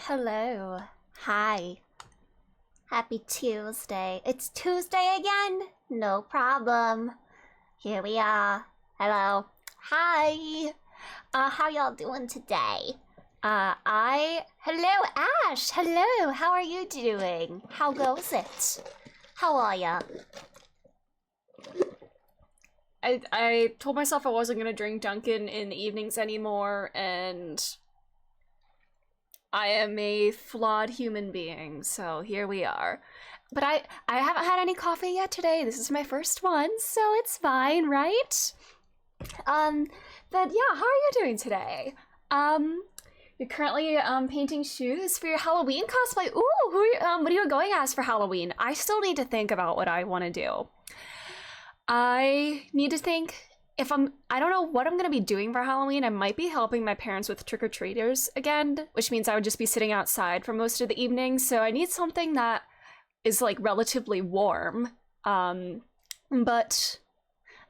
Hello. Hi. Happy Tuesday. It's Tuesday again? No problem. Here we are. Hello. Hi. How y'all doing today? Hello, Ash. Hello. How are you doing? How goes it? How are ya? I told myself I wasn't gonna drink Dunkin' in the evenings anymore, and I am a flawed human being, so here we are. But I haven't had any coffee yet today. This is my first one, so it's fine, right? But yeah, how are you doing today? You're currently painting shoes for your Halloween cosplay. Ooh, what are you going as for Halloween? I still need to think about what I want to do. I need to think I don't know what I'm gonna be doing for Halloween. I might be helping my parents with trick-or-treaters again, which means I would just be sitting outside for most of the evening, so I need something that is like relatively warm. But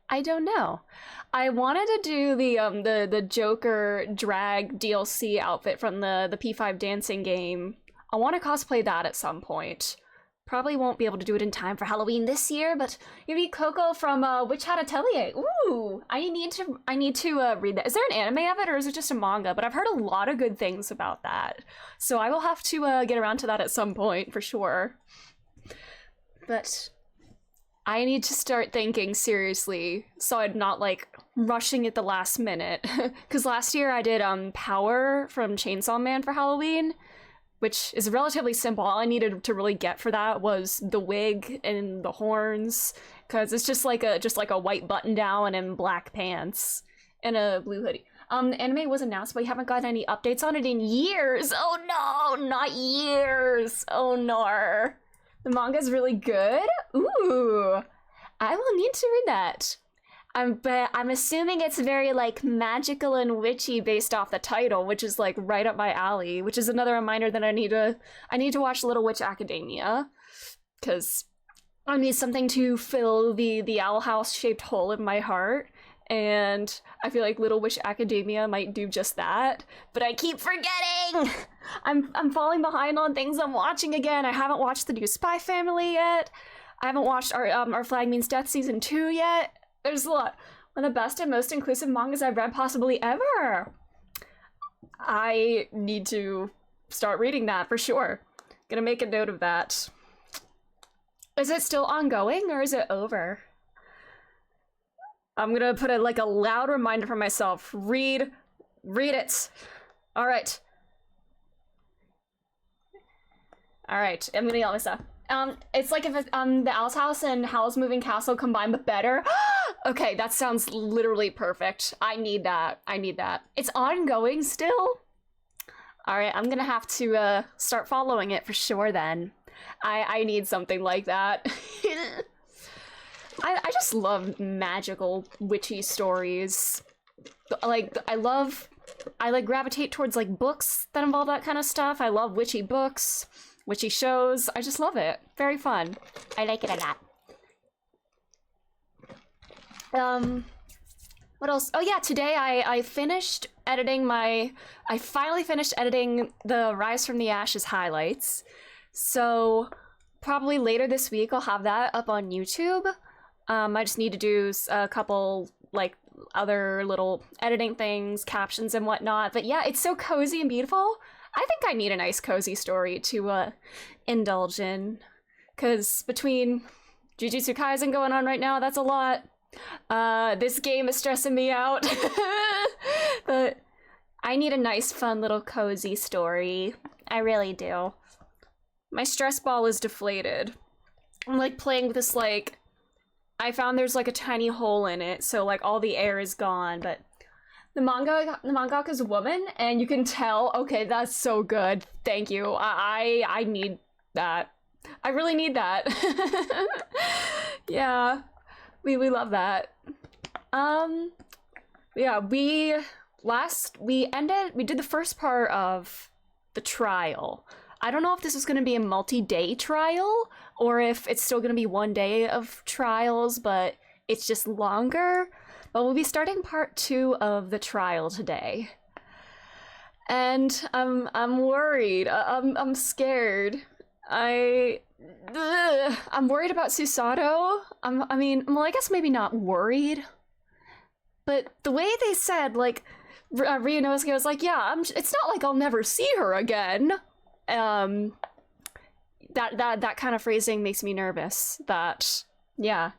I don't know. I wanted to do the Joker drag DLC outfit from the P5 dancing game. I want to cosplay that at some point. Probably won't be able to do it in time for Halloween this year, but maybe Coco from Witch Hat Atelier. Ooh, I need to read that. Is there an anime of it, or is it just a manga? But I've heard a lot of good things about that, so I will have to get around to that at some point for sure. But I need to start thinking seriously, so I'm not like rushing at the last minute. Because last year I did Power from Chainsaw Man for Halloween, which is relatively simple. All I needed to really get for that was the wig and the horns, because it's just like a white button down and black pants and a blue hoodie. The anime was announced, but we haven't gotten any updates on it in years. Oh no, not years. Oh no. The manga's really good. Ooh, I will need to read that. But I'm assuming it's very like magical and witchy based off the title, which is like right up my alley. Which is another reminder that I need to watch Little Witch Academia, because I need something to fill the owl house shaped hole in my heart, and I feel like Little Witch Academia might do just that. But I keep forgetting. I'm falling behind on things I'm watching again. I haven't watched the new Spy Family yet. I haven't watched Our Flag Means Death season 2 yet. There's a lot. One of the best and most inclusive mangas I've read possibly ever. I need to start reading that for sure. Gonna make a note of that. Is it still ongoing or is it over? I'm gonna put a loud reminder for myself. Read it. All right. I'm gonna yell my stuff. It's like if the Owl's House and Howl's Moving Castle combined, but better. Okay, that sounds literally perfect. I need that. It's ongoing still? Alright, I'm gonna have to start following it for sure then. I need something like that. I just love magical, witchy stories. I gravitate towards like books that involve that kind of stuff. I love witchy books. Witchy shows. I just love it. Very fun. I like it a lot. What else? Oh yeah, today I finally finished editing the Rise from the Ashes highlights. So probably later this week I'll have that up on YouTube. I just need to do a couple like other little editing things, captions and whatnot. But yeah, it's so cozy and beautiful. I think I need a nice cozy story to indulge in, because between Jujutsu Kaisen going on right now, that's a lot. This game is stressing me out. But I need a nice, fun little cozy story. I really do. My stress ball is deflated. I'm like playing with this I found there's like a tiny hole in it, so like all the air is gone, but the mangaka's a woman, and you can tell, okay, that's so good. Thank you. I need that. I really need that. Yeah. We love that. Yeah, we did the first part of the trial. I don't know if this is going to be a multi-day trial or if it's still going to be one day of trials, but it's just longer. But we'll be starting part 2 of the trial today. And I'm worried. I'm scared. I'm worried about Susato. I mean, well, I guess maybe not worried, but the way they said, like, Ryunosuke was like, yeah, it's not like I'll never see her again. That kind of phrasing makes me nervous. That, yeah.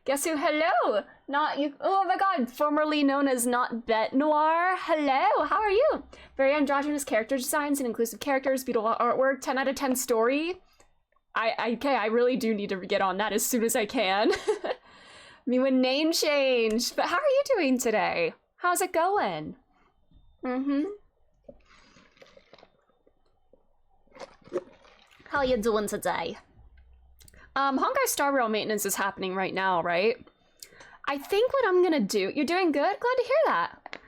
Guess who? Hello! Not you. Oh my god, formerly known as Not Bet Noir. Hello, how are you? Very androgynous character designs and inclusive characters, beautiful artwork, 10 out of 10 story. I really do need to get on that as soon as I can. I mean, with name change. But how are you doing today? How's it going? How you doing today? Honkai Star Rail maintenance is happening right now, right? I think what I'm gonna do... You're doing good? Glad to hear that.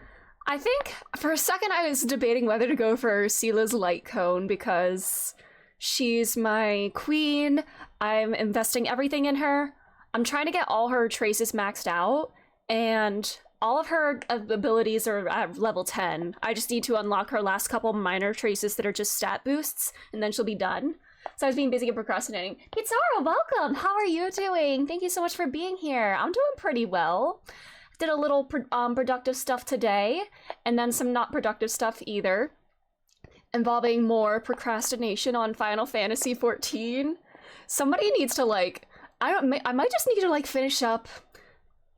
I think for a second I was debating whether to go for Seela's Light Cone because she's my queen. I'm investing everything in her. I'm trying to get all her traces maxed out, and all of her abilities are at level 10. I just need to unlock her last couple minor traces that are just stat boosts, and then she'll be done. So I was being busy and procrastinating. Pizarro, welcome! How are you doing? Thank you so much for being here. I'm doing pretty well. Did a little productive stuff today, and then some not productive stuff either, involving more procrastination on Final Fantasy XIV. Somebody needs to, like, I might just need to, like, finish up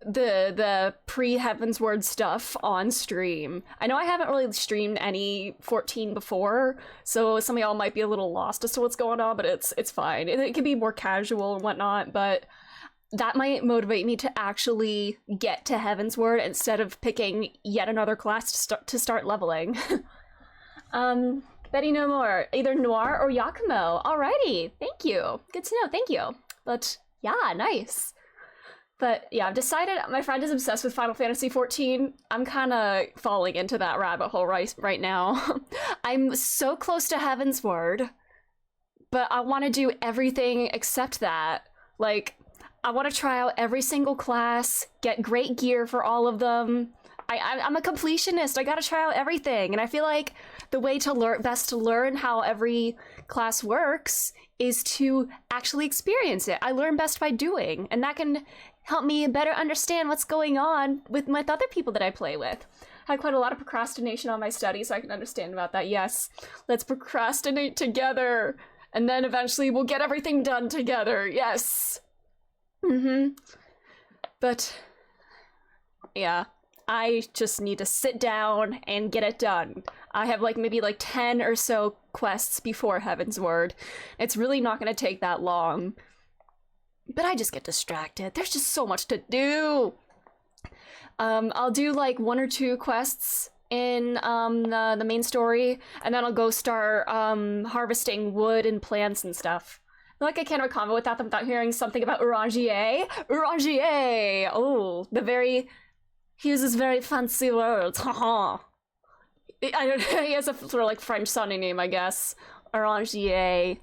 the pre-Heavensward stuff on stream. I know I haven't really streamed any 14 before, so some of y'all might be a little lost as to what's going on, but it's fine. It can be more casual and whatnot, but that might motivate me to actually get to Heavensward instead of picking yet another class to start leveling. Betty no more. Either Noir or Yakumo. Alrighty, thank you. Good to know, thank you. But yeah, nice. But yeah, I've decided my friend is obsessed with Final Fantasy XIV. I'm kind of falling into that rabbit hole right now. I'm so close to Heavensward, but I want to do everything except that. Like, I want to try out every single class, get great gear for all of them. I'm a completionist. I gotta try out everything, and I feel like the way to best to learn how every class works is to actually experience it. I learn best by doing, and that can help me better understand what's going on with other people that I play with. I had quite a lot of procrastination on my studies, so I can understand about that. Yes, let's procrastinate together, and then eventually we'll get everything done together. Yes. But yeah, I just need to sit down and get it done. I have maybe 10 or so quests before Heavensward. It's really not going to take that long. But I just get distracted. There's just so much to do. I'll do 1 or 2 quests in the main story, and then I'll go start harvesting wood and plants and stuff. I can't have a convo without them without hearing something about Orangier. Orangier! Oh, he uses very fancy words. Haha. He has a sort of French sounding name, I guess. Orangier.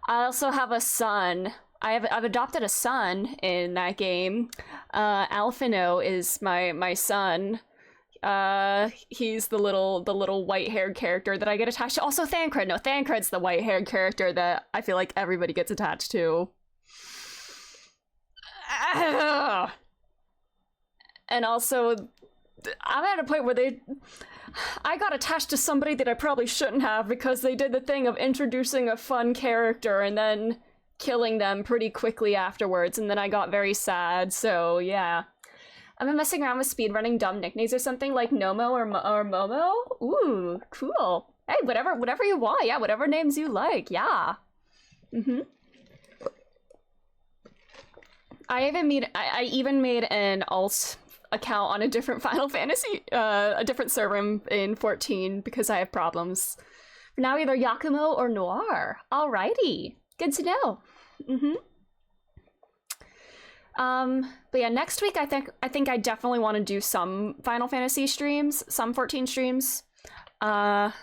I also have a son. I've adopted a son in that game. Alphino is my son. He's the little white-haired character that I get attached to. Also Thancred. No, Thancred's the white-haired character that I feel like everybody gets attached to. And also, I'm at a point where I got attached to somebody that I probably shouldn't have because they did the thing of introducing a fun character and then killing them pretty quickly afterwards, and then I got very sad, so yeah. I've been messing around with speedrunning dumb nicknames or something like Nomo or Momo. Ooh, cool. Hey, whatever you want, yeah, whatever names you like, yeah. I even made an alt account on a different Final Fantasy, a different server in 14 because I have problems. For now, either Yakumo or Noir. Alrighty, good to know. But yeah, next week I think I definitely want to do some Final Fantasy streams, some 14 streams. I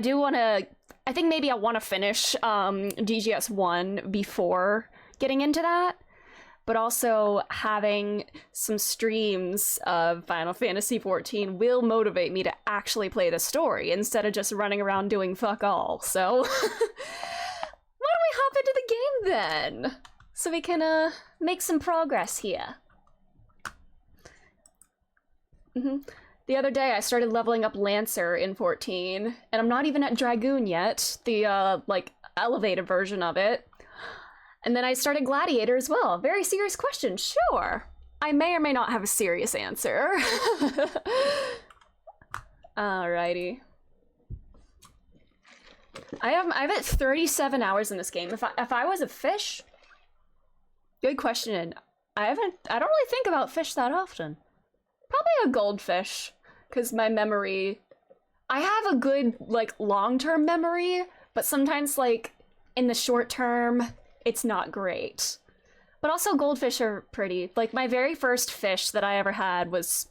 think maybe I want to finish DGS 1 before getting into that. but also having some streams of Final Fantasy XIV will motivate me to actually play the story instead of just running around doing fuck all. So why don't we hop into the game then? So we can make some progress here. The other day I started leveling up Lancer in 14, and I'm not even at Dragoon yet, the like elevated version of it. And then I started Gladiator as well. Very serious question, sure. I may or may not have a serious answer. Alrighty. I've had 37 hours in this game. If I was a fish, good question. I don't really think about fish that often. Probably a goldfish, because my memory, I have a good like long-term memory, but sometimes like in the short term, it's not great. But also goldfish are pretty. Like my very first fish that I ever had was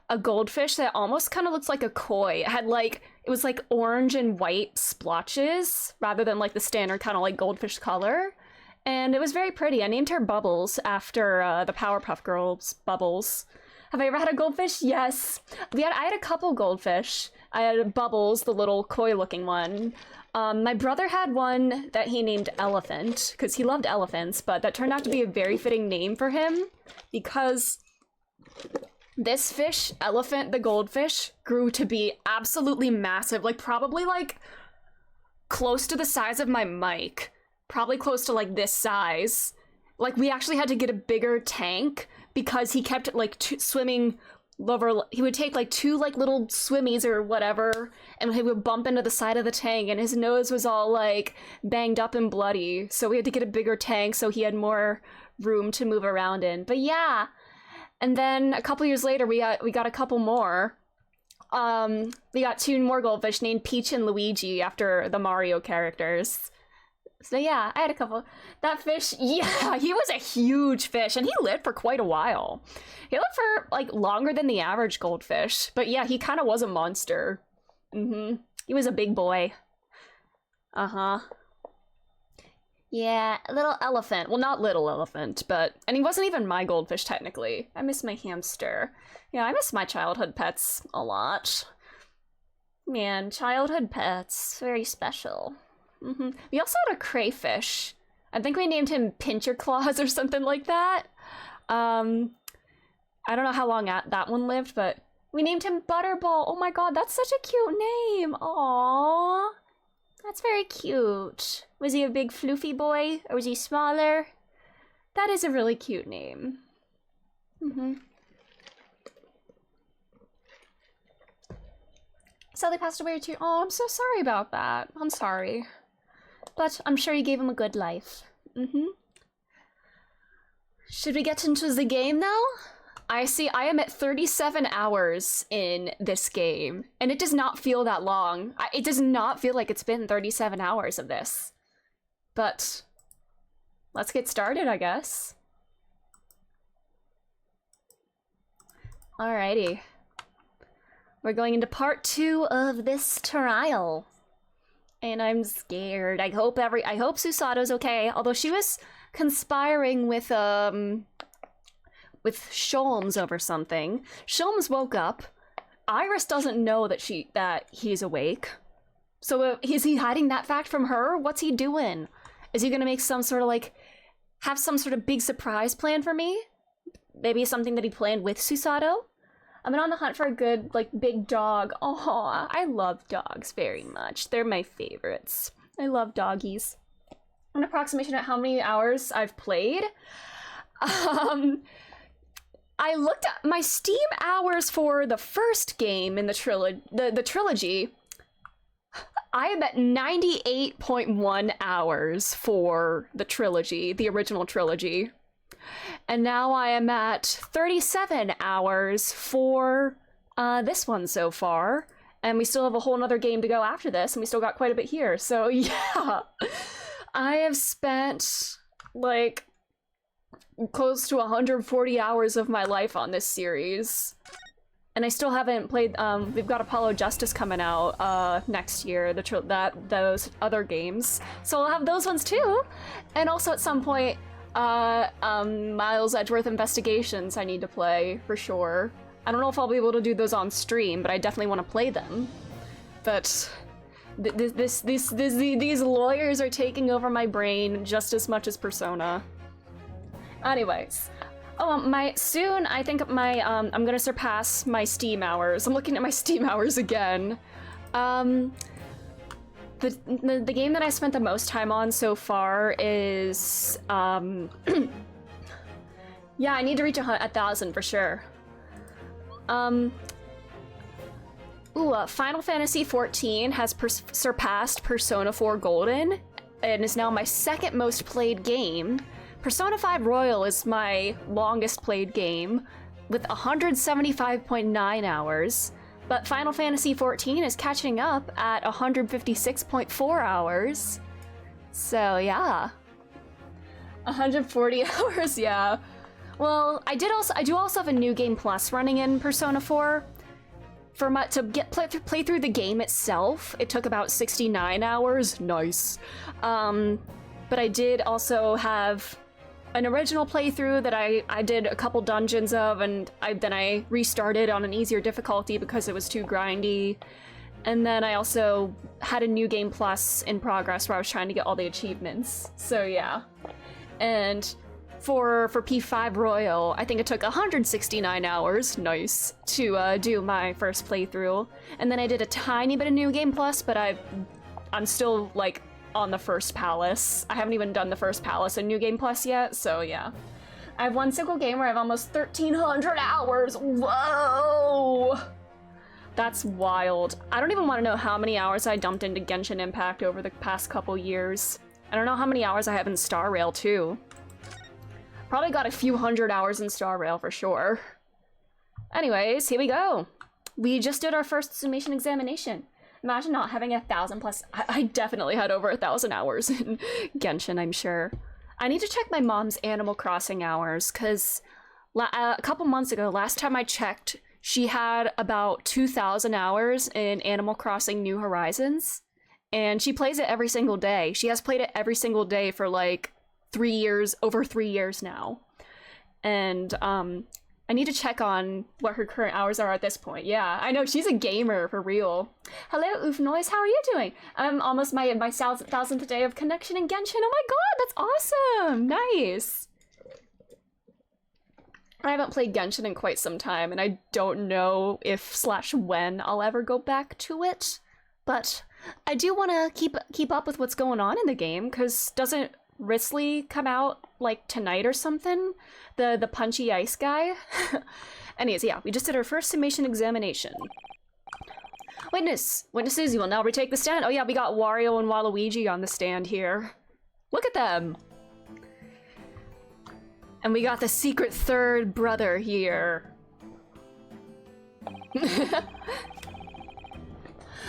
a goldfish that almost kind of looks like a koi. It was like orange and white splotches rather than like the standard kind of like goldfish color. And it was very pretty. I named her Bubbles after the Powerpuff Girls Bubbles. Have I ever had a goldfish? Yes. I had a couple goldfish. I had Bubbles, the little koi-looking one. My brother had one that he named Elephant, because he loved elephants, but that turned out to be a very fitting name for him, because this fish, Elephant the goldfish, grew to be absolutely massive, like probably like close to the size of my mic. Probably close to like this size. Like we actually had to get a bigger tank because he kept like swimming over. He would take like two like little swimmies or whatever, and he would bump into the side of the tank, and his nose was all like banged up and bloody. So we had to get a bigger tank so he had more room to move around in. But yeah, and then a couple years later, we got a couple more. We got two more goldfish named Peach and Luigi after the Mario characters. So yeah, I had a couple. That fish, yeah, he was a huge fish, and he lived for quite a while. He lived for, like, longer than the average goldfish. But yeah, he kind of was a monster. He was a big boy. Yeah, little elephant. Well, not little elephant, but... And he wasn't even my goldfish, technically. I miss my hamster. Yeah, I miss my childhood pets a lot. Man, childhood pets. Very special. We also had a crayfish. I think we named him Pincher Claws or something like that. I don't know how long that one lived, but we named him Butterball. Oh my god, that's such a cute name. Aww. That's very cute. Was he a big floofy boy, or was he smaller? That is a really cute name. Sally passed away too. Oh, I'm so sorry about that. I'm sorry. But I'm sure you gave him a good life. Should we get into the game now? I see I am at 37 hours in this game, and it does not feel that long. It does not feel like it's been 37 hours of this. But let's get started, I guess. Alrighty. We're going into part 2 of this trial. And I'm scared. I hope Susato's okay. Although she was conspiring with Sholmes over something. Sholmes woke up. Iris doesn't know that he's awake. So is he hiding that fact from her? What's he doing? Is he gonna make some sort of like have some sort of big surprise plan for me? Maybe something that he planned with Susato? I'm on the hunt for a good, like, big dog. Oh, I love dogs very much. They're my favorites. I love doggies. An approximation at how many hours I've played. I looked at my Steam hours for the first game in the trilogy. I am at 98.1 hours for the trilogy, the original trilogy. And now I am at 37 hours for this one so far. And we still have a whole nother game to go after this, and we still got quite a bit here. So yeah, I have spent like close to 140 hours of my life on this series. And I still haven't played, we've got Apollo Justice coming out next year, those other games. So I'll have those ones too. And also at some point, Miles Edgeworth Investigations I need to play, for sure. I don't know if I'll be able to do those on stream, but I definitely want to play them. But these lawyers are taking over my brain just as much as Persona. Anyways. Oh, I think I'm gonna surpass my Steam hours. I'm looking at my Steam hours again. The game that I spent the most time on so far is, yeah, I need to reach 1,000 for sure. Final Fantasy XIV has surpassed Persona 4 Golden and is now my second most played game. Persona 5 Royal is my longest played game with 175.9 hours. But Final Fantasy XIV is catching up at 156.4 hours. So yeah. 140 hours, yeah. Well, I do also have a New Game Plus running in Persona 4. To play through the game itself, it took about 69 hours. Nice. But I did also have an original playthrough that I did a couple dungeons of, and then I restarted on an easier difficulty because it was too grindy. And then I also had a New Game Plus in progress where I was trying to get all the achievements. So yeah. And for P5 Royal, I think it took 169 hours, nice, to do my first playthrough. And then I did a tiny bit of New Game Plus, but I'm still like on the first palace. I haven't even done the first palace in New Game Plus yet, so yeah. I have one single game where I have almost 1,300 hours. Whoa! That's wild. I don't even want to know how many hours I dumped into Genshin Impact over the past couple years. I don't know how many hours I have in Star Rail too. Probably got a few hundred hours in Star Rail for sure. Anyways, here we go. We just did our first summation examination. Imagine not having 1,000 plus. I definitely had over 1,000 hours in Genshin, I'm sure. I need to check my mom's Animal Crossing hours, because a couple months ago, last time I checked, she had about 2,000 hours in Animal Crossing New Horizons, and she plays it every single day. She has played it every single day for like 3 years, over 3 years now. And I need to check on what her current hours are at this point. Yeah, I know, she's a gamer for real. Hello, Oof Noise, how are you doing? I'm almost my 1,000th day of connection in Genshin. Oh my god, that's awesome! Nice! I haven't played Genshin in quite some time, and I don't know if/when I'll ever go back to it. But I do want to keep up with what's going on in the game, because doesn't Risley come out like tonight or something? The punchy ice guy? Anyways, yeah, we just did our first summation examination. Witnesses, you will now retake the stand. Oh yeah, we got Wario and Waluigi on the stand here. Look at them! And we got the secret third brother here.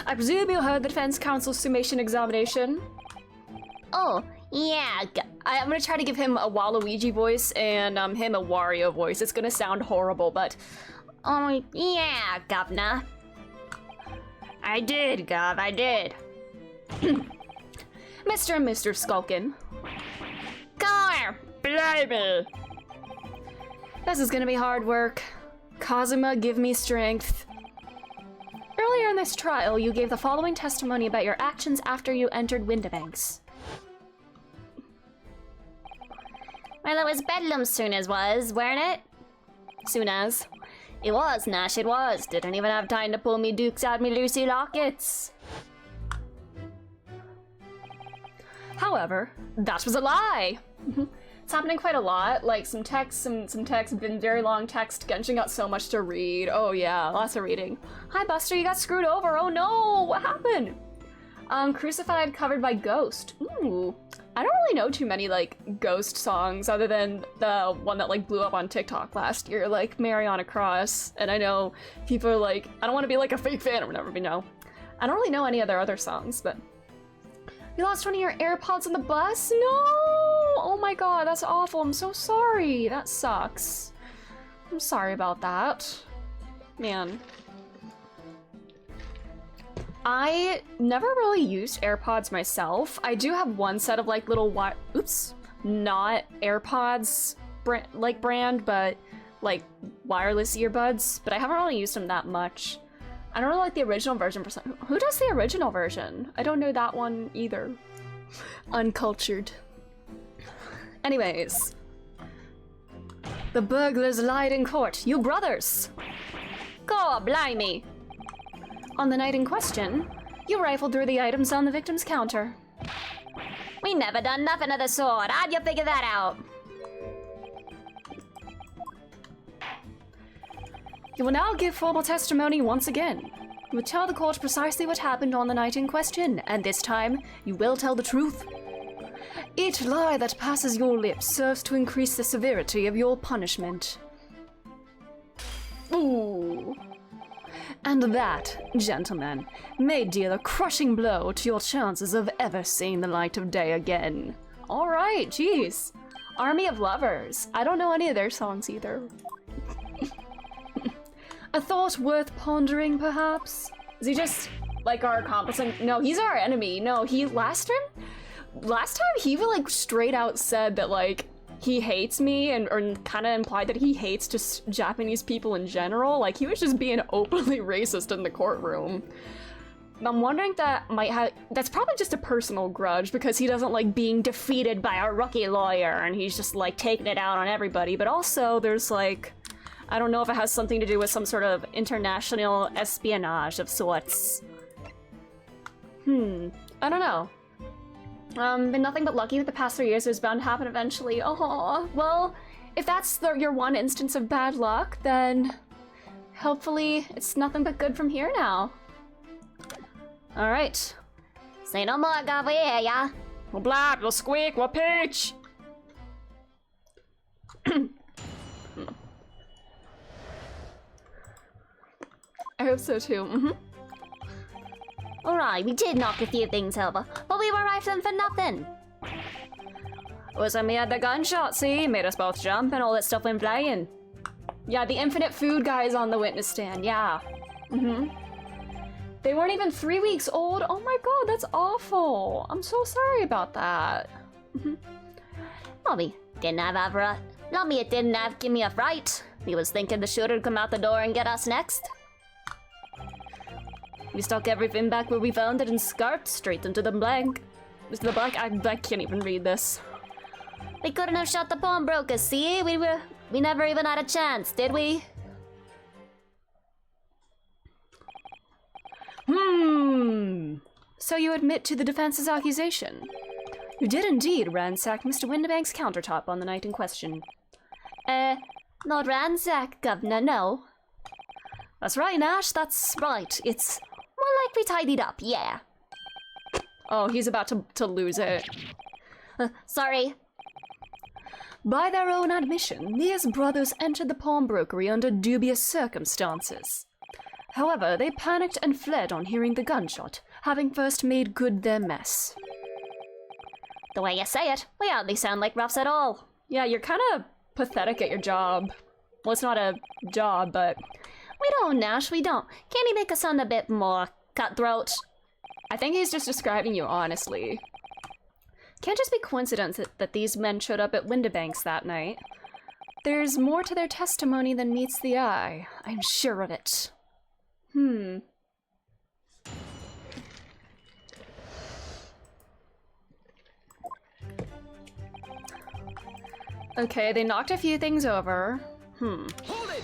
I presume you heard the defense counsel's summation examination? Oh, yeah. I'm gonna try to give him a Waluigi voice and him a Wario voice. It's gonna sound horrible, but... Oh, yeah, Governor. I did, Gov, I did. Mr. and Mr. Skulkin. Come here, baby. This is gonna be hard work. Kazuma, give me strength. Earlier in this trial, you gave the following testimony about your actions after you entered Windibanks. Well, it was bedlam soon as was, weren't it? Soon as. It was, Nash, it was. Didn't even have time to pull me dukes out me Lucy lockets. However, that was a lie! It's happening quite a lot, like some text, been very long text. Genshin got so much to read. Oh yeah, lots of reading. Hi Buster, you got screwed over, oh no, what happened? Crucified covered by Ghost. Ooh, I don't really know too many like Ghost songs other than the one that like blew up on TikTok last year, like Mariana Cross. And I know people are like, I don't want to be like a fake fan or whatever, but no. I don't really know any of their other songs, but... You lost one of your AirPods on the bus? No! Oh my god, that's awful. I'm so sorry. That sucks. I'm sorry about that. Man. I never really used AirPods myself. I do have one set of like little not AirPods brand, but like wireless earbuds, but I haven't really used them that much. I don't really like the original version for some. Who does the original version? I don't know that one either. Uncultured. Anyways. The burglars lied in court. You brothers! God blimey! On the night in question, you rifled through the items on the victim's counter. We never done nothing of the sort. How'd you figure that out? You will now give formal testimony once again. You will tell the court precisely what happened on the night in question, and this time, you will tell the truth. Each lie that passes your lips serves to increase the severity of your punishment. Ooh. And that, gentlemen, may deal a crushing blow to your chances of ever seeing the light of day again. Alright, jeez. Army of Lovers. I don't know any of their songs either. A thought worth pondering, perhaps? Is he just, like, our accomplice? No, he's our enemy. No, last time he, like, straight out said that, like, he hates me or kind of implied that he hates just Japanese people in general. Like, he was just being openly racist in the courtroom. I'm wondering if that's probably just a personal grudge because he doesn't like being defeated by a rookie lawyer and he's just, like, taking it out on everybody. But also, there's, like, I don't know if it has something to do with some sort of international espionage of sorts. I don't know. Been nothing but lucky that the past 3 years was bound to happen eventually. Oh, well, if that's your one instance of bad luck, then hopefully it's nothing but good from here now. Alright. Say no more, over here, ya. We'll blab, we'll squeak, we'll peach! I hope so too. Alright, we did knock a few things over, but we were rifling for nothing. It was when we had the gunshot, see? Made us both jump and all that stuff went flying. Yeah, the infinite food guy is on the witness stand, yeah. They weren't even 3 weeks old. Oh my god, that's awful. I'm so sorry about that. Mommy, didn't have a Lummy, it didn't have give me a fright. We was thinking the shooter'd come out the door and get us next. We stuck everything back where we found it and scarped straight into the blank. I can't even read this. We couldn't have shot the pawnbrokers, see? We never even had a chance, did we? So you admit to the defense's accusation? You did indeed ransack Mr. Windibank's countertop on the night in question. Not ransack, Governor, no. That's right, Nash, that's right. It's more like we tidied up, yeah. Oh, he's about to lose it. Sorry. By their own admission, these brothers entered the pawnbrokery under dubious circumstances. However, they panicked and fled on hearing the gunshot, having first made good their mess. The way you say it, we hardly sound like roughs at all. Yeah, you're kind of pathetic at your job. Well, it's not a job, but... We don't, Nash, we don't. Can you make us sound a bit more cutthroat? I think he's just describing you honestly. Can't just be coincidence that these men showed up at Windibank's that night. There's more to their testimony than meets the eye. I'm sure of it. Okay, they knocked a few things over. Hold it!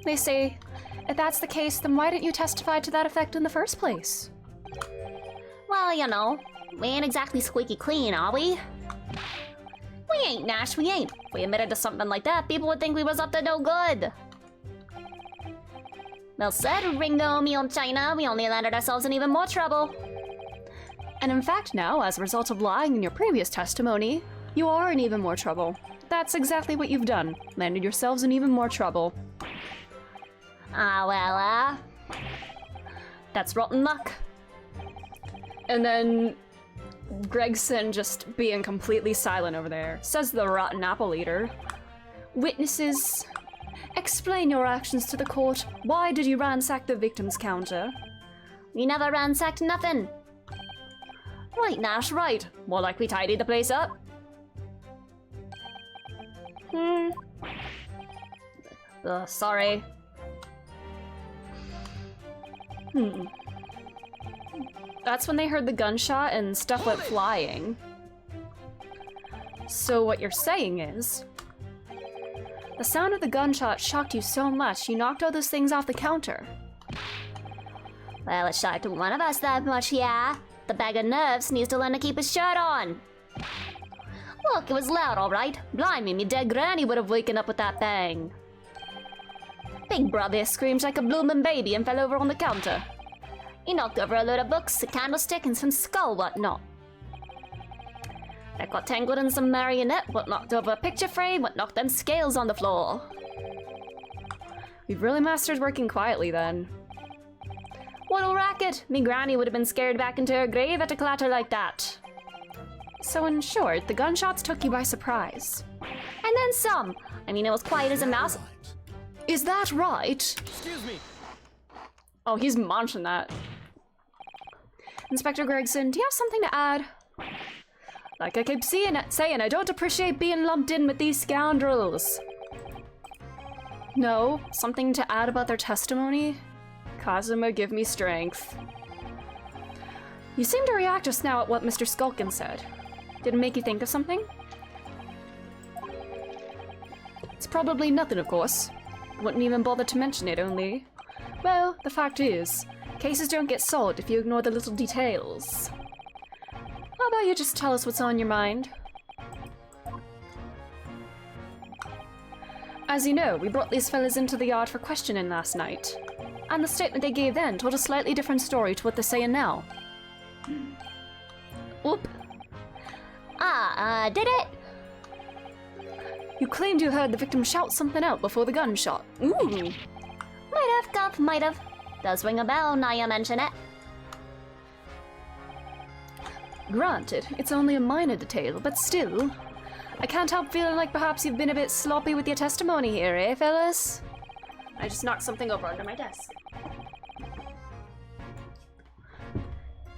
They say, if that's the case, then why didn't you testify to that effect in the first place? Well, you know, we ain't exactly squeaky clean, are we? We ain't, Nash, we ain't. If we admitted to something like that, people would think we was up to no good. Well said, Ringo, me on China. We only landed ourselves in even more trouble. And in fact now, as a result of lying in your previous testimony, you are in even more trouble. That's exactly what you've done. Landed yourselves in even more trouble. That's rotten luck. And then Gregson just being completely silent over there. Says the rotten apple eater. Witnesses, explain your actions to the court. Why did you ransack the victim's counter? We never ransacked nothing. Right, Nash, right. More like we tidied the place up. Sorry. That's when they heard the gunshot and stuff went flying. So what you're saying is, the sound of the gunshot shocked you so much you knocked all those things off the counter. Well, it shocked one of us that much, yeah. The bag of nerves needs to learn to keep his shirt on. Look, it was loud, all right. Blimey, me dead granny would have waken up with that bang. Big brother screamed like a bloomin' baby and fell over on the counter. He knocked over a load of books, a candlestick, and some skull whatnot. That got tangled in some marionette, what knocked over a picture frame, what knocked them scales on the floor. We've really mastered working quietly then. What a racket! Me granny would have been scared back into her grave at a clatter like that. So in short, the gunshots took you by surprise. And then some. I mean, it was quiet as a mouse. Is that right? Excuse me. Oh, he's munching that. Inspector Gregson, do you have something to add? Like I keep saying, I don't appreciate being lumped in with these scoundrels. No? Something to add about their testimony? Kazuma, give me strength. You seem to react just now at what Mr. Skulkin said. Did it make you think of something? It's probably nothing, of course. Wouldn't even bother to mention it, only... Well, the fact is, cases don't get solved if you ignore the little details. How about you just tell us what's on your mind? As you know, we brought these fellas into the yard for questioning last night. And the statement they gave then told a slightly different story to what they're saying now. Oop. Did it? You claimed you heard the victim shout something out before the gunshot. Ooh. Might have, Guff, might have. Does ring a bell now you mention it. Granted, it's only a minor detail, but still. I can't help feeling like perhaps you've been a bit sloppy with your testimony here, eh, fellas? I just knocked something over under my desk.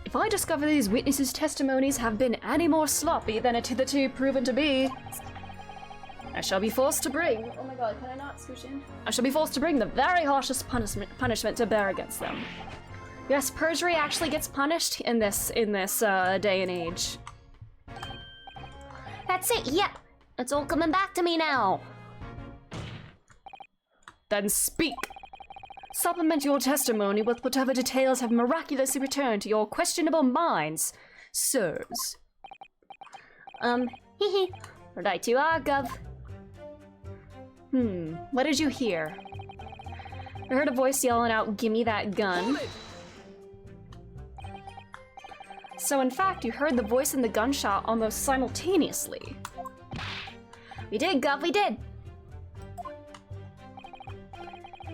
If I discover these witnesses' testimonies have been any more sloppy than it hitherto proven to be, I shall be forced to bring... Oh my god, can I not scooch in? I shall be forced to bring the very harshest punishment to bear against them. Yes, perjury actually gets punished in this day and age. That's it, yep. It's all coming back to me now. Then speak! Supplement your testimony with whatever details have miraculously returned to your questionable minds, sirs. Hee. Right you are, Gov. What did you hear? I heard a voice yelling out, "Gimme that gun." So in fact, you heard the voice and the gunshot almost simultaneously. We did, Gov, we did.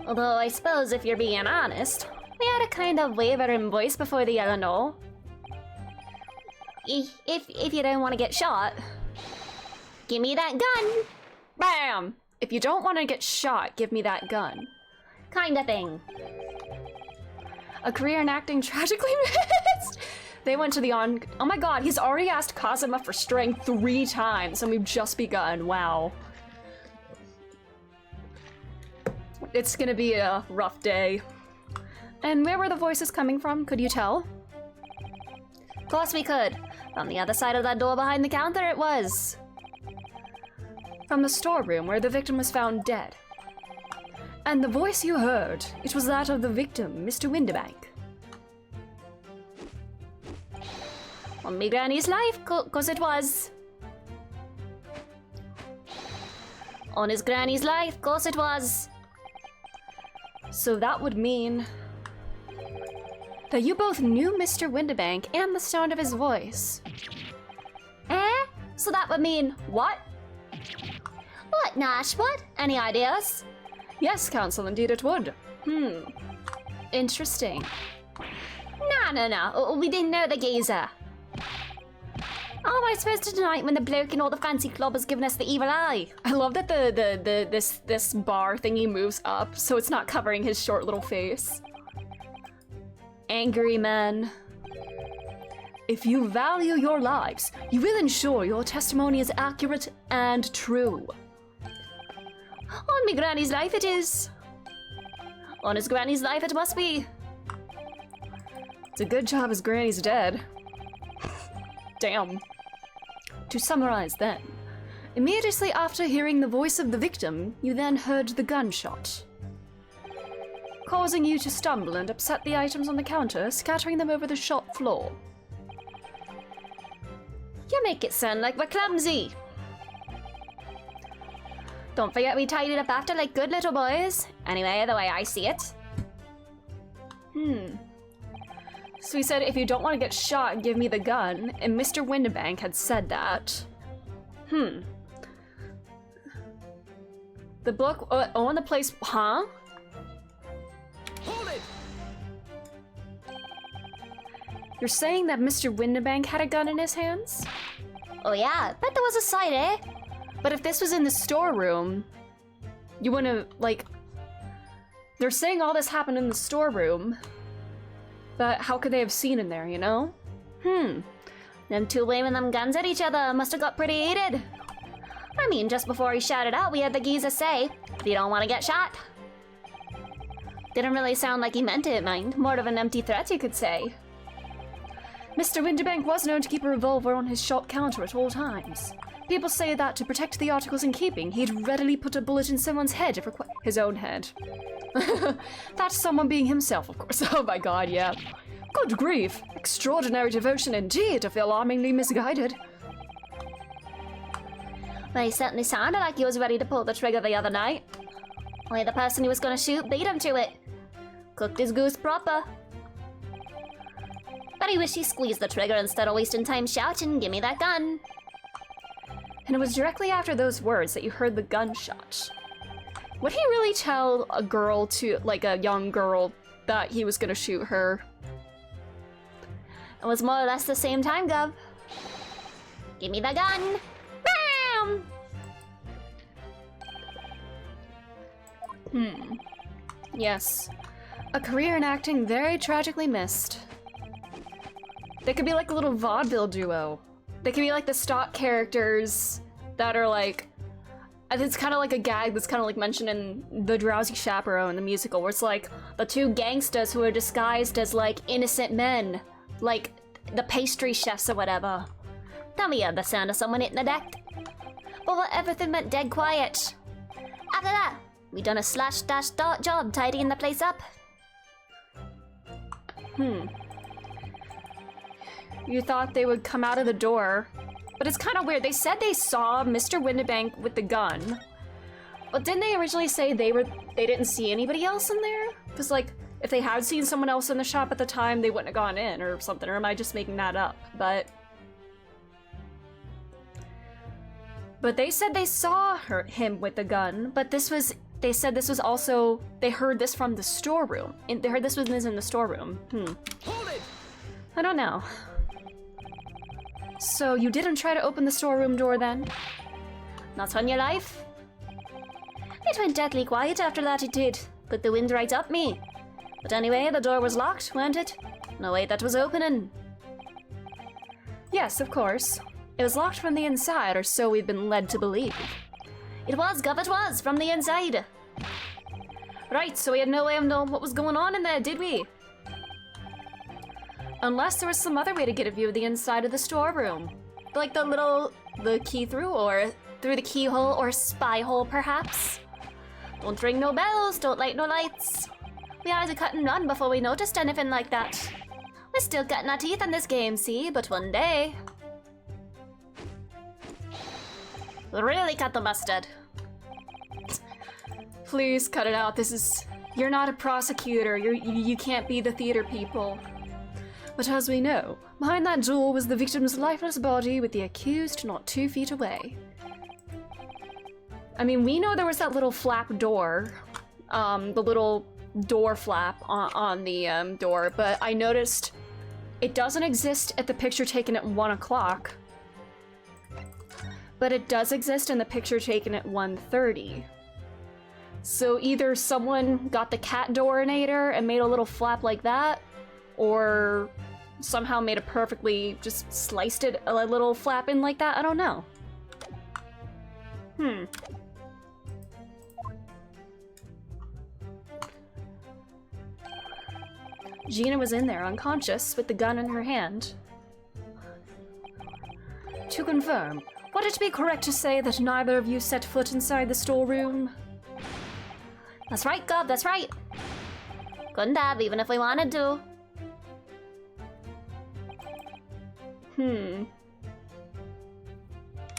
Although I suppose if you're being honest, we had a kind of wavering voice before the yellow no. If you don't want to get shot, give me that gun. Bam! If you don't want to get shot, give me that gun. Kinda thing. A career in acting tragically missed. They went to the Oh my god, he's already asked Kazuma for strength 3 times, and we've just begun. Wow. It's gonna be a rough day. And where were the voices coming from? Could you tell? Of course we could. From the other side of that door behind the counter it was. From the storeroom where the victim was found dead. And the voice you heard, it was that of the victim, Mr. Windibank. On me granny's life, 'cause it was. On his granny's life, 'course it was. So that would mean that you both knew Mr. Windibank and the sound of his voice. Eh? So that would mean what? What, Nash? What? Any ideas? Yes, Counsel, indeed it would. Interesting. No. We didn't know the geezer. How am I supposed to deny it when the bloke in all the fancy club has given us the evil eye? I love that this bar thingy moves up, so it's not covering his short little face. Angry men. If you value your lives, you will ensure your testimony is accurate and true. On me granny's life it is. On his granny's life it must be. It's a good job his granny's dead. Damn. To summarize then, immediately after hearing the voice of the victim, you then heard the gunshot, causing you to stumble and upset the items on the counter, scattering them over the shop floor. You make it sound like we're clumsy. Don't forget we tidied up after like good little boys. Anyway, the way I see it. So he said, if you don't want to get shot, give me the gun, and Mr. Windibank had said that. The book, on the place, huh? Hold it! You're saying that Mr. Windibank had a gun in his hands? Oh yeah, bet there was a sight, eh? But if this was in the storeroom, you wouldn't have, like... They're saying all this happened in the storeroom, but how could they have seen in there, you know? Them two waving them guns at each other must have got pretty heated. I mean, just before he shouted out, we had the geezer say, if you don't want to get shot. Didn't really sound like he meant it, mind. More of an empty threat, you could say. Mr. Windibank was known to keep a revolver on his shop counter at all times. People say that to protect the articles in keeping, he'd readily put a bullet in someone's head if his own head. That's someone being himself, of course. Oh my god, yeah. Good grief! Extraordinary devotion indeed, if alarmingly misguided. Well, he certainly sounded like he was ready to pull the trigger the other night. Only the person he was gonna shoot beat him to it. Cooked his goose proper. But I wish he squeezed the trigger instead of wasting time shouting, "Give me that gun." And it was directly after those words that you heard the gunshot. Would he really tell a girl to, like a young girl, that he was gonna shoot her? It was more or less the same time, Gov. Give me the gun. Bam! Yes. A career in acting very tragically missed. They could be like a little vaudeville duo. They could be like the stock characters that are like... It's kind of like a gag that's kind of like mentioned in The Drowsy Chaperone, the musical, where it's like the two gangsters who are disguised as like innocent men. Like the pastry chefs or whatever. Then we heard the sound of someone hitting the deck. But everything went dead quiet. After that, we done a slash-dash job tidying the place up. You thought they would come out of the door, but it's kind of weird. They said they saw Mr. Windibank with the gun, but didn't they originally say they didn't see anybody else in there? Because like, if they had seen someone else in the shop at the time, they wouldn't have gone in or something. Or am I just making that up? But they said they saw him with the gun, but they said this was also, they heard this from the storeroom. They heard this was in the storeroom. Hold it! I don't know. So you didn't try to open the storeroom door then? Not on your life. It went deadly quiet after that, it did. Put the wind right up me. But anyway, the door was locked, weren't it? No, wait, that was opening. Yes, of course. It was locked from the inside, or so we've been led to believe. It was, Gov, it was, from the inside. Right, so we had no way of knowing what was going on in there, did we? Unless there was some other way to get a view of the inside of the storeroom. Like the key through, or through the keyhole, or spy hole, perhaps? Don't ring no bells, don't light no lights. We had to cut and run before we noticed anything like that. We're still cutting our teeth in this game, see? But one day... we'll really cut the mustard. Please cut it out. You're not a prosecutor. You can't be the theater people. But as we know, behind that door was the victim's lifeless body with the accused not 2 feet away. I mean, we know there was that little flap door, the little door flap on the door, but I noticed it doesn't exist at the picture taken at 1 o'clock, but it does exist in the picture taken at 1:30. So either someone got the cat doorinator and made a little flap like that, or somehow made a perfectly, just sliced it a little flap in like that. I don't know. Gina was in there, unconscious, with the gun in her hand. To confirm, would it be correct to say that neither of you set foot inside the storeroom? That's right, Gob, that's right. Couldn't have, even if we wanted to.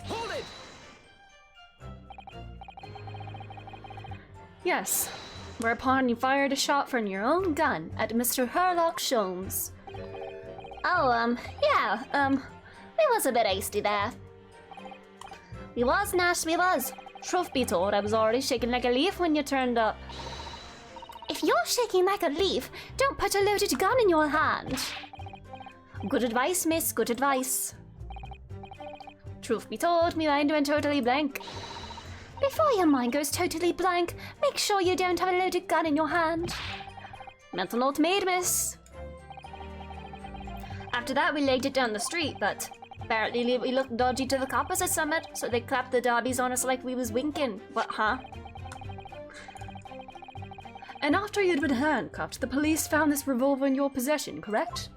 Hold it! Yes. Whereupon you fired a shot from your own gun at Mr. Herlock Sholmes. Oh, yeah, we was a bit hasty there. We was, Nash, we was. Truth be told, I was already shaking like a leaf when you turned up. If you're shaking like a leaf, don't put a loaded gun in your hand. Good advice, miss, good advice. Truth be told, my mind went totally blank. Before your mind goes totally blank, make sure you don't have a loaded gun in your hand. Mental note made, miss. After that, we legged it down the street, but apparently we looked dodgy to the coppers at Summit, so they clapped the derbies on us like we was winking. What, huh? And after you'd been handcuffed, the police found this revolver in your possession, correct?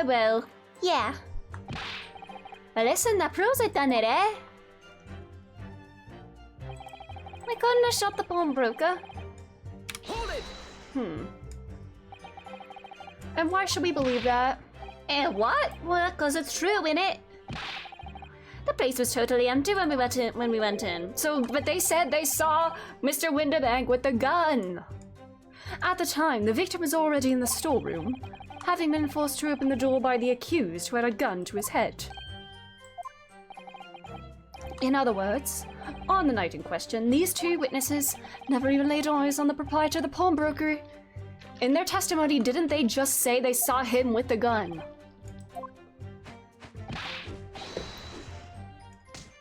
Well, yeah. Well, listen, that proves I done it, eh? I couldn't have shot the pawnbroker. Hold it! And why should we believe that? What? Well, 'cause it's true, innit? The place was totally empty when we went in. So, but they said they saw Mr. Windibank with the gun. At the time, the victim was already in the storeroom, having been forced to open the door by the accused who had a gun to his head. In other words, on the night in question, these two witnesses never even laid eyes on the proprietor of the pawnbroker. In their testimony, didn't they just say they saw him with the gun?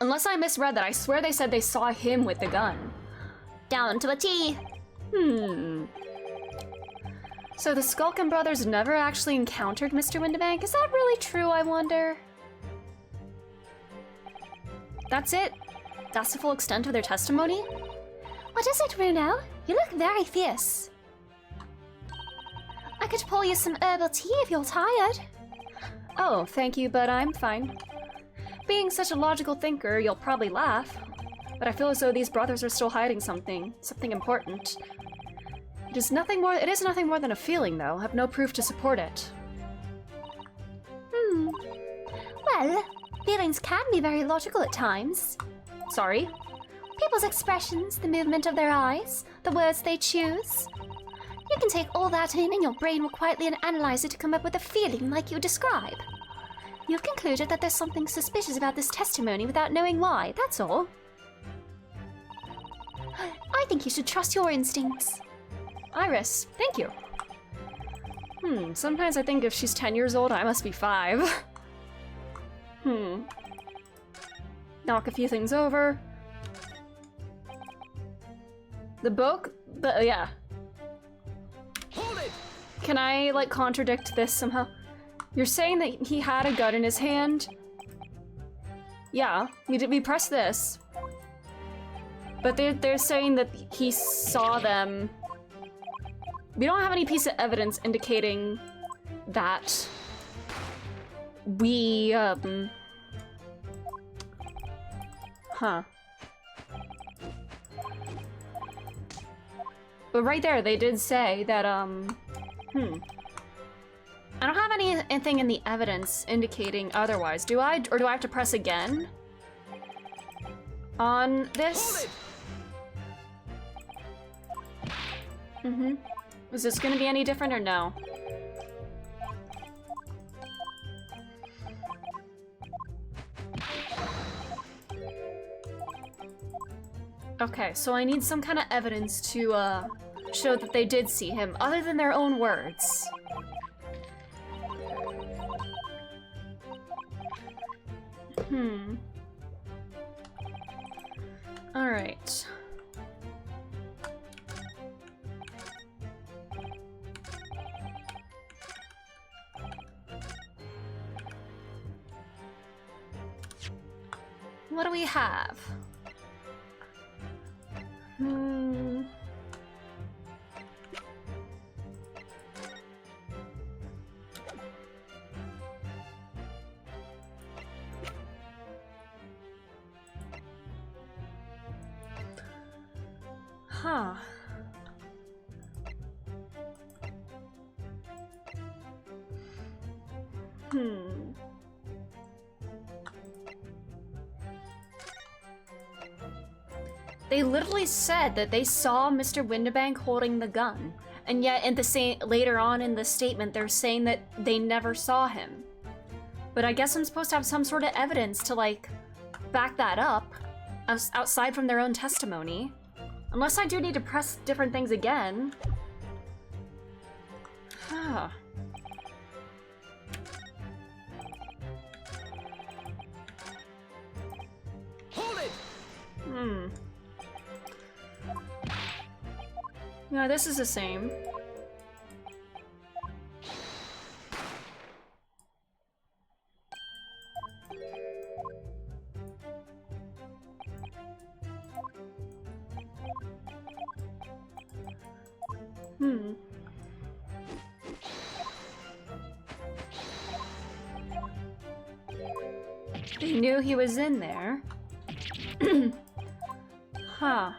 Unless I misread that, I swear they said they saw him with the gun. Down to a T. So the Skulkin brothers never actually encountered Mr. Windibank? Is that really true, I wonder? That's it? That's the full extent of their testimony? What is it, Bruno? You look very fierce. I could pour you some herbal tea if you're tired. Oh, thank you, but I'm fine. Being such a logical thinker, you'll probably laugh. But I feel as though these brothers are still hiding something important. It is nothing more than a feeling, though. I have no proof to support it. Well, feelings can be very logical at times. Sorry? People's expressions, the movement of their eyes, the words they choose. You can take all that in and your brain will quietly analyze it to come up with a feeling like you describe. You've concluded that there's something suspicious about this testimony without knowing why, that's all. I think you should trust your instincts. Iris, thank you. Sometimes I think if she's 10 years old, I must be 5. Knock a few things over. The book? Yeah. Hold it! Can I, like, contradict this somehow? You're saying that he had a gun in his hand? Yeah, we pressed this. But they're saying that he saw them. We don't have any piece of evidence indicating that we, But right there, they did say that, I don't have anything in the evidence indicating otherwise. Do I? Or do I have to press again? On this? Is this gonna be any different or no? Okay, so I need some kind of evidence to, show that they did see him, other than their own words. Alright. What do we have? Huh. They literally said that they saw Mr. Windibank holding the gun, and yet in the later on in the statement they're saying that they never saw him. But I guess I'm supposed to have some sort of evidence to like back that up outside from their own testimony. Unless I do need to press different things again. Huh. Hold it! No, this is the same. They knew he was in there. Huh.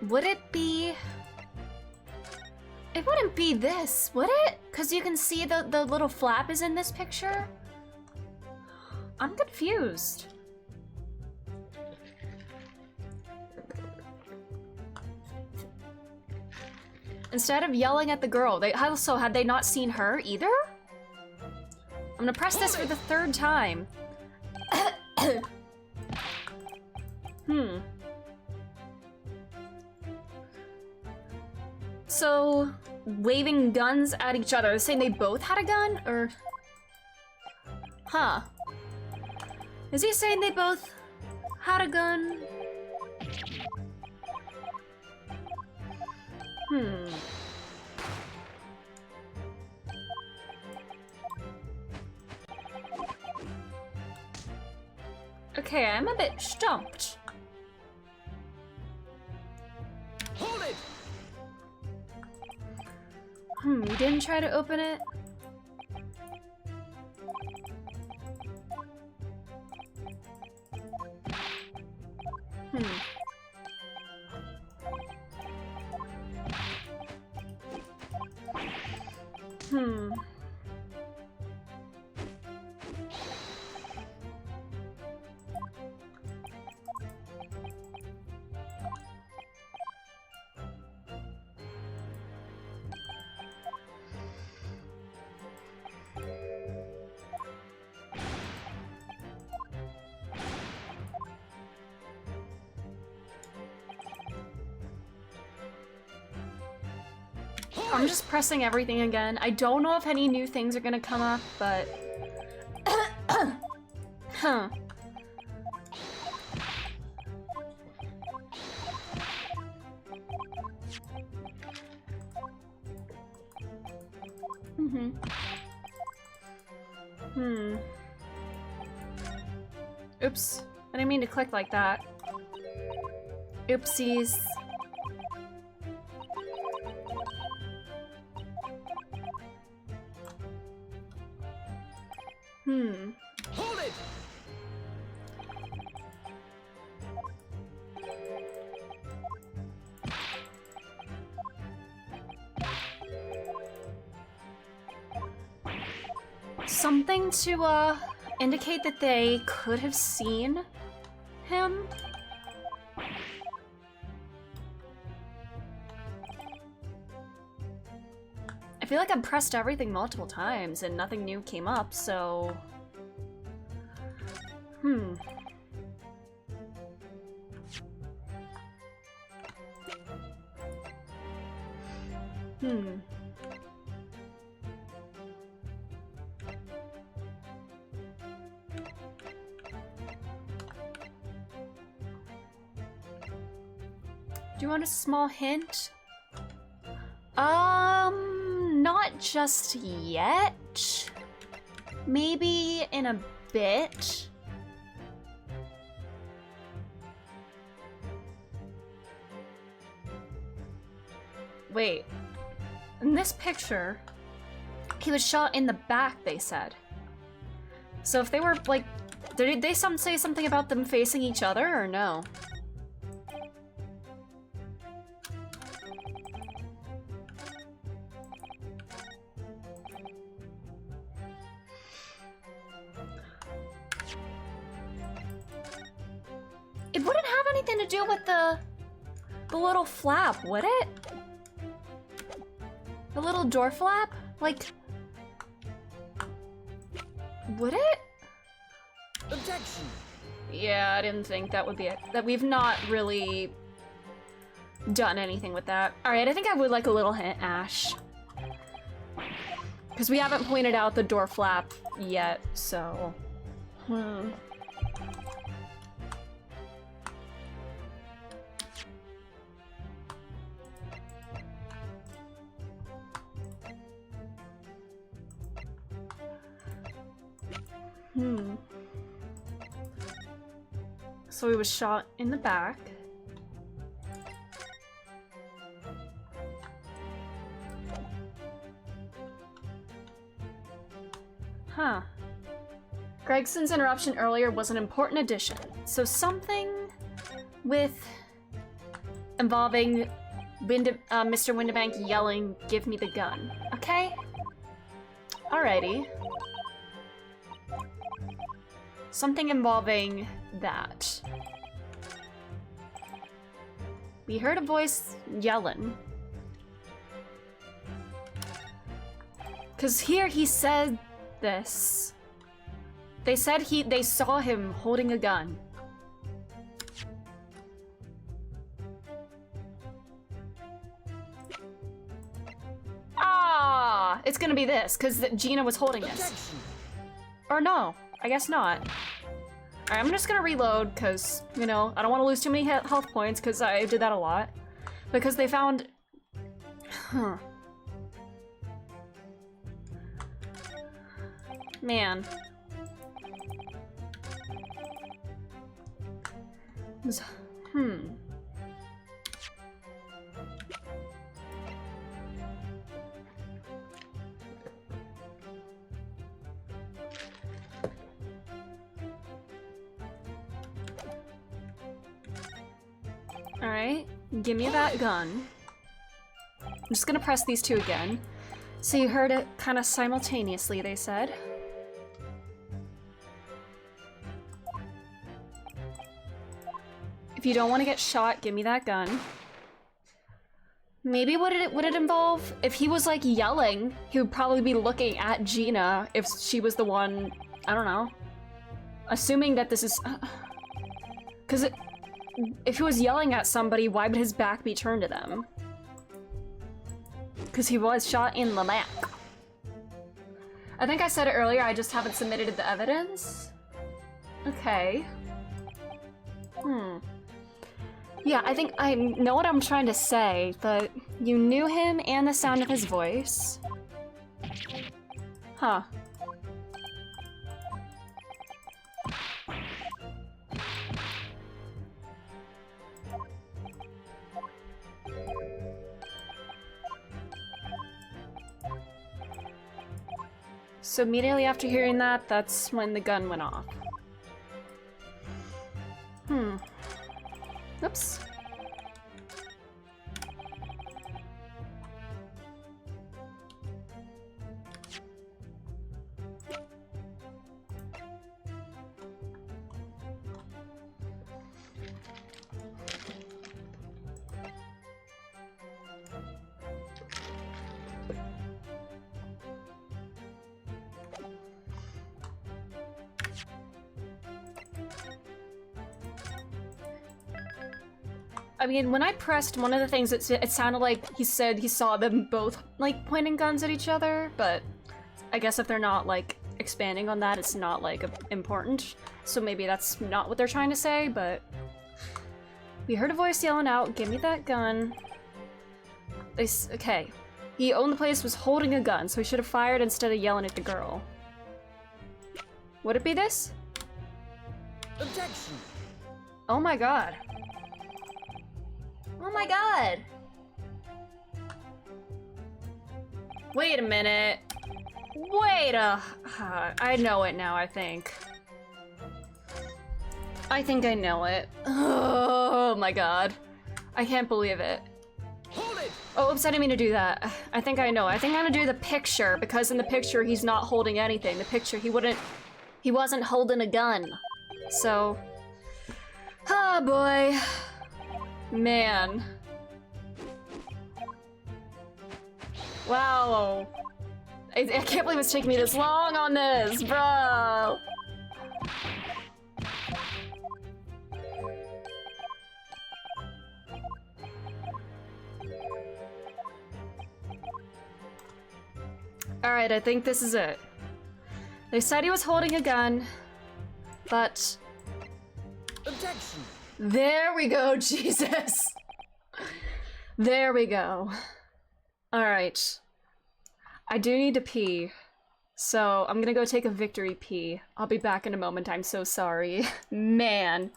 Would it be... It wouldn't be this, would it? Because you can see the little flap is in this picture? I'm confused. Instead of yelling at the girl, had they not seen her either? I'm gonna press this for the third time. So, waving guns at each other, saying they both had a gun, or... Huh. Is he saying they both had a gun? Okay, I'm a bit stumped. Hold it! You didn't try to open it? I'm just pressing everything again. I don't know if any new things are gonna come up, but... Huh. Oops. I didn't mean to click like that. Oopsies. Hold it! Something to, indicate that they could have seen him? I feel like I've pressed everything multiple times and nothing new came up, so... Do you want a small hint? Not just yet. maybe in a bit. Wait, in this picture, he was shot in the back, they said. So if they were, like, did they say something about them facing each other, or no? It wouldn't have anything to do with the little flap, would it? The little door flap? Like, would it? Objection. Yeah, I didn't think that would be it. That we've not really done anything with that. Alright, I think I would like a little hint, Ash. Because we haven't pointed out the door flap yet, so... So he was shot in the back. Huh. Gregson's interruption earlier was an important addition. So something with involving Mr. Windibank yelling, "Give me the gun." Okay? Alrighty. Something involving that. We heard a voice yelling. Cause here he said this. They said they saw him holding a gun. Ah, it's gonna be this, cause Gina was holding this. Objection. Or no, I guess not. Alright, I'm just gonna reload, cause, you know, I don't want to lose too many health points, cause I did that a lot. Because they found... Huh. Man. Alright, give me that gun. I'm just gonna press these two again. So you heard it kind of simultaneously, they said. If you don't want to get shot, give me that gun. Maybe would it involve, if he was like yelling, he would probably be looking at Gina if she was the one, I don't know. Assuming that this is, cause if he was yelling at somebody, why would his back be turned to them? Because he was shot in the back. I think I said it earlier, I just haven't submitted the evidence. Okay. Yeah, I think I know what I'm trying to say, but you knew him and the sound of his voice. Huh. So immediately after hearing that, that's when the gun went off. Oops. I mean, when I pressed one of the things, it sounded like he said he saw them both, like, pointing guns at each other, but I guess if they're not, like, expanding on that, it's not, like, important. So maybe that's not what they're trying to say, but... We heard a voice yelling out, "Give me that gun." Okay. He owned the place, was holding a gun, so he should have fired instead of yelling at the girl. Would it be this? Objection. Oh my god. Oh my god! Wait a minute. Wait a... I know it now, I think. I think I know it. Oh my god. I can't believe it. Hold it! Oh, oops, I didn't mean to do that. I think I know. I think I'm gonna do the picture, because in the picture he's not holding anything. The picture, he wasn't holding a gun. So... Oh boy. Man. Wow. I can't believe it's taking me this long on this, bro. Alright, I think this is it. They said he was holding a gun, but... Objection. There we go, Jesus! There we go. Alright. I do need to pee, so I'm gonna go take a victory pee. I'll be back in a moment, I'm so sorry. Man.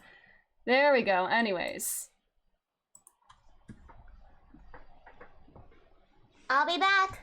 There we go, anyways. I'll be back.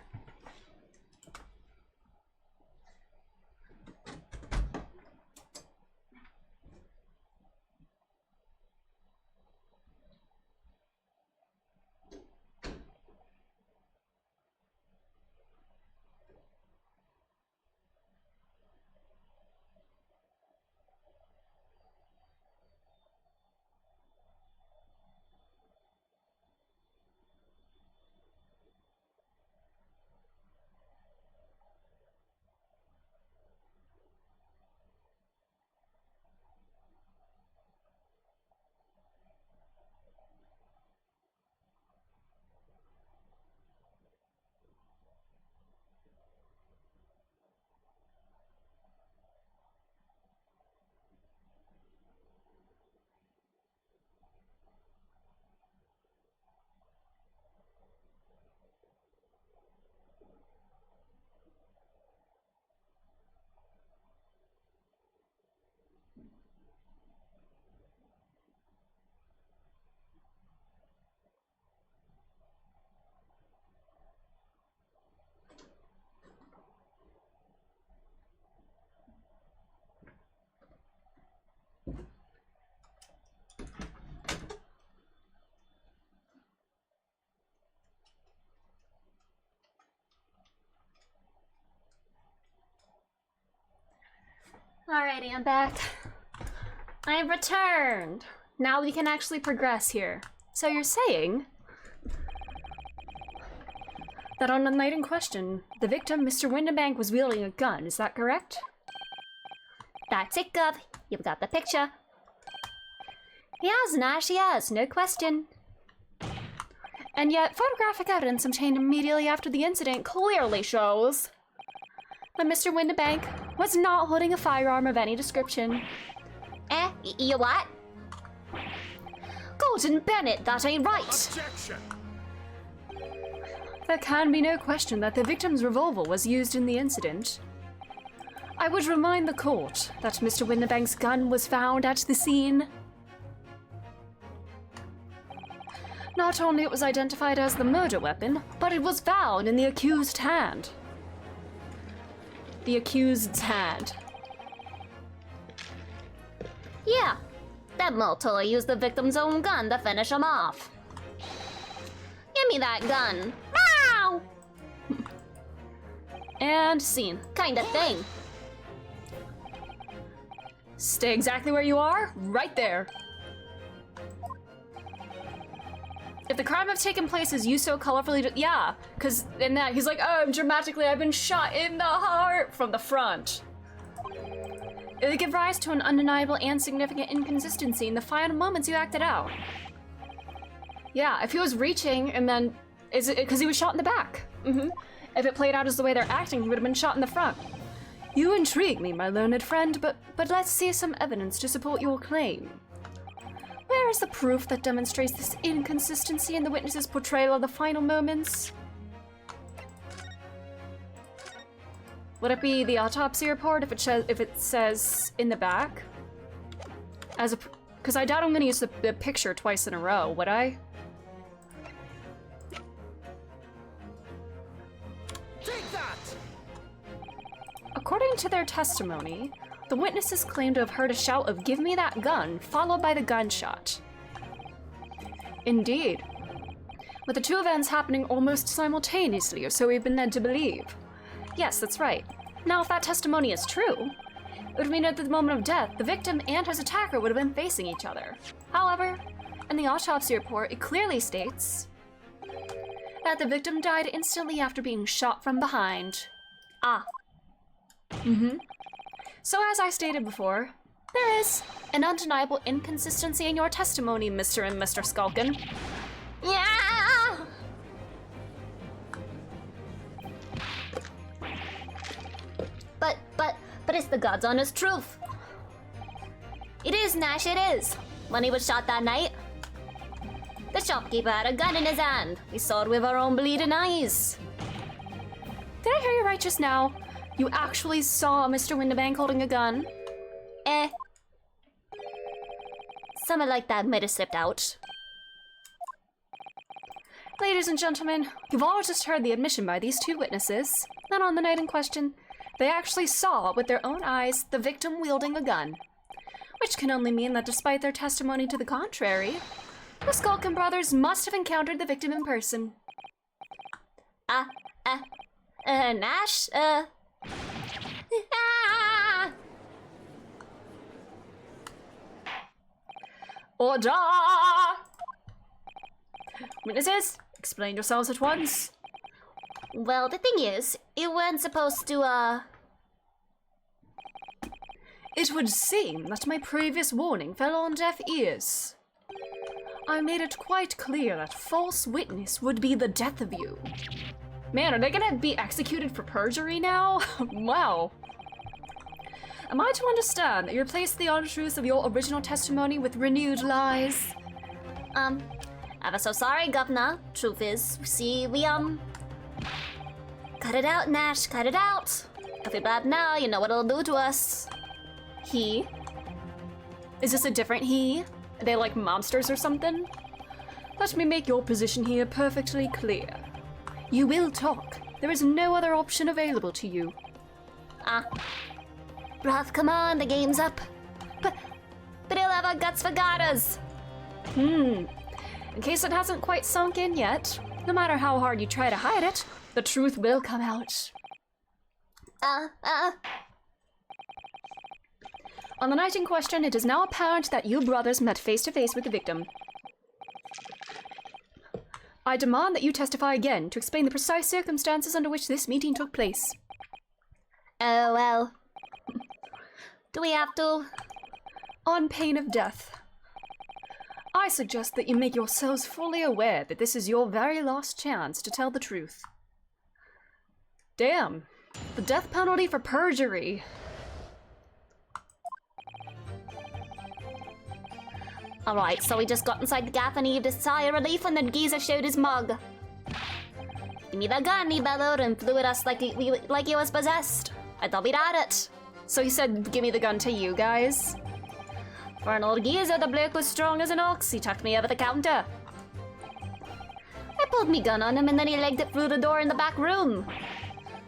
Alrighty, I'm back. I've returned. Now we can actually progress here. So you're saying that on the night in question, the victim, Mr. Windenbank, was wielding a gun, is that correct? That's it, Gov. You've got the picture. Yes, Nash, yes, no question. And yet, photographic evidence obtained immediately after the incident clearly shows that Mr. Windenbank was not holding a firearm of any description. You what? Gordon Bennett, that ain't right. Objection. There can be no question that the victim's revolver was used in the incident. I would remind the court that Mr. Windenbank's gun was found at the scene. Not only it was identified as the murder weapon, but it was found in the accused's hand. The accused's hand. Yeah, that Multola used the victim's own gun to finish him off. Give me that gun. Ow! And scene. Kind of thing. Stay exactly where you are, right there. If the crime have taken place as you so colorfully yeah, because in that he's like, oh, dramatically, I've been shot in the heart from the front. It would give rise to an undeniable and significant inconsistency in the final moments you acted out. Yeah, if he was reaching and then, is it because he was shot in the back? If it played out as the way they're acting, he would have been shot in the front. You intrigue me, my learned friend, but let's see some evidence to support your claim. Where is the proof that demonstrates this inconsistency in the witness's portrayal of the final moments? Would it be the autopsy report if it says in the back? Because I doubt I'm gonna use the picture twice in a row, would I? Take that! According to their testimony, the witnesses claim to have heard a shout of "Give me that gun," followed by the gunshot. Indeed. With the two events happening almost simultaneously, or so we've been led to believe. Yes, that's right. Now, if that testimony is true, it would mean at the moment of death, the victim and his attacker would have been facing each other. However, in the autopsy report, it clearly states that the victim died instantly after being shot from behind. Ah. So as I stated before, there is an undeniable inconsistency in your testimony, Mr. and Mr. Skulkin. Yeah! But it's the God's honest truth. It is, Nash, it is. When he was shot that night, the shopkeeper had a gun in his hand. We saw it with our own bleeding eyes. Did I hear you right just now? You actually saw Mr. Windibank holding a gun? Something like that might have slipped out. Ladies and gentlemen, you've all just heard the admission by these two witnesses that on the night in question, they actually saw with their own eyes the victim wielding a gun. Which can only mean that despite their testimony to the contrary, the Skulkin brothers must have encountered the victim in person. Nash, ah! Order! Witnesses, explain yourselves at once. Well, the thing is, you weren't supposed to, It would seem that my previous warning fell on deaf ears. I made it quite clear that false witness would be the death of you. Man, are they gonna be executed for perjury now? Wow. Am I to understand that you replaced the untruths of your original testimony with renewed lies? Ever so sorry, Governor. Truth is, see, we, cut it out, Nash, cut it out. If we blab now, you know what it'll do to us. He? Is this a different he? Are they like monsters or something? Let me make your position here perfectly clear. You will talk. There is no other option available to you. Bruv, come on, the game's up. But he'll have our guts for garters. In case it hasn't quite sunk in yet, no matter how hard you try to hide it, the truth will come out. On the night in question, it is now apparent that you brothers met face to face with the victim. I demand that you testify again to explain the precise circumstances under which this meeting took place. Oh, well. Do we have to? On pain of death. I suggest that you make yourselves fully aware that this is your very last chance to tell the truth. Damn. The death penalty for perjury. Alright, so we just got inside the gaff and heaved a sigh of relief when the geezer showed his mug. Give me the gun, he bellowed, and flew at us like he was possessed. I thought we'd had it. So he said, give me the gun to you guys? For an old geezer, the bloke was strong as an ox. He tucked me over the counter. I pulled me gun on him and then he legged it through the door in the back room.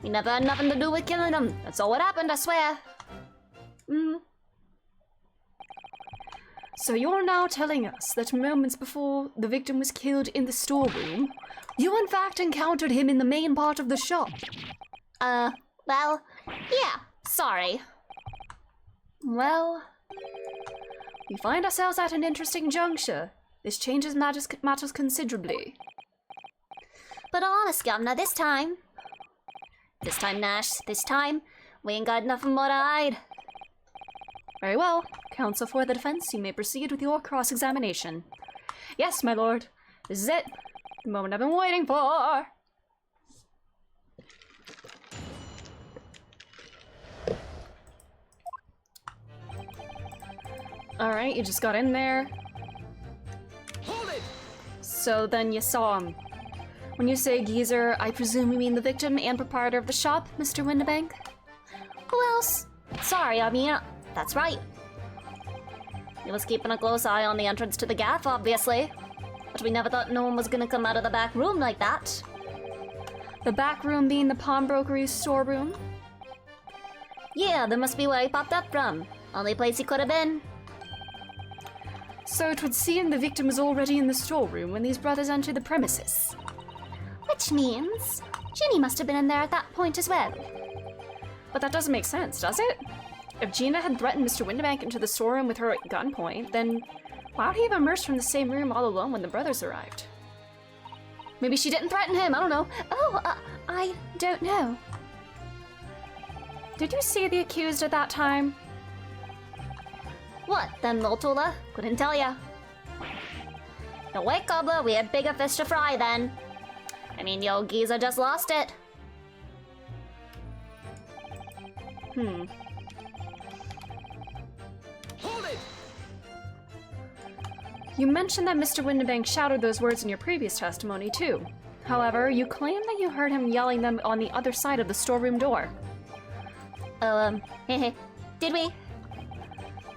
We never had nothing to do with killing him. That's all what happened, I swear. So you're now telling us that moments before the victim was killed in the storeroom, you in fact encountered him in the main part of the shop? Well, yeah, sorry. Well, we find ourselves at an interesting juncture. This changes matters considerably. But honest, Governor, this time, Nash, this time, we ain't got nothing more to hide. Very well. Counsel for the defense, you may proceed with your cross-examination. Yes, my lord. This is it. The moment I've been waiting for. Alright, you just got in there. Hold it! So then you saw him. When you say geezer, I presume you mean the victim and proprietor of the shop, Mr. Windibank? sorry, I mean, that's right. He was keeping a close eye on the entrance to the gaff, obviously. But we never thought no one was gonna come out of the back room like that. The back room being the pawnbrokery storeroom? Yeah, that must be where he popped up from. Only place he could have been. So it would seem the victim was already in the storeroom when these brothers entered the premises. Which means Ginny must have been in there at that point as well. But that doesn't make sense, does it? If Gina had threatened Mr. Windibank into the storeroom with her at gunpoint, then why would he have emerged from the same room all alone when the brothers arrived? Maybe she didn't threaten him, I don't know. Oh, I don't know. Did you see the accused at that time? What, then, Lotula? Couldn't tell ya. No wait, Gobbler, we had bigger fish to fry then. I mean, the old geezer just lost it. Hold it! You mentioned that Mr. Windibank shouted those words in your previous testimony, too. However, you claim that you heard him yelling them on the other side of the storeroom door. Oh, did we?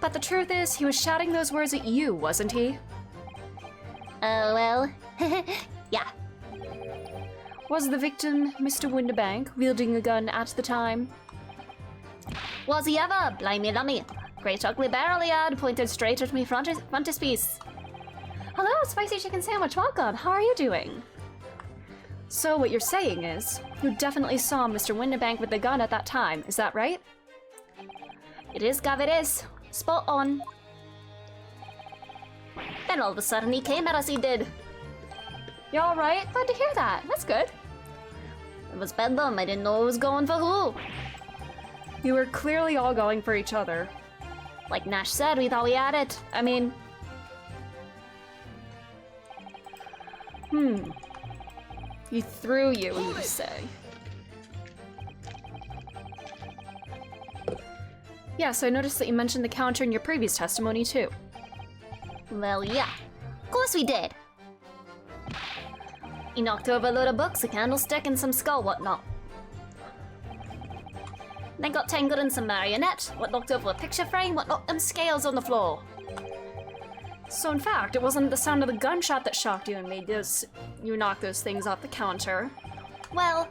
But the truth is, he was shouting those words at you, wasn't he? Oh, well, yeah. Was the victim Mr. Windibank wielding a gun at the time? Was he ever? Blimey lummy. Great ugly barrel he had, pointed straight at me frontispiece. Hello, Spicy Chicken Sandwich, welcome. How are you doing? So what you're saying is, you definitely saw Mr. Windibank with the gun at that time, is that right? It is, Gav, it is. Spot on. Then all of a sudden he came at us, he did. You alright? Glad to hear that. That's good. It was bedlam, I didn't know who was going for who. You were clearly all going for each other. Like Nash said, we thought we had it. I mean... He threw you say. Yes, I noticed that you mentioned the counter in your previous testimony, too. Well, yeah. Of course we did. He knocked over a load of books, a candlestick, and some skull whatnot. Then got tangled in some marionette, what knocked over a picture frame, what knocked them scales on the floor. So in fact, it wasn't the sound of the gunshot that shocked you and made you knock those things off the counter. Well,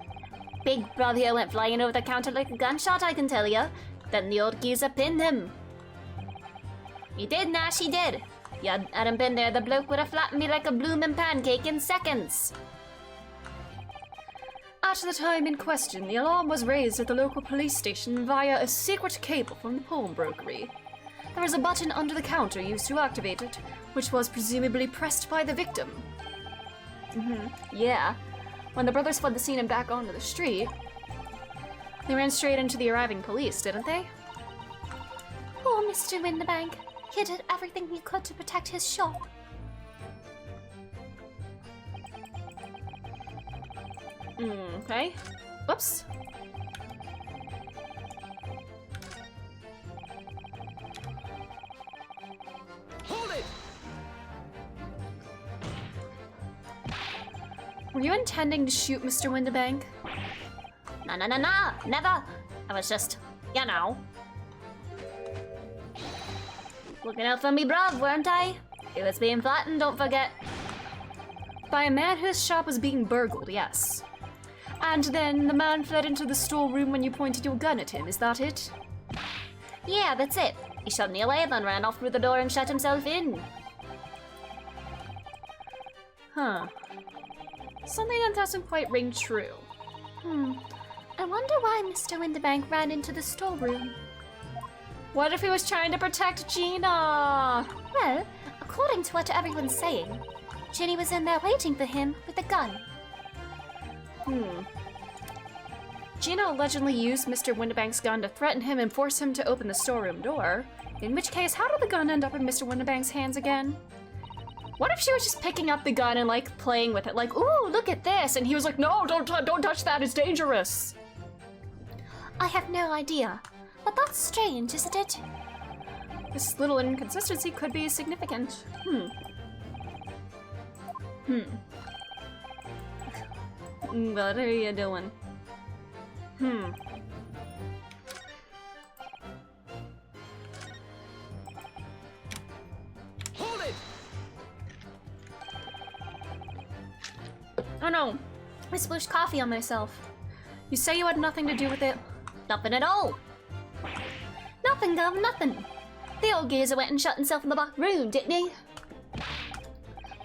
Big Brother here went flying over the counter like a gunshot, I can tell you. Then the old geezer pinned him. He did, Nash, he did. You hadn't been there, the bloke would have flattened me like a bloomin' pancake in seconds. At the time in question, the alarm was raised at the local police station via a secret cable from the pawnbrokery. There was a button under the counter used to activate it, which was presumably pressed by the victim. Yeah. When the brothers fled the scene and back onto the street, they ran straight into the arriving police, didn't they? Poor Mr. Windibank. He did everything he could to protect his shop. Okay. Whoops. Hold it! Were you intending to shoot Mr. Windibank? Nah, never. I was just, you know. Looking out for me, bruv, weren't I? He was being flattened, don't forget. By a man whose shop was being burgled, yes. And then the man fled into the storeroom when you pointed your gun at him, is that it? Yeah, that's it. He shoved me away, then ran off through the door and shut himself in. Huh. Something that doesn't quite ring true. I wonder why Mr. Windibank ran into the storeroom. What if he was trying to protect Gina? Well, according to what everyone's saying, Ginny was in there waiting for him with a gun. Gina allegedly used Mr. Windibank's gun to threaten him and force him to open the storeroom door. In which case, how did the gun end up in Mr. Windibank's hands again? What if she was just picking up the gun and like playing with it, like, ooh, look at this, and he was like, no, don't touch that, it's dangerous. I have no idea, but that's strange, isn't it? This little inconsistency could be significant. What are you doing? Oh no, I splashed coffee on myself. You say you had nothing to do with it? Nothing at all. Nothing, Gov, nothing. The old geezer went and shut himself in the back room, didn't he?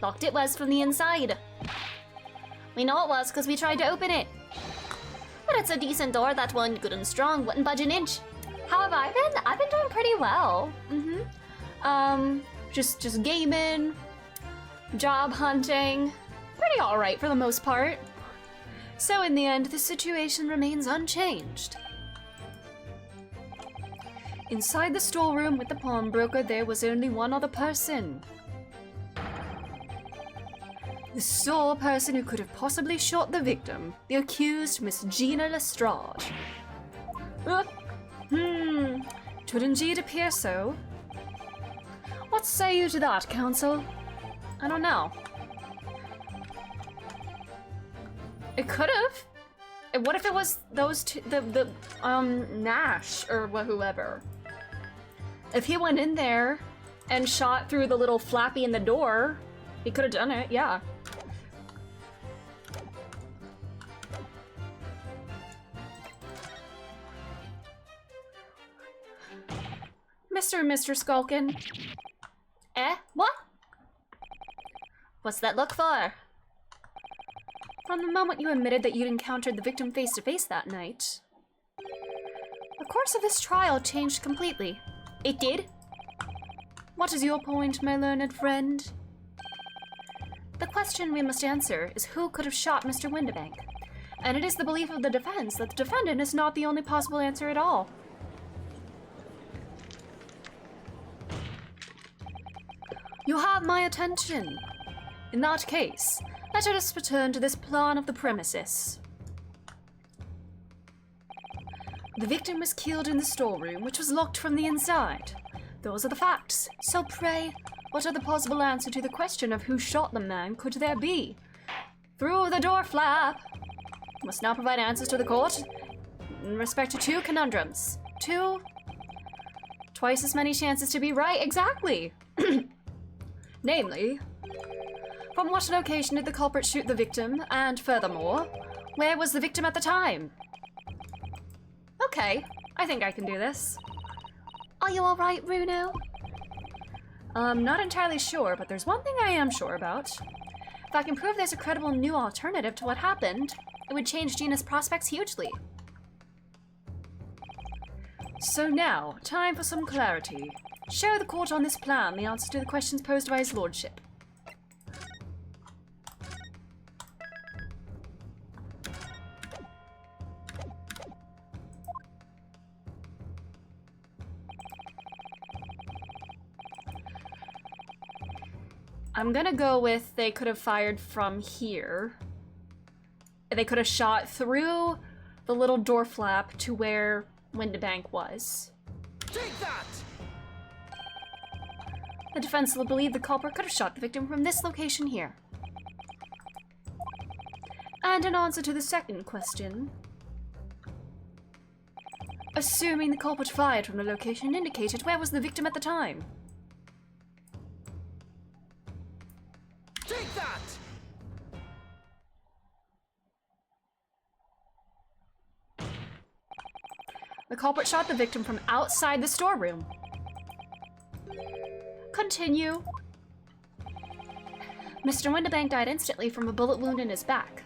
Locked it was from the inside. We know it was because we tried to open it. But it's a decent door, that one, good and strong, wouldn't budge an inch. How have I been? I've been doing pretty well. Just gaming, job hunting, pretty alright for the most part. So in the end, the situation remains unchanged. Inside the storeroom with the pawnbroker, there was only one other person. The sole person who could have possibly shot the victim, the accused Miss Gina Lestrade. It would indeed appear so. What say you to that, counsel? I don't know. It could have. What if it was those two, Nash or whoever? If he went in there and shot through the little flappy in the door, he could have done it, yeah. Mr. and Mr. Skulkin. Eh? What? What's that look for? From the moment you admitted that you'd encountered the victim face to face that night, the course of this trial changed completely. It did? What is your point, my learned friend? The question we must answer is who could have shot Mr. Windibank, and it is the belief of the defense that the defendant is not the only possible answer at all. You have my attention. In that case, let us return to this plan of the premises. The victim was killed in the storeroom, which was locked from the inside. Those are the facts. So pray, what other possible answer to the question of who shot the man could there be? Through the door flap! You must now provide answers to the court in respect to two conundrums. Twice as many chances to be right, exactly! Namely, from what location did the culprit shoot the victim, and furthermore, where was the victim at the time? Okay, I think I can do this. Are you alright, Bruno? Not entirely sure, but there's one thing I am sure about. If I can prove there's a credible new alternative to what happened, it would change Gina's prospects hugely. So now, time for some clarity. Show the court on this plan the answers to the questions posed by his lordship. I'm gonna go with they could have fired from here. They could have shot through the little door flap to where Windibank was. Take that! The defense will believe the culprit could have shot the victim from this location here. And in answer to the second question, assuming the culprit fired from the location indicated, where was the victim at the time? Take that! The culprit shot the victim from outside the storeroom. Continue. Mr. Windibank died instantly from a bullet wound in his back.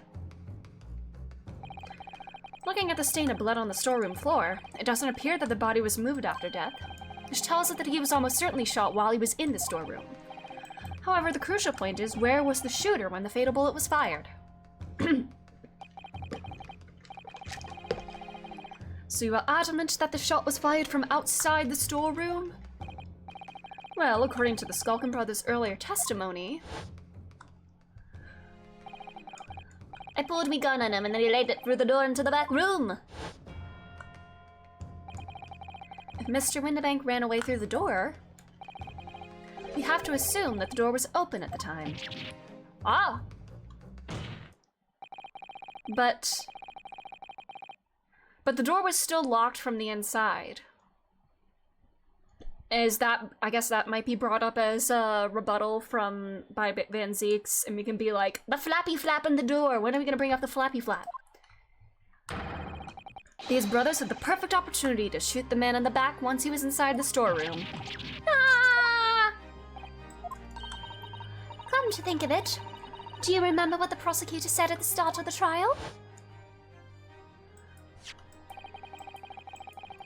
Looking at the stain of blood on the storeroom floor, it doesn't appear that the body was moved after death, which tells us that he was almost certainly shot while he was in the storeroom. However, the crucial point is, where was the shooter when the fatal bullet was fired? So you are adamant that the shot was fired from outside the storeroom? Well, according to the Skulkin brothers' earlier testimony... I pulled me gun on him and then he laid it through the door into the back room. If Mr. Windibank ran away through the door, we have to assume that the door was open at the time. Ah! But the door was still locked from the inside. is that, I guess that might be brought up as a rebuttal by Van Zeeks, and we can be like, the flappy flap in the door, when are we gonna bring up the flappy flap? These brothers had the perfect opportunity to shoot the man in the back once he was inside the storeroom. Ah! Come to think of it, do you remember what the prosecutor said at the start of the trial?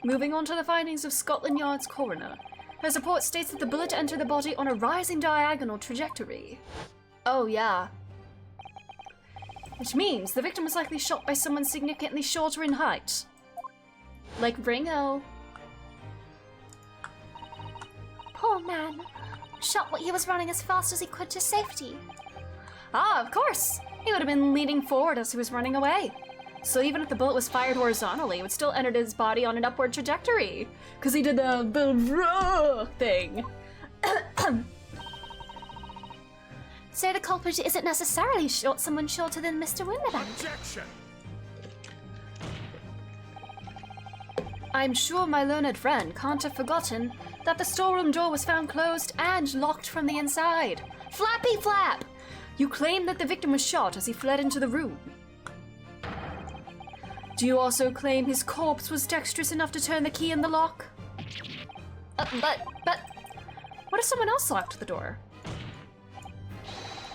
Moving on to the findings of Scotland Yard's coroner. His report states that the bullet entered the body on a rising diagonal trajectory. Oh yeah. Which means the victim was likely shot by someone significantly shorter in height. Like Ringo. Poor man. Shot while he was running as fast as he could to safety. Ah, of course! He would have been leaning forward as he was running away. So even if the bullet was fired horizontally, it would still enter his body on an upward trajectory. Because he did the thing. So the culprit isn't necessarily someone shorter than Mr. Winterbank. Objection! I'm sure my learned friend can't have forgotten that the storeroom door was found closed and locked from the inside. Flappy flap! You claim that the victim was shot as he fled into the room. Do you also claim his corpse was dexterous enough to turn the key in the lock? But, what if someone else locked the door?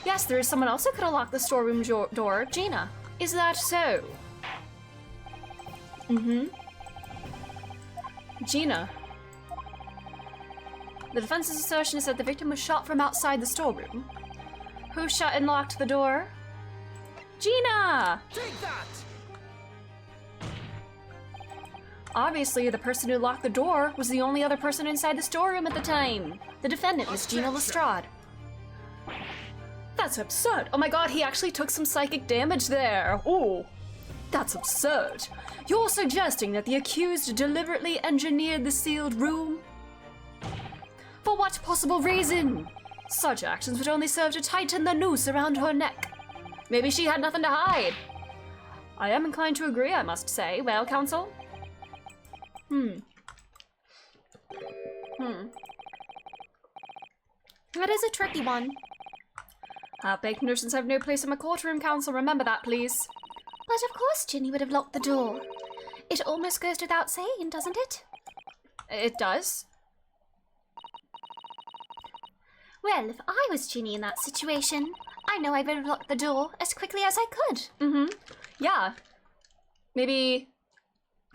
Yes, there is someone else who could have locked the storeroom door, Gina. Is that so? Gina. The defense's assertion is that the victim was shot from outside the storeroom. Who shut and locked the door? Gina! Take that! Obviously, the person who locked the door was the only other person inside the storeroom at the time. The defendant was Gina Lestrade. That's absurd. Oh my god, he actually took some psychic damage there. Oh, that's absurd. You're suggesting that the accused deliberately engineered the sealed room? For what possible reason? Such actions would only serve to tighten the noose around her neck. Maybe she had nothing to hide. I am inclined to agree, I must say. Well, counsel? That is a tricky one. Half-baked notions have no place in my courtroom, counsel. Remember that, please. But of course Ginny would have locked the door. It almost goes without saying, doesn't it? It does. Well, if I was Ginny in that situation, I know I would have locked the door as quickly as I could. Yeah. Maybe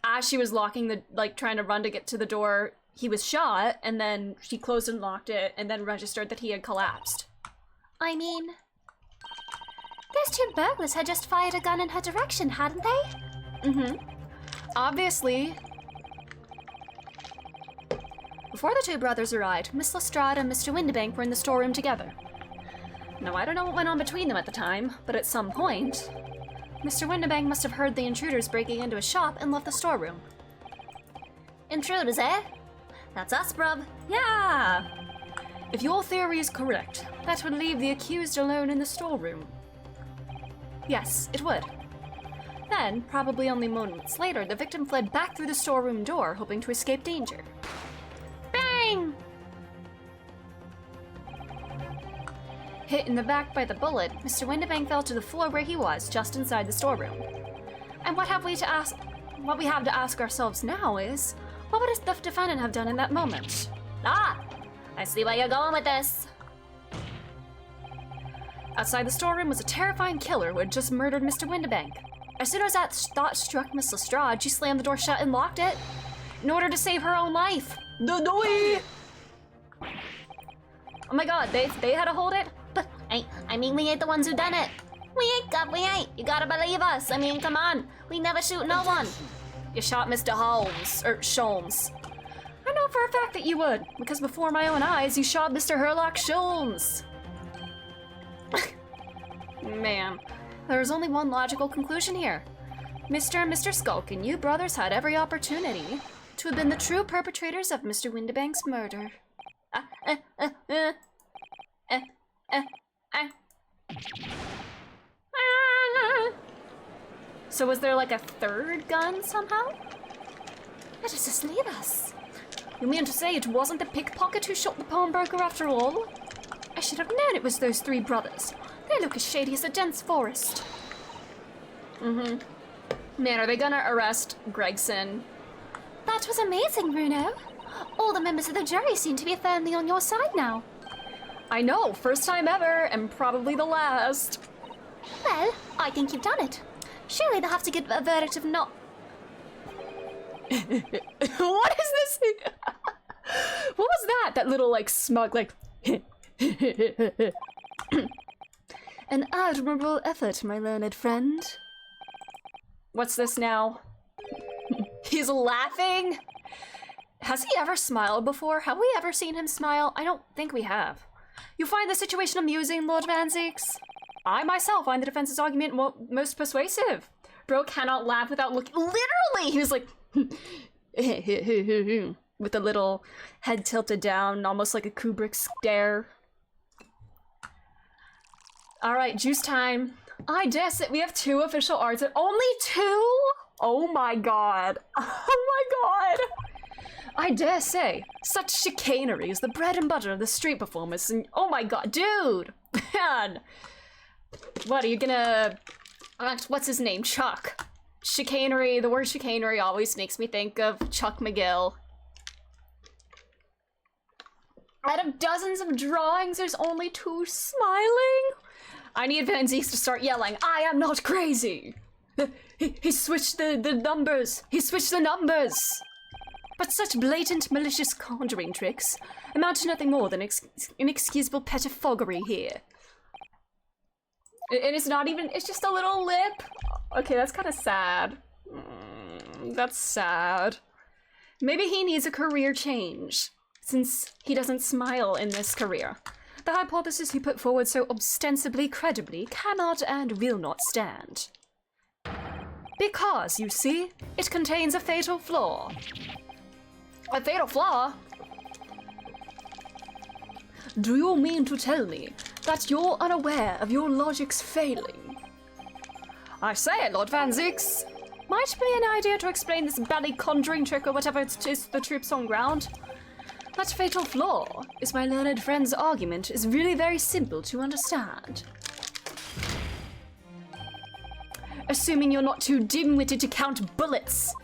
as she was locking the, trying to run to get to the door, he was shot, and then she closed and locked it, and then registered that he had collapsed. I mean, those two burglars had just fired a gun in her direction, hadn't they? Obviously. Before the two brothers arrived, Miss Lestrade and Mr. Winterbank were in the storeroom together. Now, I don't know what went on between them at the time, but at some point, Mr. Winterbank must have heard the intruders breaking into a shop and left the storeroom. Intruders, eh? That's us, bruv. Yeah! If your theory is correct, that would leave the accused alone in the storeroom. Yes, it would. Then, probably only moments later, the victim fled back through the storeroom door, hoping to escape danger. Bang! Hit in the back by the bullet, Mr. Winterbank fell to the floor where he was, just inside the storeroom. And what we have to ask ourselves now is, what would the defendant have done in that moment? Ah! I see where you're going with this. Outside the storeroom was a terrifying killer who had just murdered Mr. Winterbank. As soon as that thought struck Miss Lestrade, she slammed the door shut and locked it in order to save her own life. Oh my god, they had to hold it? But, I mean, we ain't the ones who done it. We ain't. You gotta believe us. I mean, come on. We never shoot no one. You shot Mr. Sholmes. I know for a fact that you would, because before my own eyes, you shot Mr. Herlock Sholmes. Man, there's only one logical conclusion here. Mr. and Mr. Skulkin, you brothers had every opportunity to have been the true perpetrators of Mr. Winterbank's murder. So was there like a third gun somehow? Let us just leave us. You mean to say it wasn't the pickpocket who shot the pawnbroker after all? I should have known it was those three brothers. They look as shady as a dense forest. Man, are they gonna arrest Gregson? That was amazing, Bruno. All the members of the jury seem to be firmly on your side now. I know, first time ever, and probably the last. Well, I think you've done it. Surely they'll have to get a verdict of not. What is this thing? What was that? That little, like, smug, like... An admirable effort, my learned friend. What's this now? He's laughing? Has he ever smiled before? Have we ever seen him smile? I don't think we have. You find the situation amusing, Lord Van Zieks? I myself find the defense's argument most persuasive. Bro cannot laugh without looking. Literally! He was like... with a little head tilted down, almost like a Kubrick stare. Alright, juice time. I dare say we have 2 official arts. Only 2? Oh my god. Oh my god. I dare say, such chicanery is the bread and butter of the street performers, and oh my god, dude! Man! What, are you gonna... what's his name? Chuck. Chicanery, the word chicanery always makes me think of Chuck McGill. Out of dozens of drawings, there's only 2 smiling? I need Van Zieks to start yelling, I am not crazy! He switched the numbers! He switched the numbers! But such blatant, malicious conjuring tricks amount to nothing more than inexcusable pettifoggery here. And it's not even, it's just a little lip. Okay, that's kind of sad. That's sad. Maybe he needs a career change, since he doesn't smile in this career. The hypothesis he put forward so ostensibly credibly cannot and will not stand. Because, you see, it contains a fatal flaw. A fatal flaw? Do you mean to tell me that you're unaware of your logic's failing? I say, Lord Van Zieks, might be an idea to explain this bally conjuring trick or whatever it is the troops on ground. That fatal flaw, is my learned friend's argument, is really very simple to understand. Assuming you're not too dim-witted to count bullets.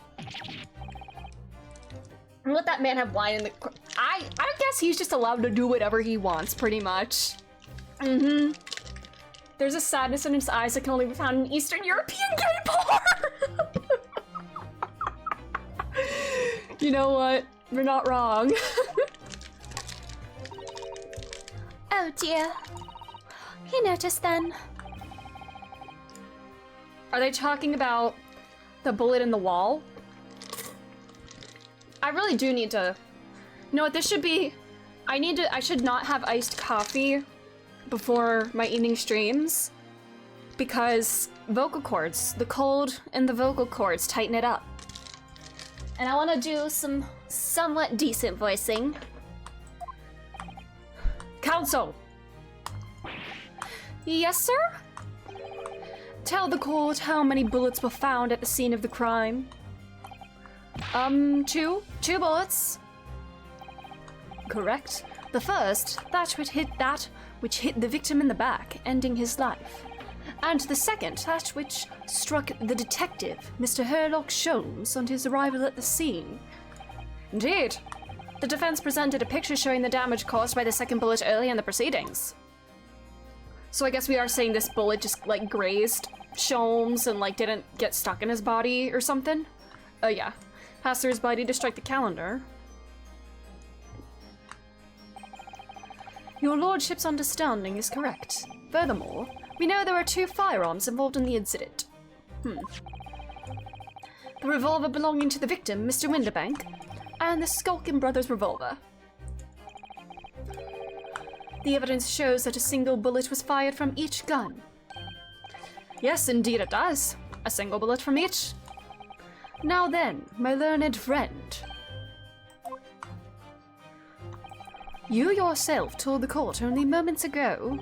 Let that man have wine in the... I guess he's just allowed to do whatever he wants, pretty much. There's a sadness in his eyes that can only be found in Eastern European gay porn! You know what? We're not wrong. Oh dear. He noticed then. Are they talking about the bullet in the wall? I really do need to... You know what, this should be... I should not have iced coffee before my evening streams, because vocal cords, the cold in the vocal cords tighten it up. And I want to do some somewhat decent voicing. Counsel! Yes, sir? Tell the court how many bullets were found at the scene of the crime. 2 bullets. Correct. The first, that which hit the victim in the back, ending his life. And the second, that which struck the detective, Mr. Herlock Sholmes, on his arrival at the scene. Indeed. The defense presented a picture showing the damage caused by the second bullet early in the proceedings. So I guess we are saying this bullet just, like, grazed Sholmes and, like, didn't get stuck in his body or something? Yeah. Passed through his body to strike the calendar. Your lordship's understanding is correct. Furthermore, we know there are 2 firearms involved in the incident. The revolver belonging to the victim, Mr. Winterbank, and the Skulkin brothers' revolver. The evidence shows that a single bullet was fired from each gun. Yes, indeed it does. A single bullet from each. Now then, my learned friend. You yourself told the court only moments ago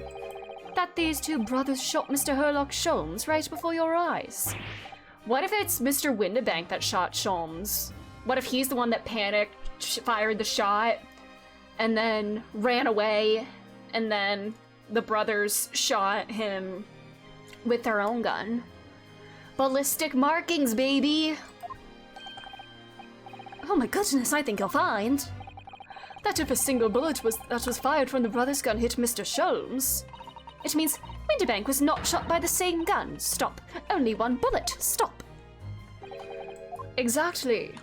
that these 2 brothers shot Mr. Herlock Sholmes right before your eyes. What if it's Mr. Winterbank that shot Sholmes? What if he's the one that panicked fired the shot and then ran away, and then the brothers shot him with their own gun. Ballistic markings, baby! Oh my goodness, I think you'll find that if a single bullet that was fired from the brother's gun hit Mr. Sholmes, it means Winterbank was not shot by the same gun. Stop. Only one bullet. Stop. Exactly.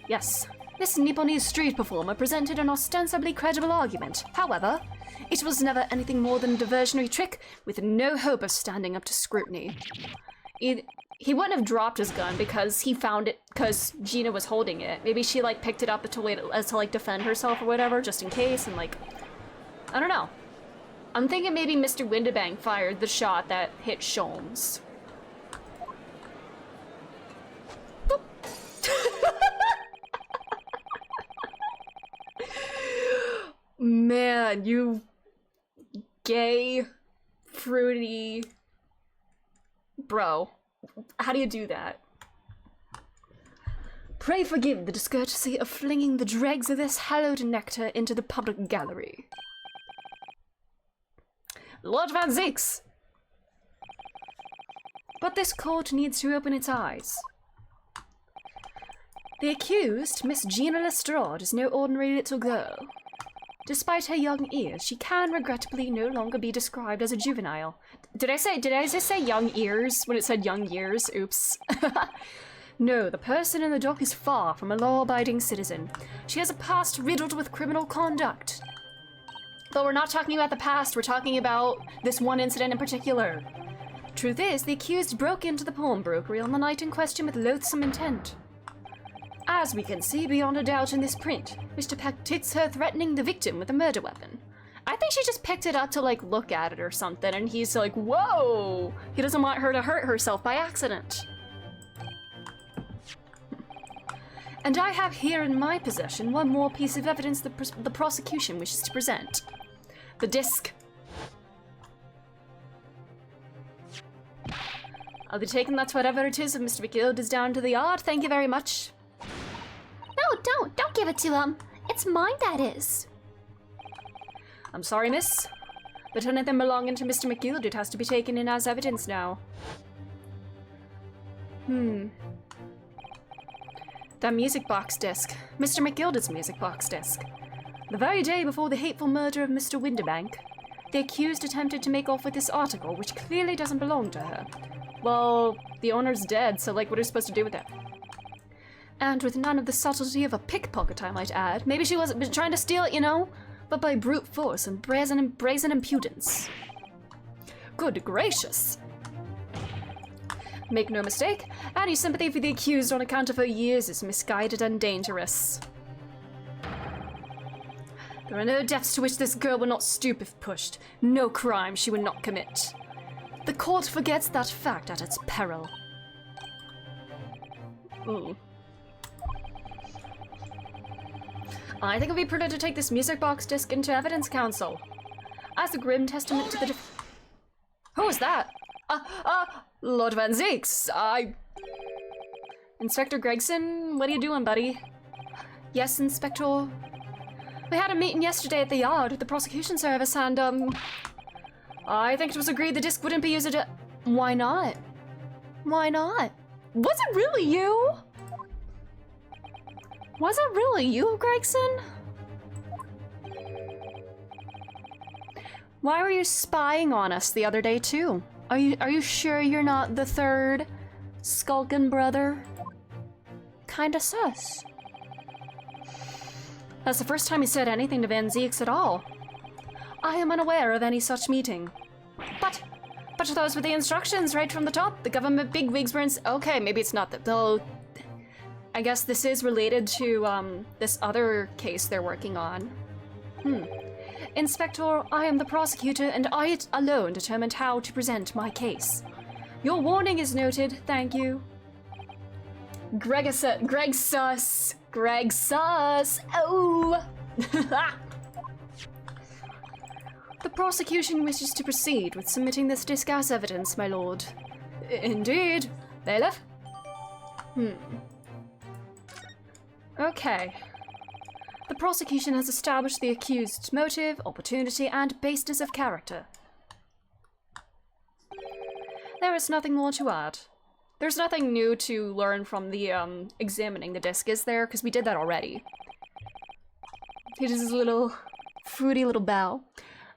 Yes, this Nipponese street performer presented an ostensibly credible argument. However, it was never anything more than a diversionary trick with no hope of standing up to scrutiny. He wouldn't have dropped his gun because he found it because Gina was holding it. Maybe she like picked it up to like defend herself or whatever, just in case, and like, I don't know. I'm thinking maybe Mr. Winterbank fired the shot that hit Sholmes. Boop. Man, you gay, fruity bro. How do you do that? Pray forgive the discourtesy of flinging the dregs of this hallowed nectar into the public gallery. Lord Van Zix! But this court needs to open its eyes. The accused, Miss Gina Lestrade, is no ordinary little girl. Despite her young ears, she can regrettably no longer be described as a juvenile. Did I just say young ears when it said young years? Oops. No, the person in the dock is far from a law-abiding citizen. She has a past riddled with criminal conduct. But we're not talking about the past, we're talking about this one incident in particular. Truth is, the accused broke into the pawnbrokery on the night in question with loathsome intent. As we can see beyond a doubt in this print, Mr. Peck depicts her threatening the victim with a murder weapon. I think she just picked it up to like look at it or something, and he's like, whoa! He doesn't want her to hurt herself by accident. And I have here in my possession one more piece of evidence the prosecution wishes to present. The disc. I'll be taking that whatever it is of Mr. McGill is down to the yard. Thank you very much. No, don't give it to him. It's mine, that is. I'm sorry, miss, but anything belonging to Mr. McGill has to be taken in as evidence now. That music box disc. Mr. McGilda's music box disc. The very day before the hateful murder of Mr. Winterbank, the accused attempted to make off with this article, which clearly doesn't belong to her. Well, the owner's dead, so like, what are you supposed to do with it? And with none of the subtlety of a pickpocket, I might add. Maybe she wasn't trying to steal it, you know? But by brute force and brazen impudence. Good gracious! Make no mistake, any sympathy for the accused on account of her years is misguided and dangerous. There are no depths to which this girl will not stoop if pushed, no crime she would not commit. The court forgets that fact at its peril. Ooh. I think it would be prudent to take this music box disc into evidence counsel. As a grim testament to the Who was that? Lord Van Zix, Inspector Gregson, what are you doing, buddy? Yes, Inspector. We had a meeting yesterday at the yard with the prosecution service and, I think it was agreed the disc wouldn't be used at Why not? Why not? Was it really you? Was it really you, Gregson? Why were you spying on us the other day, too? Are you sure you're not the third skulking brother? Kinda sus. That's the first time he said anything to Van Zix at all. I am unaware of any such meeting. But those were the instructions right from the top. The government bigwigs were okay, maybe it's not that, though. I guess this is related to, this other case they're working on. Inspector, I am the prosecutor, and I alone determined how to present my case. Your warning is noted, thank you. Greg sus! Oh! The prosecution wishes to proceed with submitting this disc as evidence, my lord. Indeed. Bailiff? Okay. The prosecution has established the accused's motive, opportunity, and baseness of character. There is nothing more to add. There's nothing new to learn from the, examining the disc, is there? Because we did that already. He does his little fruity little bow.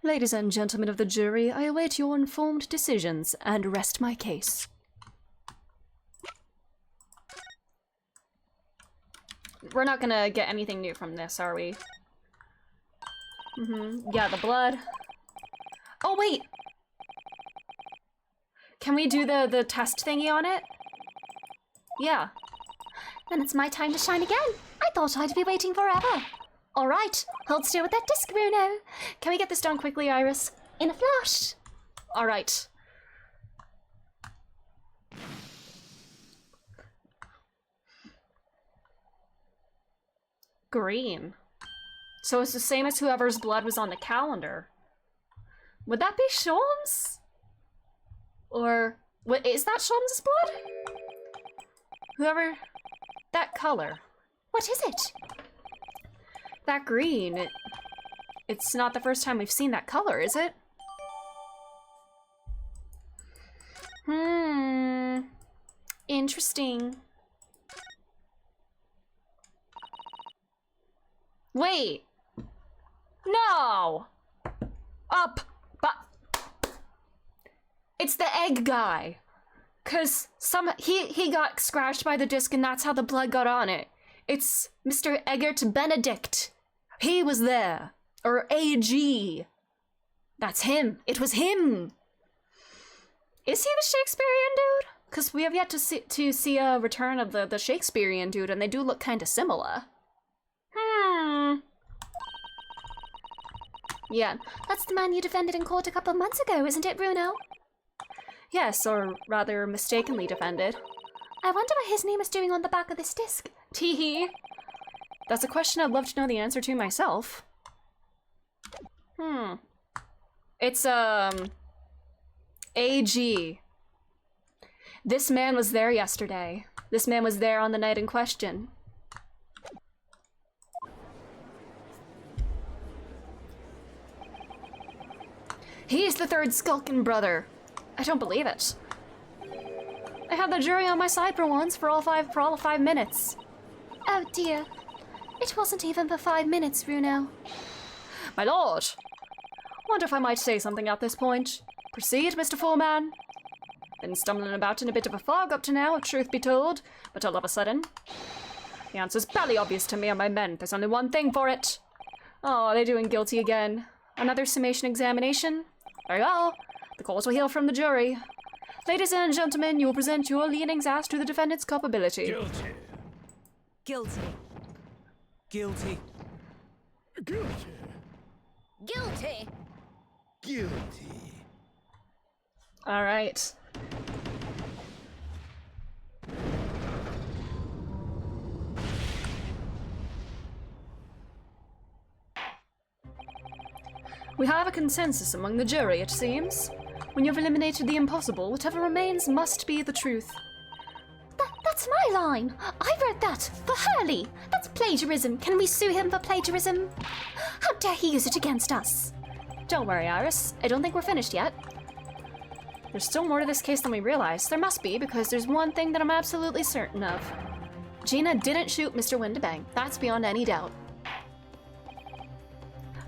Ladies and gentlemen of the jury, I await your informed decisions and rest my case. We're not gonna get anything new from this, are we? Yeah, the blood. Oh, wait! Can we do the test thingy on it? Yeah. Then it's my time to shine again. I thought I'd be waiting forever. All right, hold still with that disc, Bruno. Can we get this done quickly, Iris? In a flash. All right. Green. So it's the same as whoever's blood was on the calendar. Would that be Sholmes? Or what is that Sholmes' blood? Whoever that color. What is it? That green. It's not the first time we've seen that color, is it? Interesting. Wait. No. Up. But it's the egg guy. 'Cause he got scratched by the disc and that's how the blood got on it. It's Mr. Eggert Benedict. He was there. Or AG. That's him. It was him. Is he the Shakespearean dude? Because we have yet to see a return of the Shakespearean dude, and they do look kind of similar. Yeah. That's the man you defended in court a couple of months ago, isn't it, Bruno? Yes, or rather mistakenly defended. I wonder what his name is doing on the back of this disc. Teehee. That's a question I'd love to know the answer to myself. It's, AG. This man was there yesterday. This man was there on the night in question. He's the third skulking brother. I don't believe it. I had the jury on my side for once, for all 5 minutes. Oh dear. It wasn't even for 5 minutes, Bruno. My lord! Wonder if I might say something at this point. Proceed, Mr. Foreman. Been stumbling about in a bit of a fog up to now, if truth be told, but all of a sudden, the answer's barely obvious to me and my men. There's only one thing for it. Oh, are they doing guilty again? Another summation examination? Very well. The court will hear from the jury. Ladies and gentlemen, you will present your leanings as to the defendant's culpability. Guilty. Guilty. Guilty. Guilty. Guilty. Guilty. All right. We have a consensus among the jury, it seems. When you've eliminated the impossible, whatever remains must be the truth. That's my line. I wrote that for Hurley. That's plagiarism. Can we sue him for plagiarism? How dare he use it against us? Don't worry, Iris. I don't think we're finished yet. There's still more to this case than we realize. There must be, because there's one thing that I'm absolutely certain of. Gina didn't shoot Mr. Windibank. That's beyond any doubt.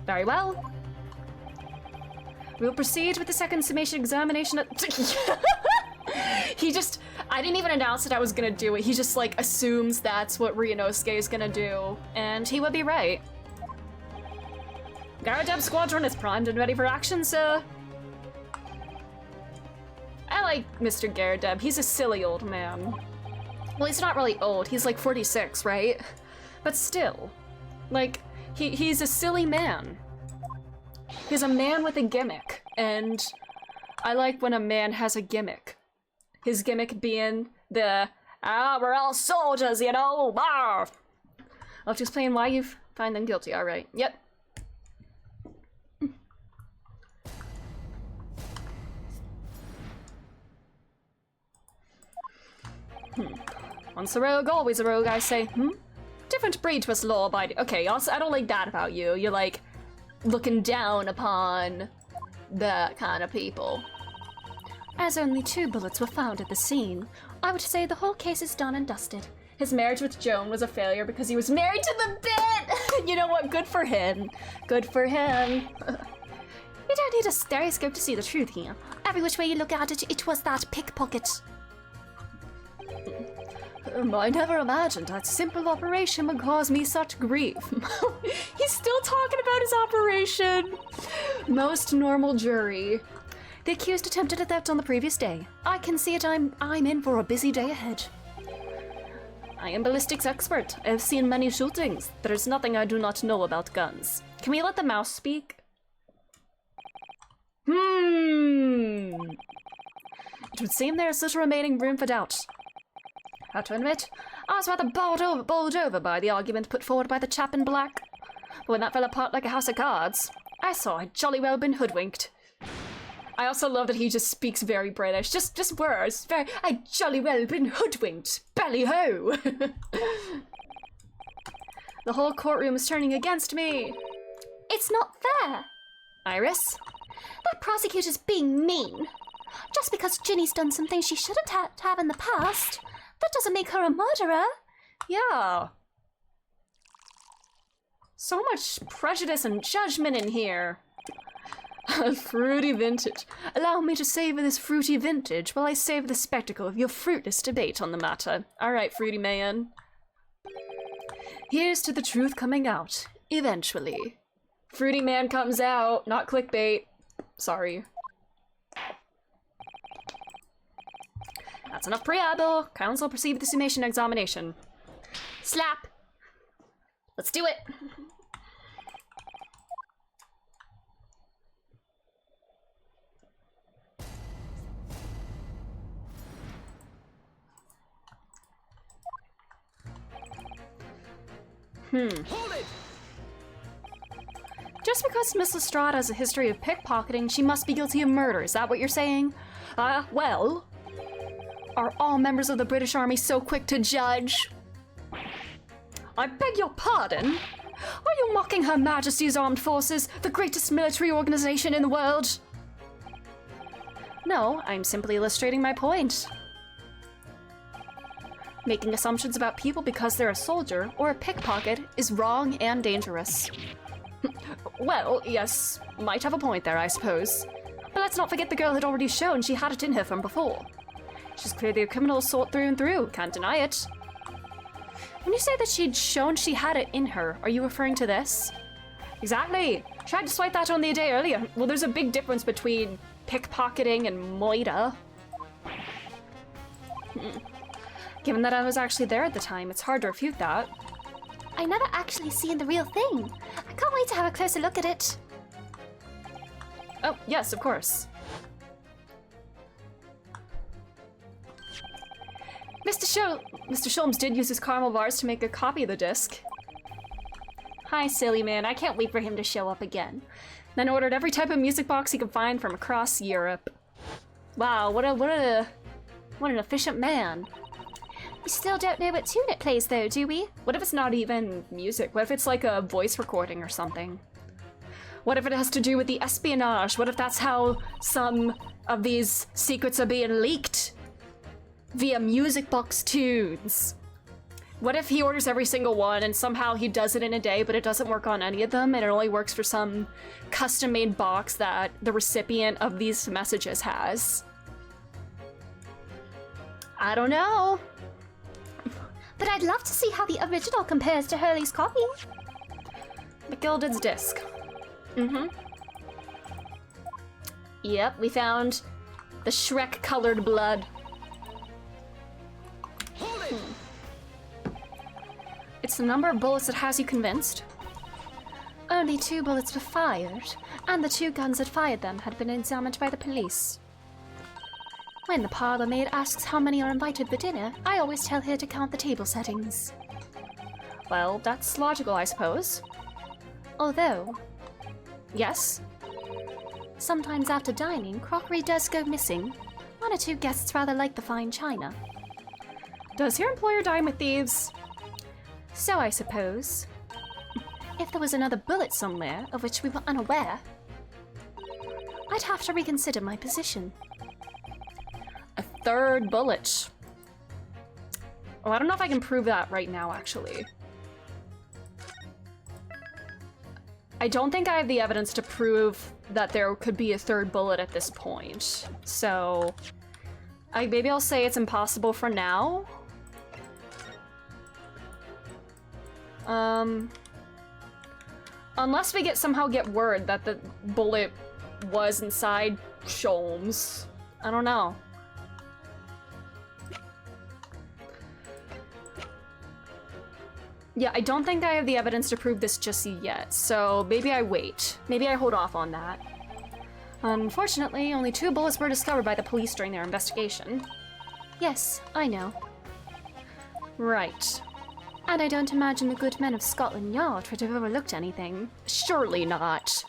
Very well. We'll proceed with the second summation examination of... I didn't even announce that I was gonna do it. He just, like, assumes that's what Ryunosuke is gonna do. And he would be right. Garadeb Squadron is primed and ready for action, sir. I like Mr. Garadeb. He's a silly old man. Well, he's not really old. He's like 46, right? But still. Like, he's a silly man. He's a man with a gimmick, and I like when a man has a gimmick. His gimmick being the, we're all soldiers, you know, I'll have to explain why you find them guilty, alright, yep. Once a rogue, always a rogue, I say, different breed to us law-abiding. Okay, also, I don't like that about you. You're like looking down upon that kind of people. As only 2 bullets were found at the scene, I would say the whole case is done and dusted. His marriage with Joan was a failure because he was married to the bit! You know what? Good for him. Good for him. You don't need a stereoscope to see the truth here. Every which way you look at it, it was that pickpocket. I never imagined that simple operation would cause me such grief. He's still talking about his operation. Most normal jury. The accused attempted a theft on the previous day. I can see it. I'm in for a busy day ahead. I am ballistics expert. I have seen many shootings. There is nothing I do not know about guns. Can we let the mouse speak? It would seem there is little remaining room for doubt. I have to admit, I was rather bowled over by the argument put forward by the chap in black. But when that fell apart like a house of cards, I saw I'd jolly well been hoodwinked. I also love that he just speaks very British. Just words. I'd jolly well been hoodwinked. Bally-ho! The whole courtroom is turning against me. It's not fair. Iris? That prosecutor's being mean. Just because Ginny's done some things she shouldn't have in the past, that doesn't make her a murderer. Yeah. So much prejudice and judgment in here. Fruity vintage. Allow me to savor this fruity vintage while I savor the spectacle of your fruitless debate on the matter. Alright, fruity man. Here's to the truth coming out. Eventually. Fruity man comes out. Not clickbait. Sorry. That's enough preamble. Counsel proceed with the summation examination. Slap. Let's do it. Hold it! Just because Miss Lestrade has a history of pickpocketing, she must be guilty of murder. Is that what you're saying? Well, are all members of the British Army so quick to judge? I beg your pardon? Are you mocking Her Majesty's Armed Forces, the greatest military organization in the world? No, I'm simply illustrating my point. Making assumptions about people because they're a soldier or a pickpocket is wrong and dangerous. Well, yes, might have a point there, I suppose. But let's not forget the girl had already shown she had it in her from before. She's clearly a criminal sort through and through, can't deny it. When you say that she'd shown she had it in her, are you referring to this? Exactly! Tried to swipe that on the day earlier. Well, there's a big difference between pickpocketing and moida. Given that I was actually there at the time, it's hard to refute that. I never actually seen the real thing. I can't wait to have a closer look at it. Oh, yes, of course. Mr. Sholmes did use his caramel bars to make a copy of the disc. Hi, silly man. I can't wait for him to show up again. Then ordered every type of music box he could find from across Europe. Wow, what an efficient man. We still don't know what tune it plays though, do we? What if it's not even music? What if it's like a voice recording or something? What if it has to do with the espionage? What if that's how some of these secrets are being leaked? Via music box tunes. What if he orders every single one and somehow he does it in a day, but it doesn't work on any of them and it only works for some custom-made box that the recipient of these messages has? I don't know. But I'd love to see how the original compares to Hurley's copy. McGilded's disc. Yep, we found the Shrek-colored blood. Hold it! It's the number of bullets that has you convinced? Only 2 bullets were fired, and the 2 guns that fired them had been examined by the police. When the parlor maid asks how many are invited for dinner, I always tell her to count the table settings. Well, that's logical, I suppose. Although, Yes? sometimes after dining, crockery does go missing. 1 or 2 guests rather like the fine china. Does your employer dine with thieves? So I suppose, if there was another bullet somewhere of which we were unaware, I'd have to reconsider my position. A third bullet. Oh, I don't know if I can prove that right now, actually. I don't think I have the evidence to prove that there could be a third bullet at this point. So, maybe I'll say it's impossible for now. Unless we somehow get word that the bullet was inside Sholmes. I don't know. Yeah, I don't think I have the evidence to prove this just yet, so maybe I wait. Maybe I hold off on that. Unfortunately, only 2 bullets were discovered by the police during their investigation. Yes, I know. Right. And I don't imagine the good men of Scotland Yard would have overlooked anything. Surely not.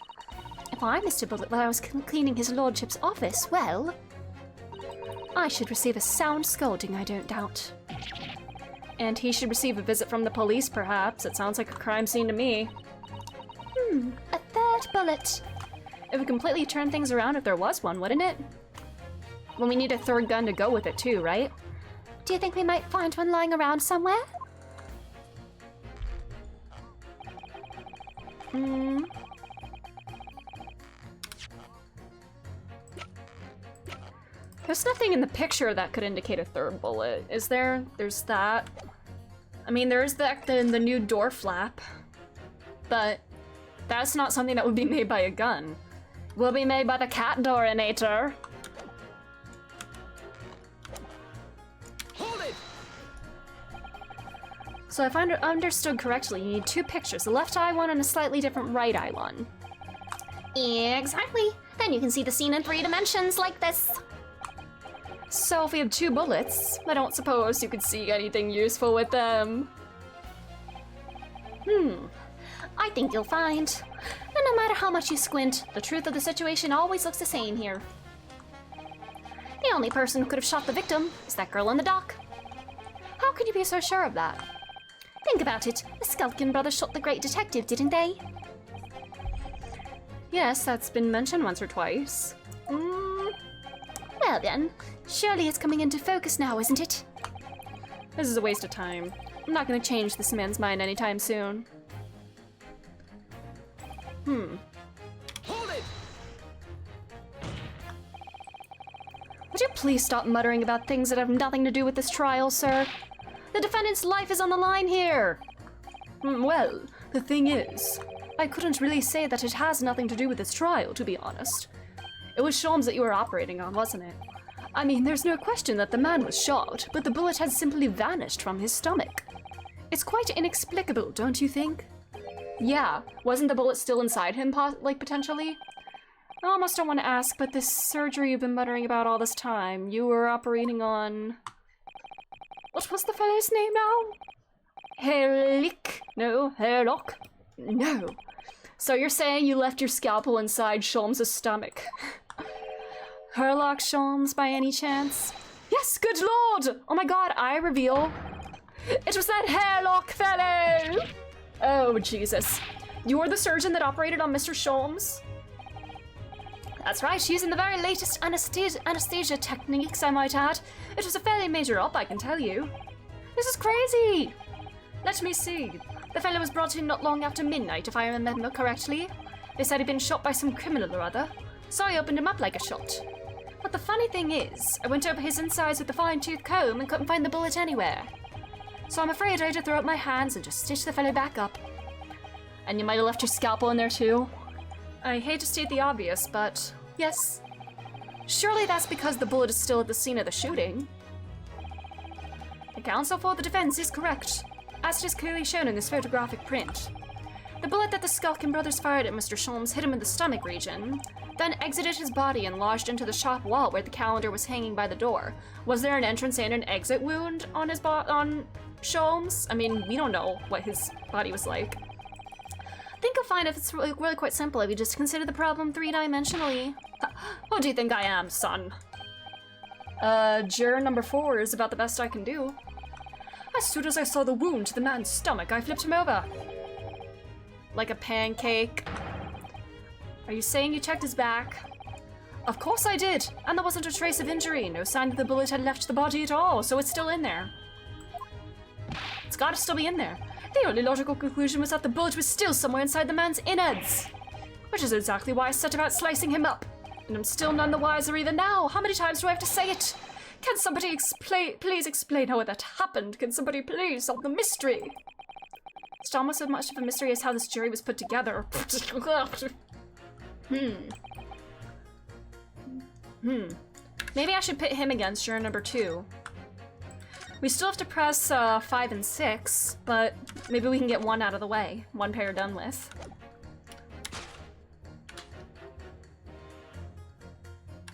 If I missed a bullet while I was cleaning his lordship's office, well, I should receive a sound scolding, I don't doubt. And he should receive a visit from the police, perhaps. It sounds like a crime scene to me. A third bullet. It would completely turn things around if there was one, wouldn't it? Well, we need a third gun to go with it too, right? Do you think we might find one lying around somewhere? There's nothing in the picture that could indicate a third bullet, is there? There's that. I mean, there's the new door flap, but that's not something that would be made by a gun. It will be made by the cat doorinator. Hold it! So if I understood correctly, you need 2 pictures, a left eye one and a slightly different right eye one. Exactly. Then you can see the scene in 3 dimensions like this. So if we have 2 bullets, I don't suppose you could see anything useful with them. I think you'll find that no matter how much you squint, the truth of the situation always looks the same here. The only person who could have shot the victim is that girl in the dock. How can you be so sure of that? Think about it. The Skulkin brothers shot the great detective, didn't they? Yes, that's been mentioned once or twice. Well then, surely it's coming into focus now, isn't it? This is a waste of time. I'm not going to change this man's mind anytime soon. Hold it! Would you please stop muttering about things that have nothing to do with this trial, sir? The defendant's life is on the line here! Well, the thing is, I couldn't really say that it has nothing to do with this trial, to be honest. It was Sholmes that you were operating on, wasn't it? I mean, there's no question that the man was shot, but the bullet had simply vanished from his stomach. It's quite inexplicable, don't you think? Yeah, wasn't the bullet still inside him, potentially? I almost don't want to ask, but this surgery you've been muttering about all this time, you were operating on... What was the fellow's name now? Herlick? No, Herlock? No. So you're saying you left your scalpel inside Sholmes' stomach? Herlock Sholmes, by any chance? Yes, good lord! Oh my god, I reveal. It was that Herlock fellow! Oh, Jesus. You're the surgeon that operated on Mr. Sholmes? That's right, using the very latest anesthesia techniques, I might add. It was a fairly major op, I can tell you. This is crazy! Let me see. The fellow was brought in not long after midnight, if I remember correctly. They said he'd been shot by some criminal or other, so I opened him up like a shot. But the funny thing is, I went over his insides with a fine-tooth comb and couldn't find the bullet anywhere. So I'm afraid I had to throw up my hands and just stitch the fellow back up. And you might have left your scalpel in there too. I hate to state the obvious, but yes. Surely that's because the bullet is still at the scene of the shooting. The counsel for the defense is correct, as it is clearly shown in this photographic print. The bullet that the Skulkin brothers fired at Mr. Sholmes hit him in the stomach region, then exited his body and lodged into the shop wall where the calendar was hanging by the door. Was there an entrance and an exit wound on his on Sholmes? I mean, we don't know what his body was like. I think you'll find if it's really quite simple if you just consider the problem 3-dimensionally. Who do you think I am, son? Juror number 4 is about the best I can do. As soon as I saw the wound to the man's stomach, I flipped him over. Like a pancake. Are you saying you checked his back? Of course I did, and there wasn't a trace of injury. No sign that the bullet had left the body at all, so it's still in there. It's gotta still be in there. The only logical conclusion was that the bullet was still somewhere inside the man's innards. Which is exactly why I set about slicing him up. And I'm still none the wiser even now. How many times do I have to say it? Can somebody please explain how that happened? Can somebody please solve the mystery? It's almost as much of a mystery as how this jury was put together. Maybe I should pit him against juror number 2. We still have to press 5 and 6, but maybe we can get one out of the way. One pair done with.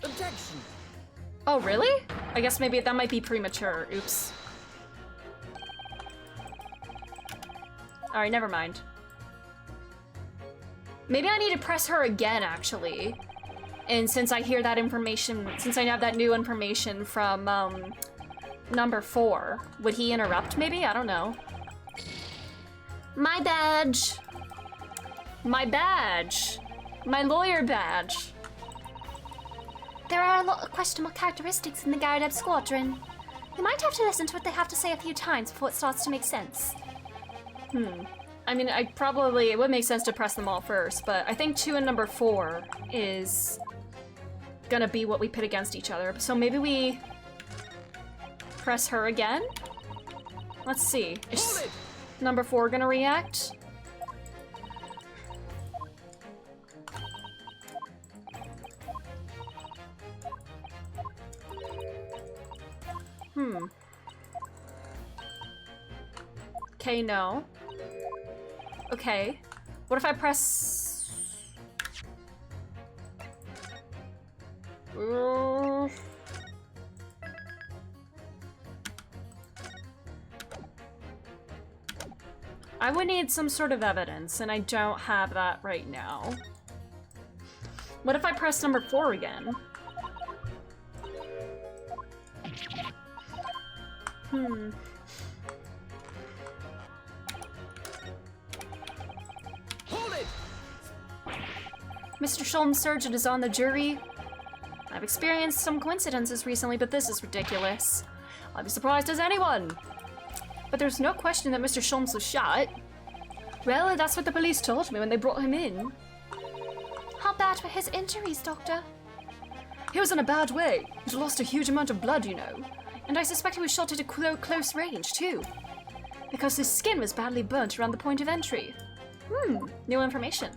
Objection. Oh, really? I guess maybe that might be premature. Oops. Alright, never mind. Maybe I need to press her again, actually. And since I hear that information, since I have that new information from, number 4, would he interrupt maybe? I don't know. My badge. My badge. My lawyer badge. There are a lot of questionable characteristics in the Gyarados squadron. You might have to listen to what they have to say a few times before it starts to make sense. I mean, it would make sense to press them all first, but I think 2 and number 4 is gonna be what we pit against each other. So maybe we press her again? Let's see. Is number 4 gonna react? Okay, no. Okay. What if I press... I would need some sort of evidence, and I don't have that right now. What if I press number 4 again? Hold it! Mr. Shulman's surgeon is on the jury. I've experienced some coincidences recently, but this is ridiculous. I'd be surprised as anyone. But there's no question that Mr. Shulman was shot. Well, that's what the police told me when they brought him in. How bad were his injuries, Doctor? He was in a bad way. He'd lost a huge amount of blood, you know. And I suspect he was shot at a close range, too. Because his skin was badly burnt around the point of entry. New information.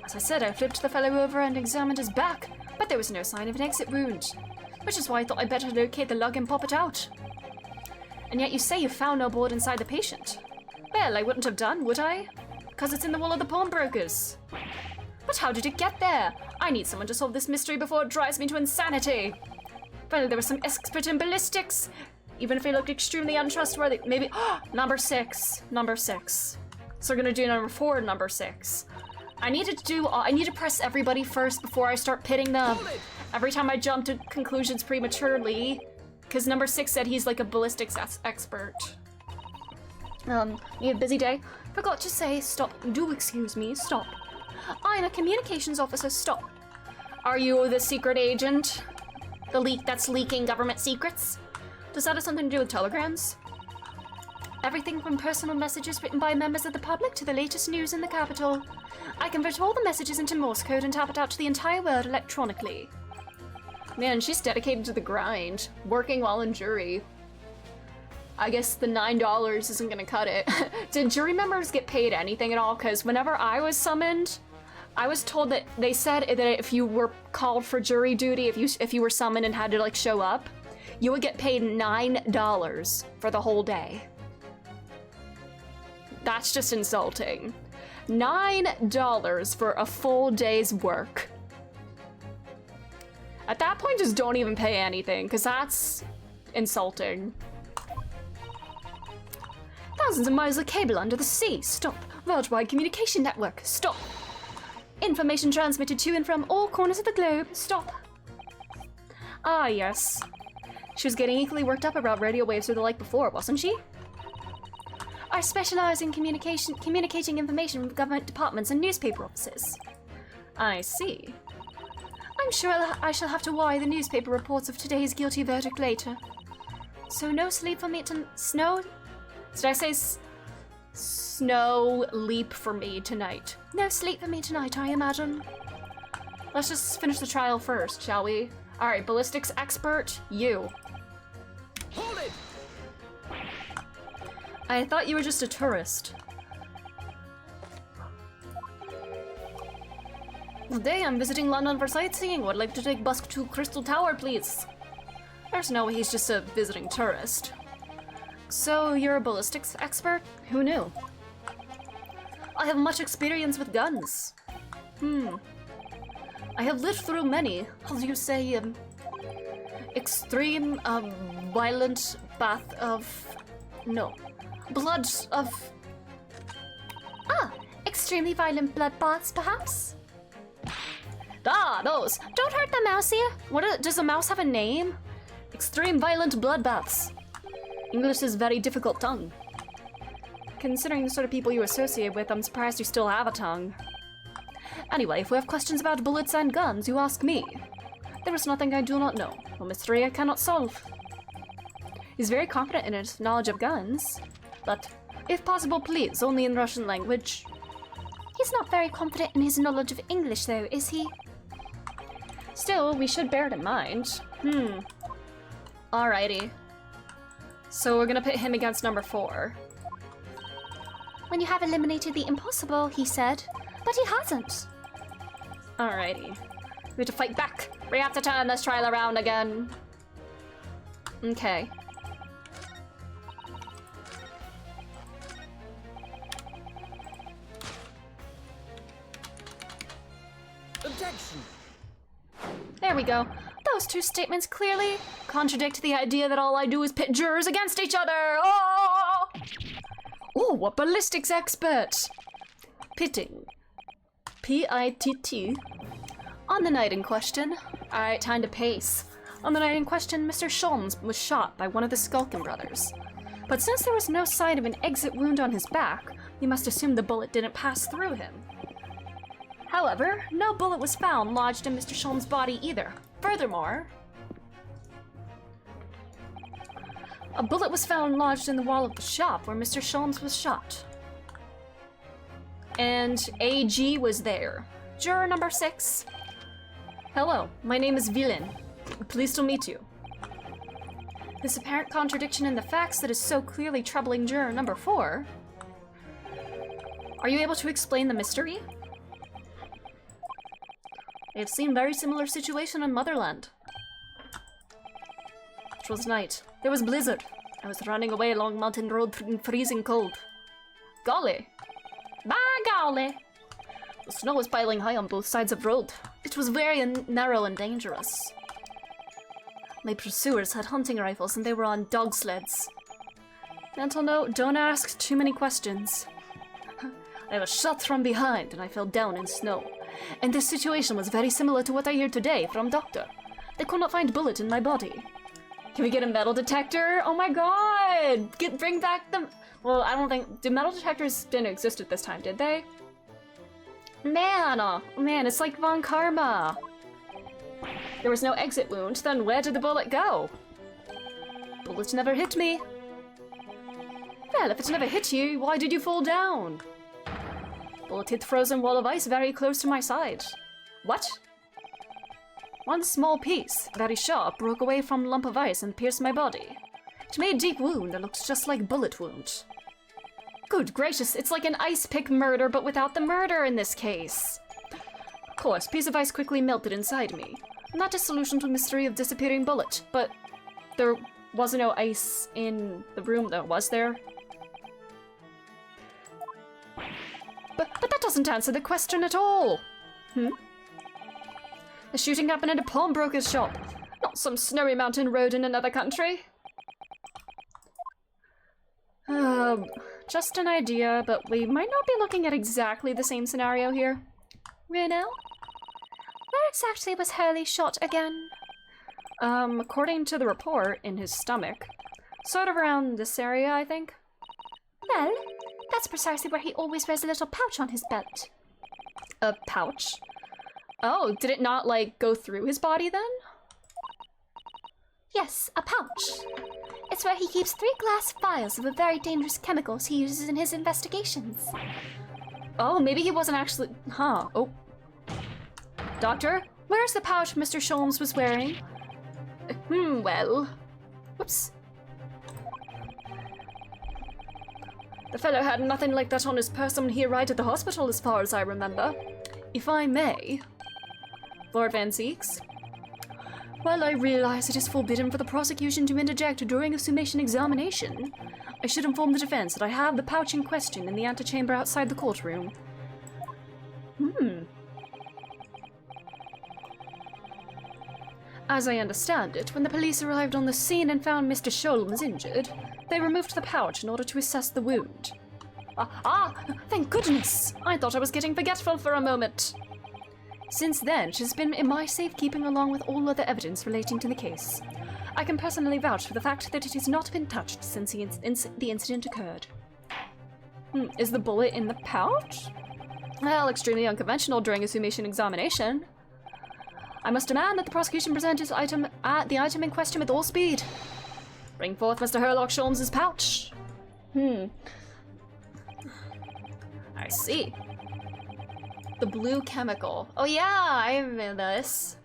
As I said, I flipped the fellow over and examined his back, but there was no sign of an exit wound. Which is why I thought I'd better locate the lug and pop it out. And yet you say you found no bullet inside the patient. Well, I wouldn't have done, would I? Because it's in the wall of the pawnbrokers. But how did it get there? I need someone to solve this mystery before it drives me to insanity. Well, there was some expert in ballistics. Even if he looked extremely untrustworthy, maybe... number 6. Number 6. So we're gonna do number 4 and number 6. I need to press everybody first before I start pitting them. Every time I jump to conclusions prematurely. Because number 6 said he's like a ballistics expert. You have a busy day? Forgot to say, stop. Do excuse me, stop. I'm a communications officer, stop. Are you the secret agent? The leak that's leaking government secrets? Does that have something to do with telegrams? Everything from personal messages written by members of the public to the latest news in the capital. I convert all the messages into Morse code and tap it out to the entire world electronically. Man, she's dedicated to the grind, working while in jury. I guess the $9 isn't gonna cut it. Did jury members get paid anything at all? Because whenever I was summoned, I was told that they said that if you were called for jury duty, if you were summoned and had to like show up, you would get paid $9 for the whole day. That's just insulting. $9 for a full day's work. At that point, just don't even pay anything, because that's insulting. Thousands of miles of cable under the sea. Stop. Worldwide communication network. Stop. Information transmitted to and from all corners of the globe. Stop. Ah, yes. She was getting equally worked up about radio waves or the like before, wasn't she? I specialize in communicating information with government departments and newspaper offices. I see. I'm sure I shall have to worry the newspaper reports of today's guilty verdict later. So no sleep for me to snow? Did I say snow leap for me tonight? No sleep for me tonight, I imagine. Let's just finish the trial first, shall we? Alright, ballistics expert, you. Hold it! I thought you were just a tourist. Today I'm visiting London for sightseeing. Would like to take bus to Crystal Tower, please. There's no way he's just a visiting tourist. So you're a ballistics expert? Who knew? I have much experience with guns. I have lived through many, how do you say, extreme, violent bath of... no. Blood of... Ah, extremely violent bloodbaths, perhaps? Ah, those! Don't hurt the mouse here! Does a mouse have a name? Extreme violent bloodbaths. English is very difficult tongue. Considering the sort of people you associate with, I'm surprised you still have a tongue. Anyway, if we have questions about bullets and guns, you ask me. There is nothing I do not know, no mystery I cannot solve. He's very confident in his knowledge of guns, but if possible, please, only in Russian language. He's not very confident in his knowledge of English, though, is he? Still, we should bear it in mind. Alrighty. So we're gonna pit him against number 4. When you have eliminated the impossible, he said. But he hasn't. Alrighty. We have to fight back. We have to turn this trial around again. Okay. Objection! There we go. Those two statements clearly contradict the idea that all I do is pit jurors against each other. Oh! Ooh, a ballistics expert. Pitting. P-I-T-T. On the night in question. Alright, time to pace. On the night in question, Mr. Sholmes was shot by one of the Skulkin brothers. But since there was no sign of an exit wound on his back, we must assume the bullet didn't pass through him. However, no bullet was found lodged in Mr. Sholmes' body either. Furthermore, a bullet was found lodged in the wall of the shop where Mr. Sholmes was shot. And AG was there. Juror number 6. Hello, my name is Villain. Pleased to meet you. This apparent contradiction in the facts that is so clearly troubling juror number 4. Are you able to explain the mystery? I have seen very similar situation in Motherland. It was night. There was blizzard. I was running away along mountain road in freezing cold. Golly! By golly! The snow was piling high on both sides of road. It was very narrow and dangerous. My pursuers had hunting rifles and they were on dog sleds. Mental note, don't ask too many questions. I was shot from behind and I fell down in snow. And this situation was very similar to what I hear today from Doctor. They could not find bullet in my body. Can we get a metal detector? Oh my god! Bring back the... Well, I don't think... metal detectors didn't exist at this time, did they? Man, oh man, it's like Von Karma. There was no exit wound, then where did the bullet go? Bullet never hit me. Well, if it never hit you, why did you fall down? Bullet hit frozen wall of ice very close to my side. What? One small piece, very sharp, broke away from lump of ice and pierced my body. It made a deep wound that looks just like bullet wound. Good gracious, it's like an ice pick murder, but without the murder in this case. Of course, piece of ice quickly melted inside me. Not a solution to the mystery of disappearing bullet, but there was no ice in the room though, was there? But that doesn't answer the question at all. The shooting happened at a pawnbroker's shop, not some snowy mountain road in another country. Just an idea, but we might not be looking at exactly the same scenario here. Reno? Where exactly was Hurley shot again? According to the report, in his stomach. Sort of around this area, I think. Well, that's precisely where he always wears a little pouch on his belt. A pouch? Oh, did it not, like, go through his body then? Yes, a pouch. It's where he keeps 3 glass vials of the very dangerous chemicals he uses in his investigations. Oh, maybe he wasn't actually... Huh. Oh. Doctor, where's the pouch Mr. Sholmes was wearing? Well... Whoops. The fellow had nothing like that on his person when he arrived at the hospital, as far as I remember. If I may... Lord Van Zeeks? Well, I realize it is forbidden for the prosecution to interject during a summation examination. I should inform the defense that I have the pouch in question in the antechamber outside the courtroom. As I understand it, when the police arrived on the scene and found Mr. Sholmes injured, they removed the pouch in order to assess the wound. Thank goodness! I thought I was getting forgetful for a moment. Since then, it has been in my safekeeping along with all other evidence relating to the case. I can personally vouch for the fact that it has not been touched since the incident occurred. Is the bullet in the pouch? Well, extremely unconventional during a summation examination. I must demand that the prosecution present the item in question with all speed. Bring forth Mr. Herlock Sholmes' pouch. I see. The blue chemical. Oh yeah, I remember this.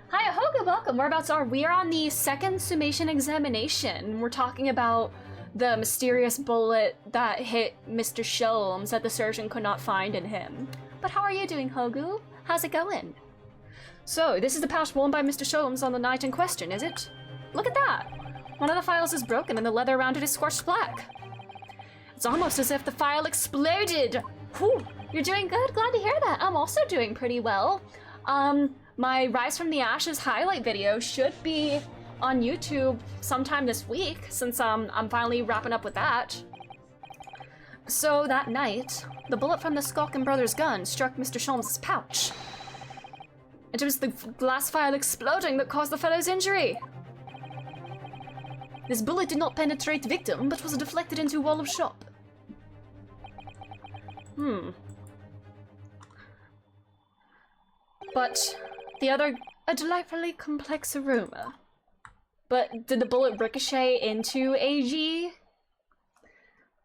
Hi, Ahoga, welcome. Whereabouts are we? Are on the second summation examination. We're talking about the mysterious bullet that hit Mr. Sholmes that the surgeon could not find in him. But how are you doing, Hogu? How's it going? So, this is the pouch worn by Mr. Sholmes on the night in question, is it? Look at that! One of the files is broken and the leather around it is scorched black. It's almost as if the file exploded! Whew! You're doing good, glad to hear that. I'm also doing pretty well. My Rise from the Ashes highlight video should be on YouTube sometime this week, since I'm finally wrapping up with that. So that night, the bullet from the Skalkin brothers' gun struck Mr. Sholmes' pouch. And it was the glass vial exploding that caused the fellow's injury. This bullet did not penetrate the victim, but was deflected into a wall of shop. But the other, a delightfully complex aroma. But did the bullet ricochet into AG?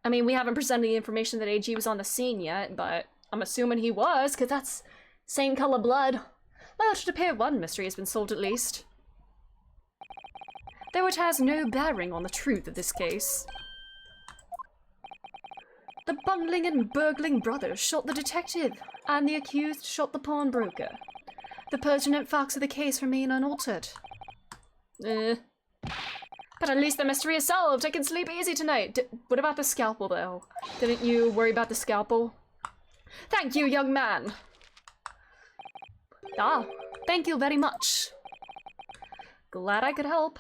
I mean, we haven't presented the information that AG was on the scene yet, but I'm assuming he was, because that's same color blood. Well, it should appear one mystery has been solved at least. Though it has no bearing on the truth of this case. The bungling and burgling brothers shot the detective, and the accused shot the pawnbroker. The pertinent facts of the case remain unaltered. But at least the mystery is solved. I can sleep easy tonight. What about the scalpel, though? Didn't you worry about the scalpel? Thank you, young man. Thank you very much. Glad I could help.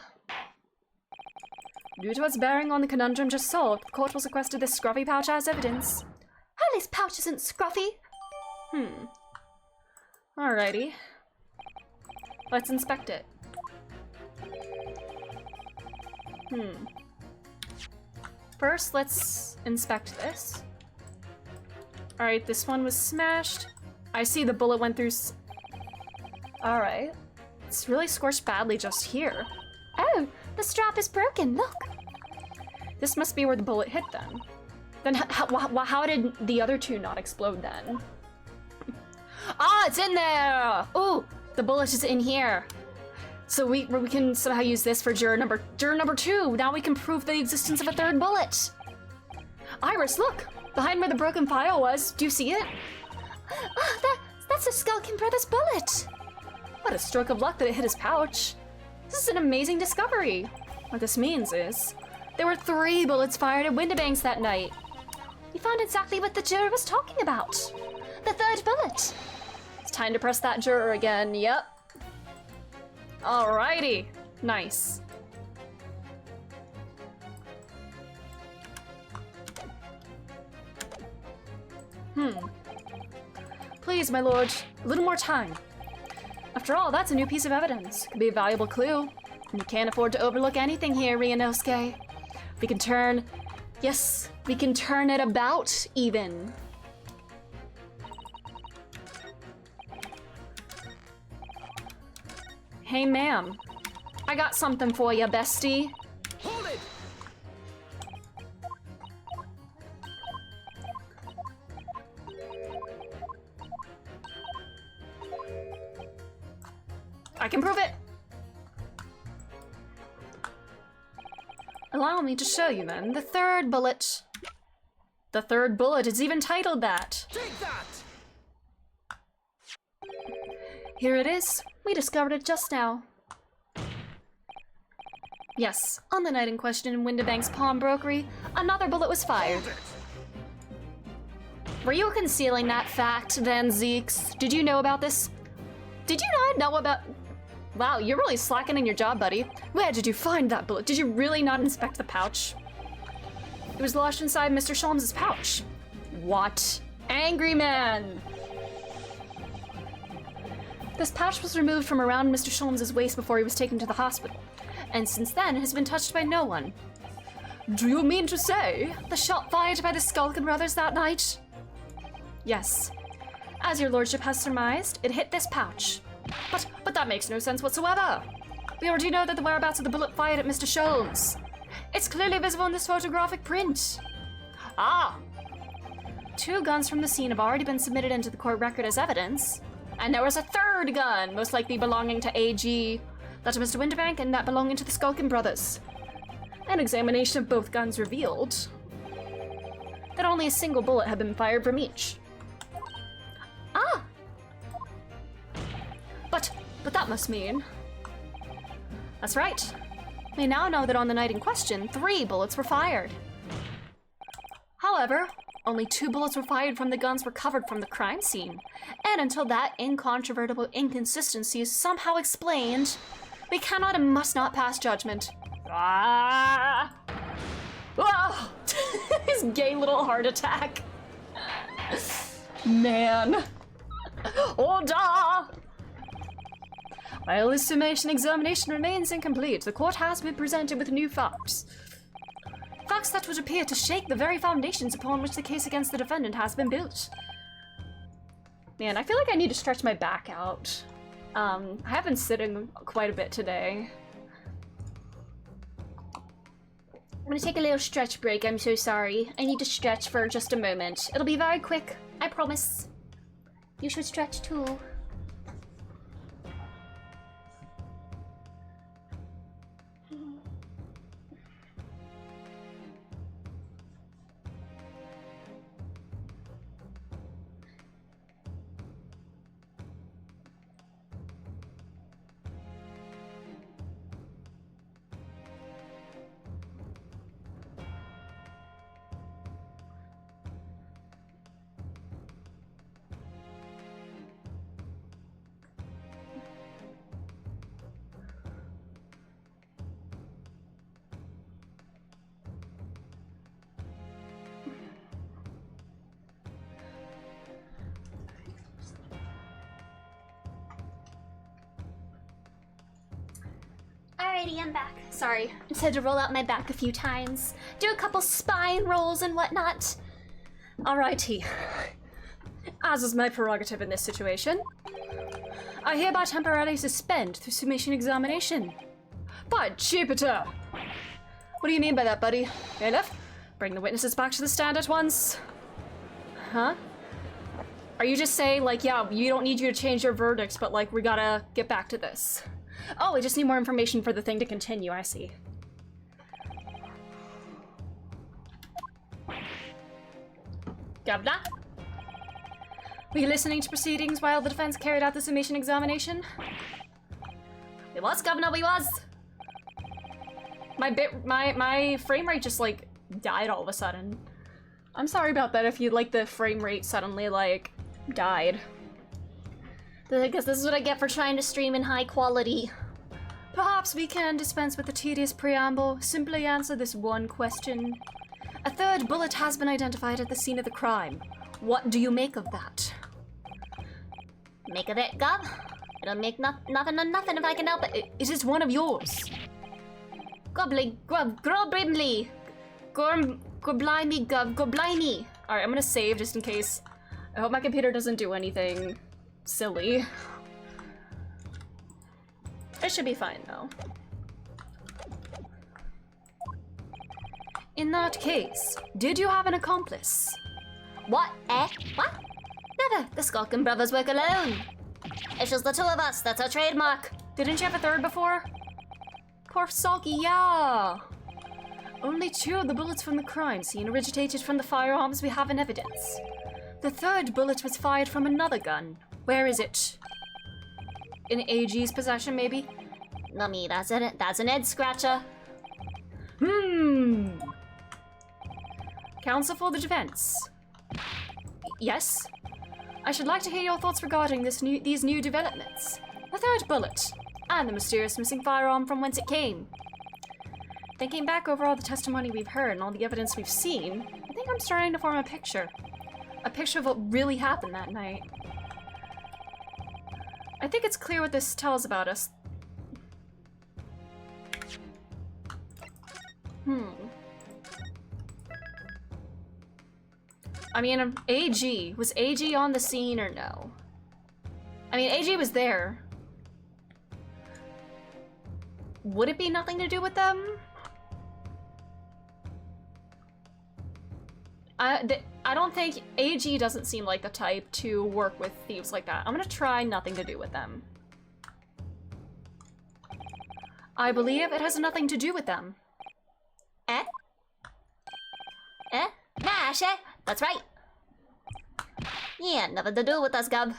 Due to its bearing on the conundrum just solved, the court has requested this scruffy pouch as evidence. Hurley's pouch isn't scruffy. Alrighty. Let's inspect it. First, let's inspect this. Alright, this one was smashed. I see the bullet went through Alright. It's really scorched badly just here. Oh, the strap is broken, look! This must be where the bullet hit then. Then how did the other two not explode then? It's in there! Ooh, the bullet is in here. So we can somehow use this for juror number 2. Now we can prove the existence of a third bullet. Iris, look! Behind where the broken file was, do you see it? That's a Skalkin Brothers bullet! What a stroke of luck that it hit his pouch. This is an amazing discovery. What this means is, there were 3 bullets fired at Windibanks that night. We found exactly what the juror was talking about. The third bullet. It's time to press that juror again, yep. Alrighty, nice. Please, my lord, a little more time. After all, that's a new piece of evidence. Could be a valuable clue. And you can't afford to overlook anything here, Ryunosuke. We can turn... Yes, We can turn it about, even. Hey, ma'am. I got something for you, bestie. Hold it! I can prove it. Allow me to show you, then, the third bullet. The third bullet is even titled that. Take that! Here it is. We discovered it just now. Yes, on the night in question in Windibank's pawnbrokery, another bullet was fired. Hold it! Were you concealing that fact, Van Zeeks? Did you know about this? Did you not know about... Wow, you're really slacking in your job, buddy. Where did you find that bullet? Did you really not inspect the pouch? It was lodged inside Mr. Sholmes' pouch. What? Angry man! This pouch was removed from around Mr. Sholmes' waist before he was taken to the hospital, and since then has been touched by no one. Do you mean to say the shot fired by the Skulkin brothers that night? Yes. As your lordship has surmised, it hit this pouch. But that makes no sense whatsoever. We already know that the whereabouts of the bullet fired at Mr. Sholmes. It's clearly visible in this photographic print. Ah! 2 guns from the scene have already been submitted into the court record as evidence. And there was a third gun, most likely belonging to AG, that of Mr. Windibank, and that belonging to the Skulkin brothers. An examination of both guns revealed that only a single bullet had been fired from each. Ah! But that must mean... That's right. We now know that on the night in question, 3 bullets were fired. However, only 2 bullets were fired from the guns recovered from the crime scene. And until that incontrovertible inconsistency is somehow explained, we cannot and must not pass judgment. Ah! Ah! His gay little heart attack. Man. Order! While this summation examination remains incomplete, the court has been presented with new facts. Facts that would appear to shake the very foundations upon which the case against the defendant has been built. Man, I feel like I need to stretch my back out. I have been sitting quite a bit today. I'm gonna take a little stretch break, I'm so sorry. I need to stretch for just a moment. It'll be very quick, I promise. You should stretch too. Alrighty, I'm back. Sorry, I just had to roll out my back a few times. Do a couple spine rolls and whatnot. Alrighty. As is my prerogative in this situation, I hereby temporarily suspend the summation examination. By Jupiter! What do you mean by that, buddy? Bailiff, bring the witnesses back to the stand at once. Huh? Are you just saying, like, yeah, we don't need you to change your verdicts, but, like, we gotta get back to this? Oh, we just need more information for the thing to continue, I see. Governor? Were you listening to proceedings while the defense carried out the summation examination? We was, Governor, we was. My frame rate just, like, died all of a sudden. I'm sorry about that if you, like, the frame rate suddenly, like, died. I guess this is what I get for trying to stream in high quality. Perhaps we can dispense with the tedious preamble, simply answer this one question. A third bullet has been identified at the scene of the crime. What do you make of that? Make of it, Gov? It'll make nothing of nothing if I can help it. It is one of yours. Grobly, Grobrimley. Go blimey, Gov, go blimey! Alright, I'm gonna save just in case. I hope my computer doesn't do anything silly. It should be fine, though. In that case, did you have an accomplice? What? Eh? What? Never. The Skulkin brothers work alone. It's just the two of us. That's our trademark. Didn't you have a third before? Poor Sulky, yeah! Only 2 of the bullets from the crime scene originated from the firearms we have in evidence. The third bullet was fired from another gun. Where is it? In AG's possession, maybe? No, me. That's an head scratcher. Counsel for the defense. Yes? I should like to hear your thoughts regarding these new developments. The third bullet, and the mysterious missing firearm from whence it came. Thinking back over all the testimony we've heard and all the evidence we've seen, I think I'm starting to form a picture. A picture of what really happened that night. I think it's clear what this tells about us. I mean, AG. Was AG on the scene or no? I mean, AG was there. Would it be nothing to do with them? I don't think... AG doesn't seem like the type to work with thieves like that. I'm gonna try nothing to do with them. I believe it has nothing to do with them. Eh? Eh? Nah, shit. That's right. Yeah, nothing to do with us, Gub.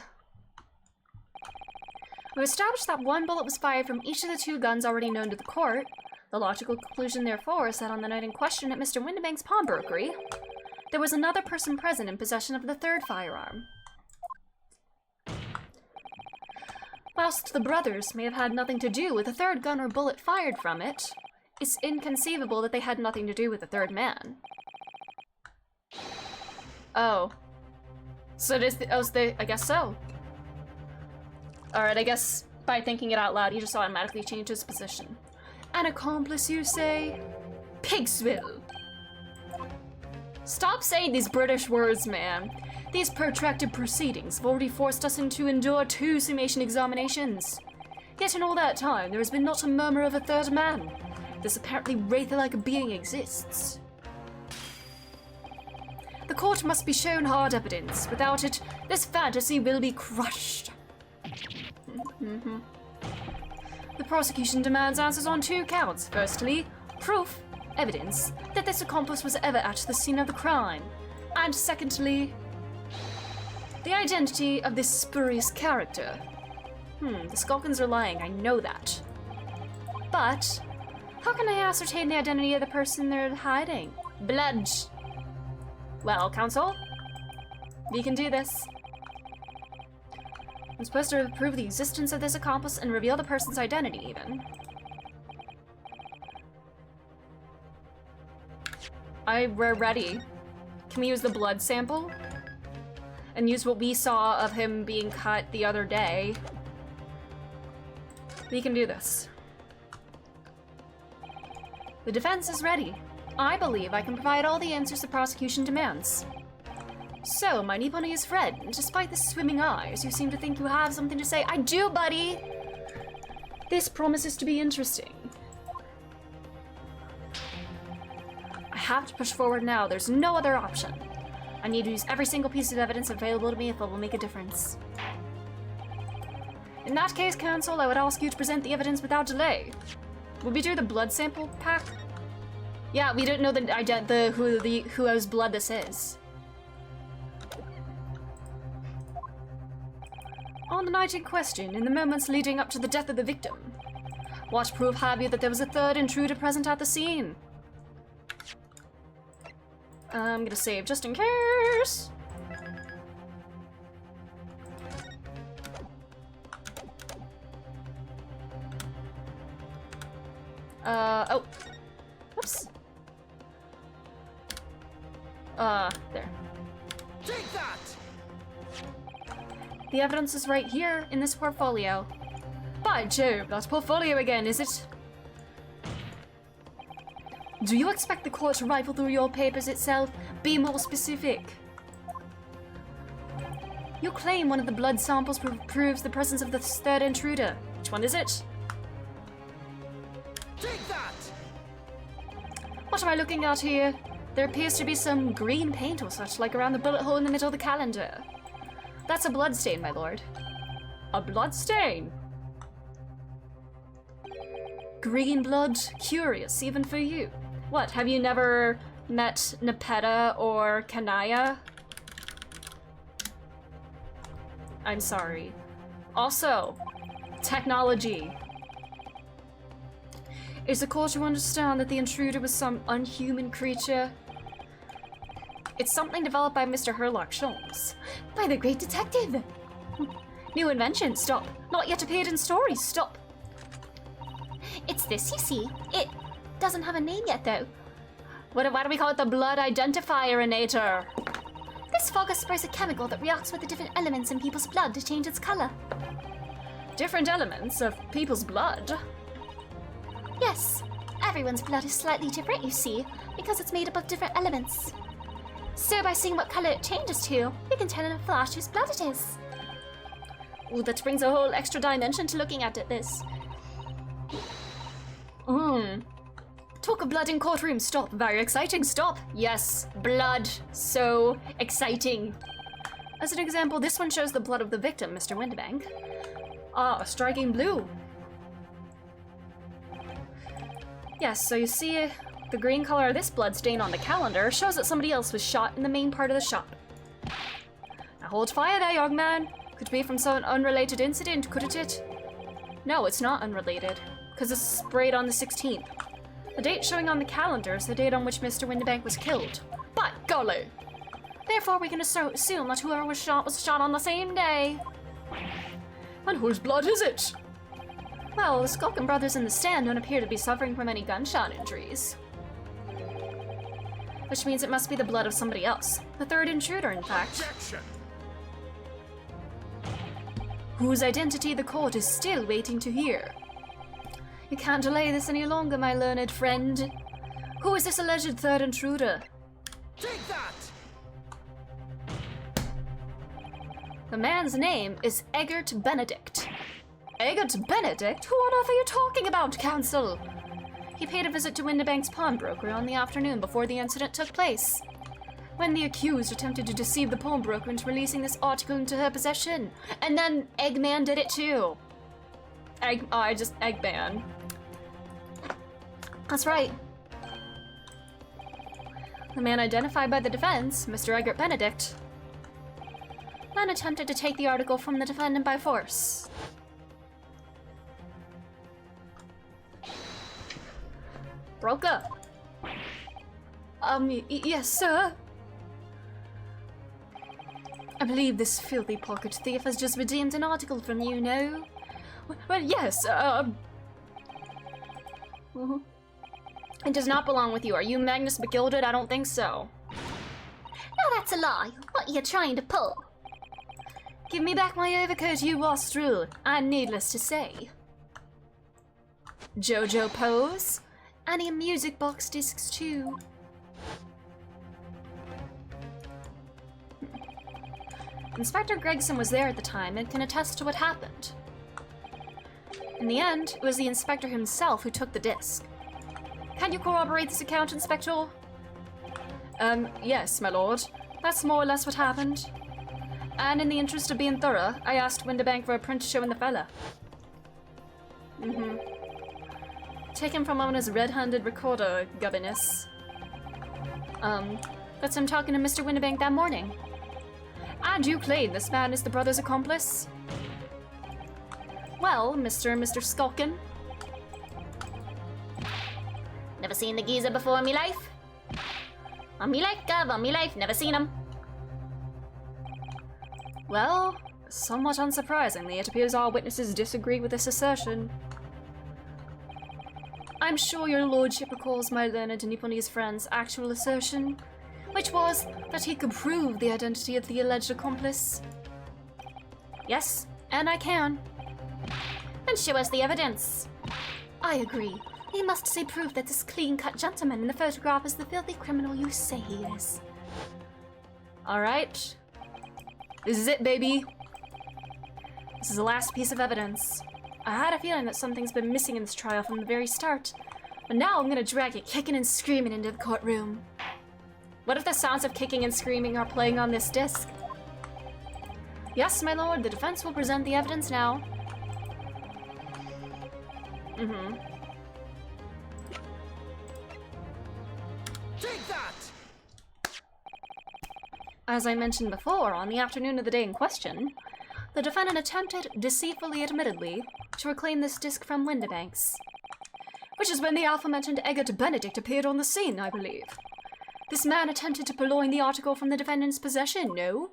We've established that one bullet was fired from each of the 2 guns already known to the court. The logical conclusion, therefore, is that on the night in question at Mr. Windibank's pawnbrokery, there was another person present in possession of the third firearm. Whilst the brothers may have had nothing to do with the third gun or bullet fired from it, it's inconceivable that they had nothing to do with the third man. Oh. So it is I guess so. Alright, I guess by thinking it out loud, he just automatically changed his position. An accomplice, you say? Pigsville. Stop saying these British words, man. These protracted proceedings have already forced us to endure 2 summation examinations. Yet in all that time, there has been not a murmur of a third man. This apparently wraith-like being exists. The court must be shown hard evidence. Without it, this fantasy will be crushed. The prosecution demands answers on 2 counts. Firstly, proof, evidence, that this accomplice was ever at the scene of the crime. And secondly, the identity of this spurious character. The Skulkins are lying, I know that. But, how can I ascertain the identity of the person they're hiding? Bludge. Well, counsel, we can do this. I'm supposed to prove the existence of this accomplice and reveal the person's identity, even. We're ready. Can we use the blood sample? And use what we saw of him being cut the other day? We can do this. The defense is ready. I believe I can provide all the answers the prosecution demands. So, my Nippon-ese friend, despite the swimming eyes, you seem to think you have something to say. I do, buddy! This promises to be interesting. I have to push forward now. There's no other option. I need to use every single piece of evidence available to me if it will make a difference. In that case, counsel, I would ask you to present the evidence without delay. Will we do the blood sample pack? Yeah, we don't know whose blood this is. On the night in question, in the moments leading up to the death of the victim, what proof have you that there was a third intruder present at the scene? I'm gonna save just in case. Oh. Whoops. There. Take that! The evidence is right here in this portfolio. By Jove, that portfolio again, is it? Do you expect the court to rifle through your papers itself? Be more specific. You claim one of the blood samples proves the presence of the third intruder. Which one is it? Take that! What am I looking at here? There appears to be some green paint or such, like around the bullet hole in the middle of the calendar. That's a blood stain, my lord. A blood stain? Green blood? Curious, even for you. What, have you never met Nepeta or Kanaya? I'm sorry. Also, technology. Is the court to understand that the intruder was some unhuman creature? It's something developed by Mr. Herlock Sholmes. By the great detective! New invention, stop. Not yet appeared in stories, stop. It's this, you see. It doesn't have a name yet, though. Why do we call it the blood identifier-inator? This fog sprays a chemical that reacts with the different elements in people's blood to change its color. Different elements of people's blood? Yes. Everyone's blood is slightly different, you see, because it's made up of different elements. So by seeing what color it changes to, we can tell in a flash whose blood it is. Ooh, that brings a whole extra dimension to looking at this. Talk of blood in courtroom, stop. Very exciting, stop. Yes, blood. So exciting. As an example, this one shows the blood of the victim, Mr. Windibank. Ah, a striking blue. Yes, so you see, the green color of this blood stain on the calendar shows that somebody else was shot in the main part of the shop. Now hold fire there, young man. Could be from some unrelated incident, couldn't it? No, it's not unrelated, because it's sprayed on the 16th. The date showing on the calendar is the date on which Mr. Windibank was killed. By golly! Therefore, we can assume that whoever was shot on the same day. And whose blood is it? Well, the Skulkin brothers in the stand don't appear to be suffering from any gunshot injuries. Which means it must be the blood of somebody else. The third intruder, in fact. Objection! Whose identity the court is still waiting to hear. You can't delay this any longer, my learned friend. Who is this alleged third intruder? Take that! The man's name is Eggert Benedict. Eggert Benedict? Who on earth are you talking about, counsel? He paid a visit to Windibank's pawnbroker on the afternoon before the incident took place, when the accused attempted to deceive the pawnbroker into releasing this article into her possession. And then Eggman did it too. Eggman. That's right. The man identified by the defense, Mr. Eggert Benedict, then attempted to take the article from the defendant by force. Broke up. Yes, sir. I believe this filthy pocket thief has just redeemed an article from you, no? Well, yes, It does not belong with you. Are you Magnus McGilded? I don't think so. Now that's a lie. What are you trying to pull? Give me back my overcoat, you wastrel. I'm needless to say. JoJo pose. Any music box discs too. Inspector Gregson was there at the time and can attest to what happened. In the end, it was the inspector himself who took the disc. Can you corroborate this account, Inspector? Yes, my lord. That's more or less what happened. And in the interest of being thorough, I asked Windibank for a print showing the fella. Taken from on his red-handed recorder, gubbiness. That's him talking to Mr. Windibank that morning. And you claim this man is the brother's accomplice? Well, Mr. Skulkin. Never seen the geezer before in me life. On me life, Gov, on me life, never seen him. Well, somewhat unsurprisingly, it appears our witnesses disagree with this assertion. I'm sure your lordship recalls my learned Nipponese friend's actual assertion, which was that he could prove the identity of the alleged accomplice. Yes, and I can. Then show us the evidence. I agree. We must see proof that this clean-cut gentleman in the photograph is the filthy criminal you say he is. Alright. This is it, baby. This is the last piece of evidence. I had a feeling that something's been missing in this trial from the very start. But now I'm gonna drag it kicking and screaming into the courtroom. What if the sounds of kicking and screaming are playing on this disc? Yes, my lord, the defense will present the evidence now. Take that! As I mentioned before, on the afternoon of the day in question, the defendant attempted, deceitfully admittedly, to reclaim this disc from Windibanks. Which is when the aforementioned Eggert Benedict appeared on the scene, I believe. This man attempted to purloin the article from the defendant's possession, no?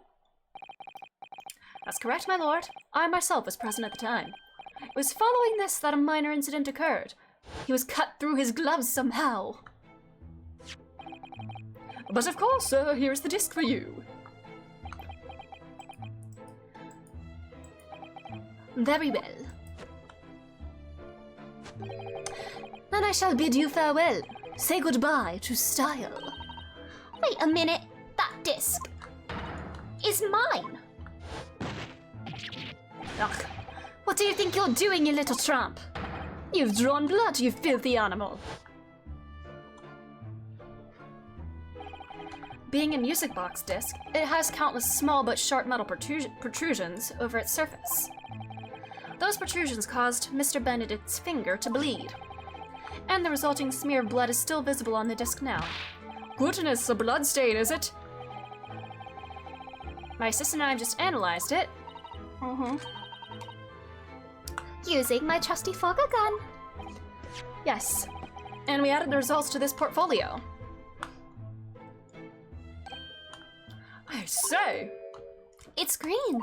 That's correct, my lord. I myself was present at the time. It was following this that a minor incident occurred. He was cut through his gloves somehow. But of course, here's the disc for you. Very well. Then I shall bid you farewell. Say goodbye to style. Wait a minute. That disc is mine. Ugh. What do you think you're doing, you little tramp? You've drawn blood, you filthy animal. Being a music box disc, it has countless small but sharp metal protrusions over its surface. Those protrusions caused Mr. Benedict's finger to bleed, and the resulting smear of blood is still visible on the disc now. Goodness, a blood stain, is it? My assistant and I have just analyzed it. Using my trusty Fogger gun. Yes, and we added the results to this portfolio. I say, It's green.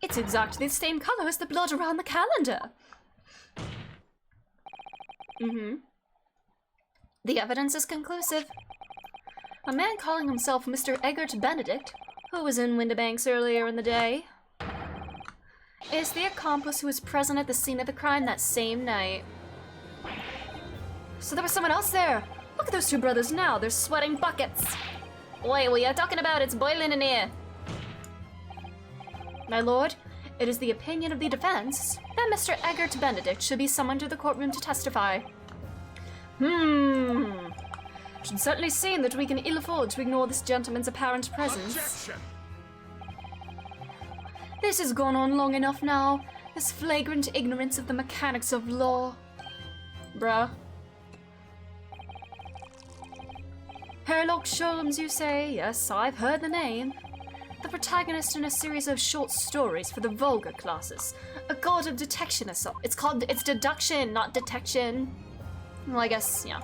it's exactly the same color as the blood around the calendar. The evidence is conclusive. A man calling himself Mr. Eggert Benedict, who was in Windibanks earlier in the day, is the accomplice who was present at the scene of the crime that same night. So there was someone else there. Look at those two brothers now, they're sweating buckets. Wait, what are you talking about? It's boiling in here. My lord, it is the opinion of the defense that Mr. Eggert Benedict should be summoned to the courtroom to testify. Should certainly seem that we can ill afford to ignore this gentleman's apparent presence. Objection! This has gone on long enough now, this flagrant ignorance of the mechanics of law. Bruh. Herlock Sholmes, you say? Yes, I've heard the name. The protagonist in a series of short stories for the vulgar classes. A god of detection or so. It's deduction, not detection. Well, I guess, yeah.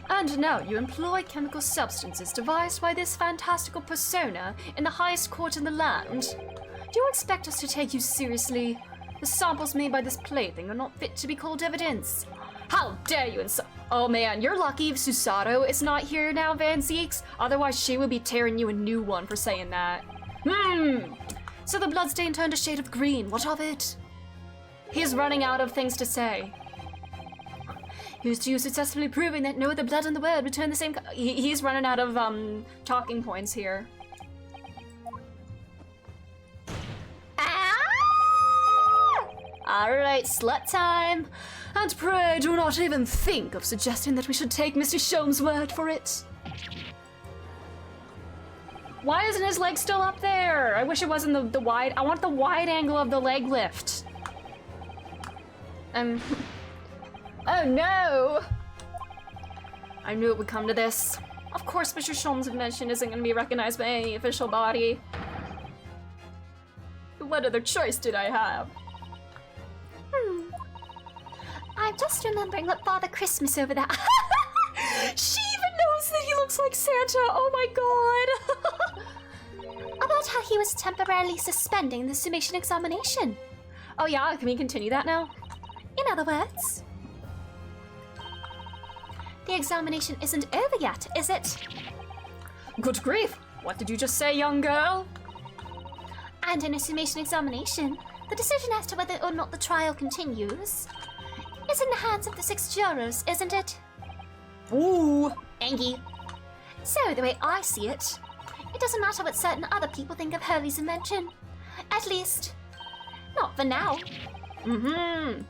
And now you employ chemical substances devised by this fantastical persona in the highest court in the land. Do you expect us to take you seriously? The samples made by this plaything are not fit to be called evidence. How dare you insult— Oh man, you're lucky Susato is not here now, Van Zeeks. Otherwise she would be tearing you a new one for saying that. So the bloodstain turned a shade of green. What of it? He's running out of things to say. Here's to you successfully proving that no other blood in the world returned the same he's running out of, talking points here. Alright, slut time. And pray do not even think of suggesting that we should take Mr. Sholmes' word for it. Why isn't his leg still up there? I wish it wasn't the wide— I want the wide angle of the leg lift. Oh no! I knew it would come to this. Of course Mr. Sholmes' invention isn't going to be recognized by any official body. What other choice did I have? I'm just remembering what Father Christmas over there. She even knows that he looks like Santa! Oh my god! About how he was temporarily suspending the summation examination. Oh yeah, can we continue that now? In other words, the examination isn't over yet, is it? Good grief! What did you just say, young girl? And in a summation examination, the decision as to whether or not the trial continues is in the hands of the 6 jurors, isn't it? Ooh. Angie. So, the way I see it, it doesn't matter what certain other people think of Hurley's invention. At least, not for now. Mm-hmm.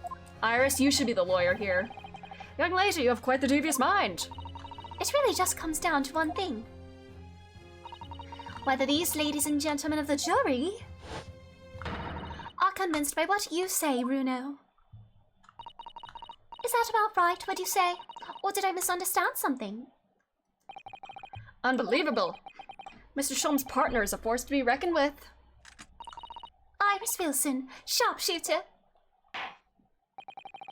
Iris, you should be the lawyer here. Young lady, you have quite the devious mind. It really just comes down to one thing. Whether these ladies and gentlemen of the jury are convinced by what you say, Runo. Is that about right, what you say? Or did I misunderstand something? Unbelievable. Mr. Shulm's partner is a force to be reckoned with. Iris Wilson, sharpshooter.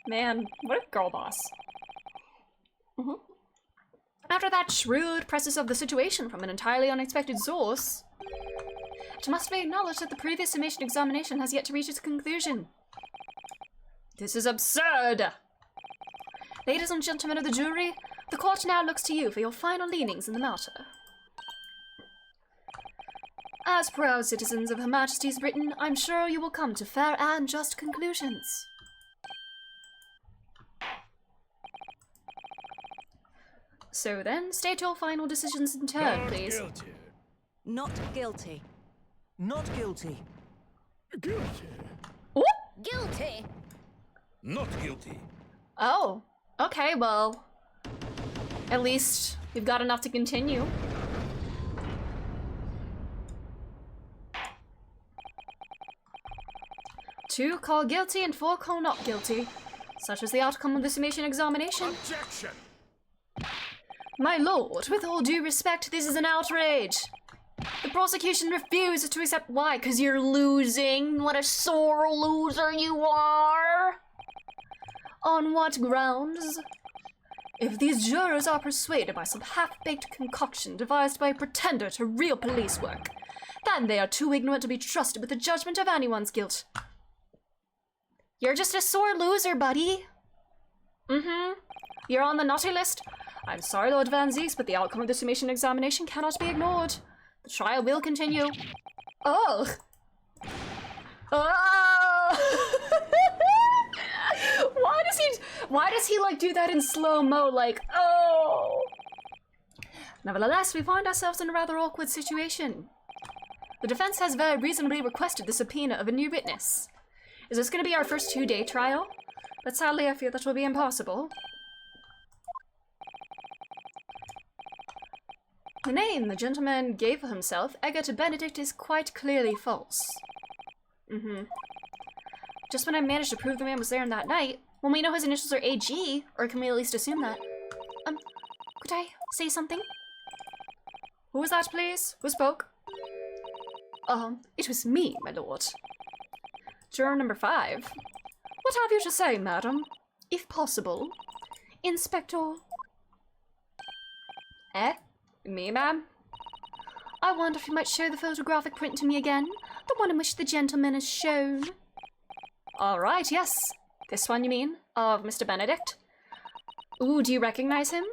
Man, what a girl boss. After that shrewd presses of the situation from an entirely unexpected source, it must be acknowledged that the previous summation examination has yet to reach its conclusion. This is absurd! Ladies and gentlemen of the jury, the court now looks to you for your final leanings in the matter. As proud citizens of Her Majesty's Britain, I'm sure you will come to fair and just conclusions. So then, state your final decisions in turn, please. Guilty. Not guilty. Not guilty. Guilty. Whoop! Guilty. Not guilty. Oh, okay, well, at least you've got enough to continue. Two call guilty and 4 call not guilty. Such is the outcome of the summation examination. Objection. My lord, with all due respect, this is an outrage. The prosecution refuses to accept why, 'cause you're losing. What a sore loser you are. On what grounds? If these jurors are persuaded by some half-baked concoction devised by a pretender to real police work, then they are too ignorant to be trusted with the judgment of anyone's guilt. You're just a sore loser, buddy. You're on the naughty list. I'm sorry, Lord Van Zieks, but the outcome of the summation examination cannot be ignored. The trial will continue. Oh! Oh! Why does he like do that in slow-mo, like, oh? Nevertheless, we find ourselves in a rather awkward situation. The defense has very reasonably requested the subpoena of a new witness. Is this going to be our first 2-day trial? But sadly, I fear that will be impossible. The name the gentleman gave for himself, Eggert Benedict, is quite clearly false. Just when I managed to prove the man was there on that night, when we know his initials are AG, or can we at least assume that? Could I say something? Who was that, please? Who spoke? It was me, my lord. Juror number 5. What have you to say, madam? If possible. Inspector. Me, ma'am? I wonder if you might show the photographic print to me again, the one in which the gentleman is shown. All right, yes. This one, you mean? Of Mr. Benedict? Ooh, do you recognize him?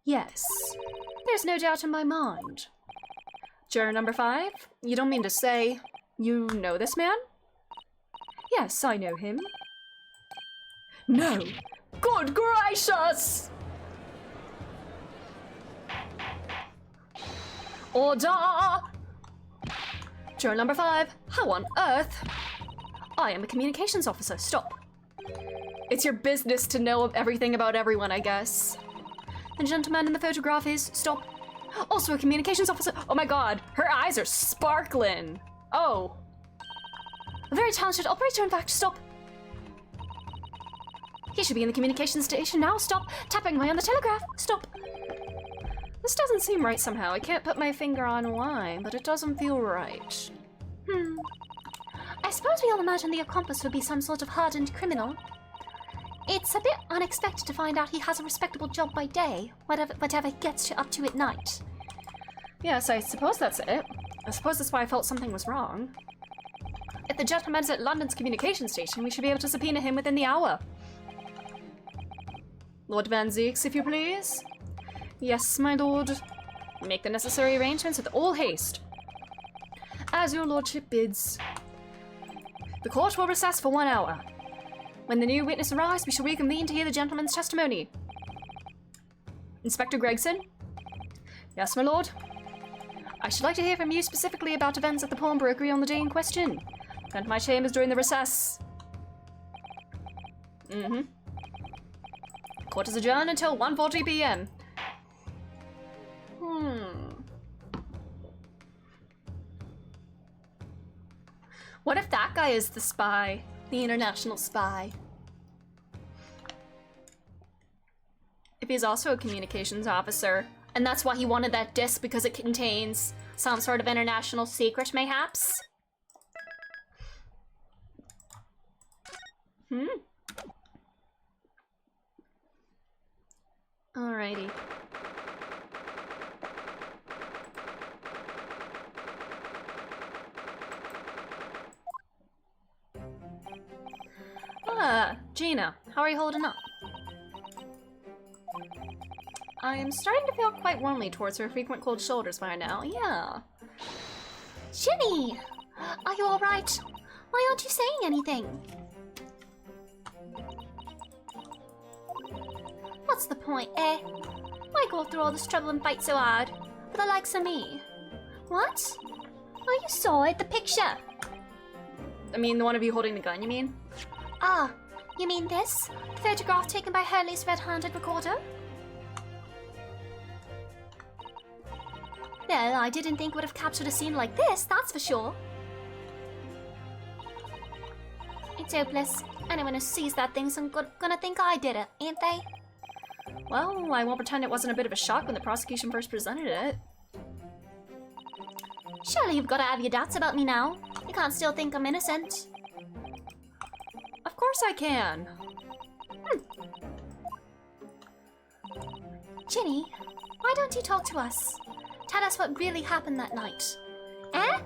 Yes. There's no doubt in my mind. Juror number 5, you don't mean to say you know this man? Yes, I know him. No. Good gracious! Order! Juror number 5, how on earth? I am a communications officer, stop. It's your business to know everything about everyone, I guess. The gentleman in the photograph is, stop. Also a communications officer, oh my god, her eyes are sparkling. Oh. A very talented operator, in fact, stop. He should be in the communications station now, stop. Tapping away on the telegraph, stop. This doesn't seem right somehow. I can't put my finger on why, but it doesn't feel right. I suppose we all imagine the accomplice would be some sort of hardened criminal. It's a bit unexpected to find out he has a respectable job by day, whatever he gets up to at night. Yes, I suppose that's it. I suppose that's why I felt something was wrong. If the gentleman's at London's communication station, we should be able to subpoena him within the hour. Lord Van Zieks, if you please. Yes, my lord. Make the necessary arrangements with all haste. As your lordship bids. The court will recess for 1 hour. When the new witness arrives, we shall reconvene to hear the gentleman's testimony. Inspector Gregson? Yes, my lord? I should like to hear from you specifically about events at the pawnbrokery on the day in question. Come to my chambers during the recess. Court is adjourned until 1:40 p.m. What if that guy is the spy? The international spy? If he's also a communications officer, and that's why he wanted that disc, because it contains some sort of international secret, mayhaps? Alrighty. Gina, how are you holding up? I am starting to feel quite warmly towards her frequent cold shoulders by now, yeah. Ginny! Are you alright? Why aren't you saying anything? What's the point, eh? Why go through all this trouble and fight so hard for the likes of me? What? Oh, you saw it, the picture. I mean, the one of you holding the gun, you mean? Ah, you mean this? The photograph taken by Hurley's red-handed recorder? Well, I didn't think would have captured a scene like this, that's for sure. It's hopeless. Anyone who sees that thing's gonna think I did it, ain't they? Well, I won't pretend it wasn't a bit of a shock when the prosecution first presented it. Surely you've got to have your doubts about me now. You can't still think I'm innocent. Of course I can. Ginny, why don't you talk to us? Tell us what really happened that night. Eh?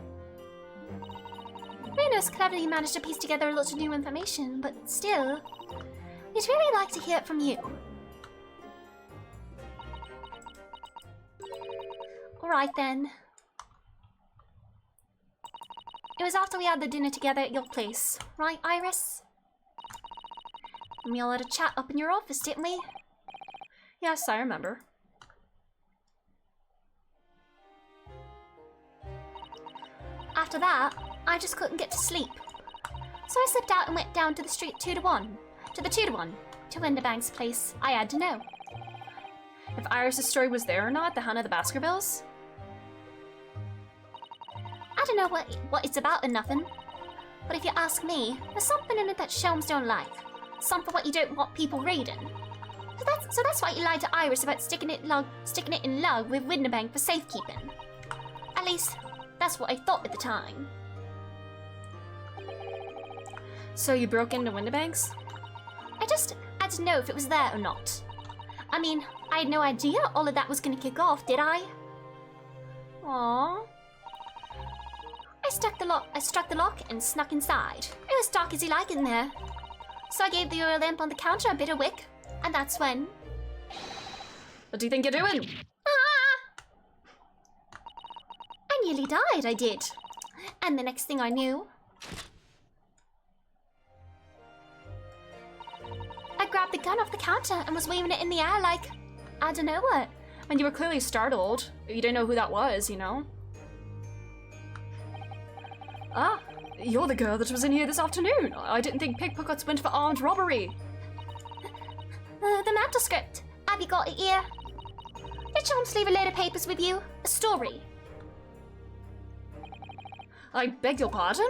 Reno's cleverly managed to piece together a lot of new information, but still, we'd really like to hear it from you. Alright then. It was after we had the dinner together at your place, right, Iris? And we all had a chat up in your office, didn't we? Yes, I remember. After that, I just couldn't get to sleep. So I slipped out and went down to the street 2 to 1. To the 2 to 1. To Winterbank's place. I had to know. If Iris' story was there or not, the Hunt of the Baskervilles? I don't know what it's about or nothing. But if you ask me, there's something in it that Shelms don't like. Something what you don't want people reading. So that's why you lied to Iris about sticking it in lug with Winterbank for safekeeping. At least, that's what I thought at the time. So you broke into Winterbank's? I just had to know if it was there or not. I mean, I had no idea all of that was going to kick off, did I? Aww. I struck the lock and snuck inside. It was dark as you like in there. So I gave the oil lamp on the counter a bit of wick, and that's when... What do you think you're doing? Ah! I nearly died, I did. And the next thing I knew... I grabbed the gun off the counter and was waving it in the air like... I don't know what. And you were clearly startled. You didn't know who that was, you know? Ah, you're the girl that was in here this afternoon. I didn't think pickpockets went for armed robbery. The manuscript. Have you got it here? Did Chomps leave a load of papers with you? A story? I beg your pardon?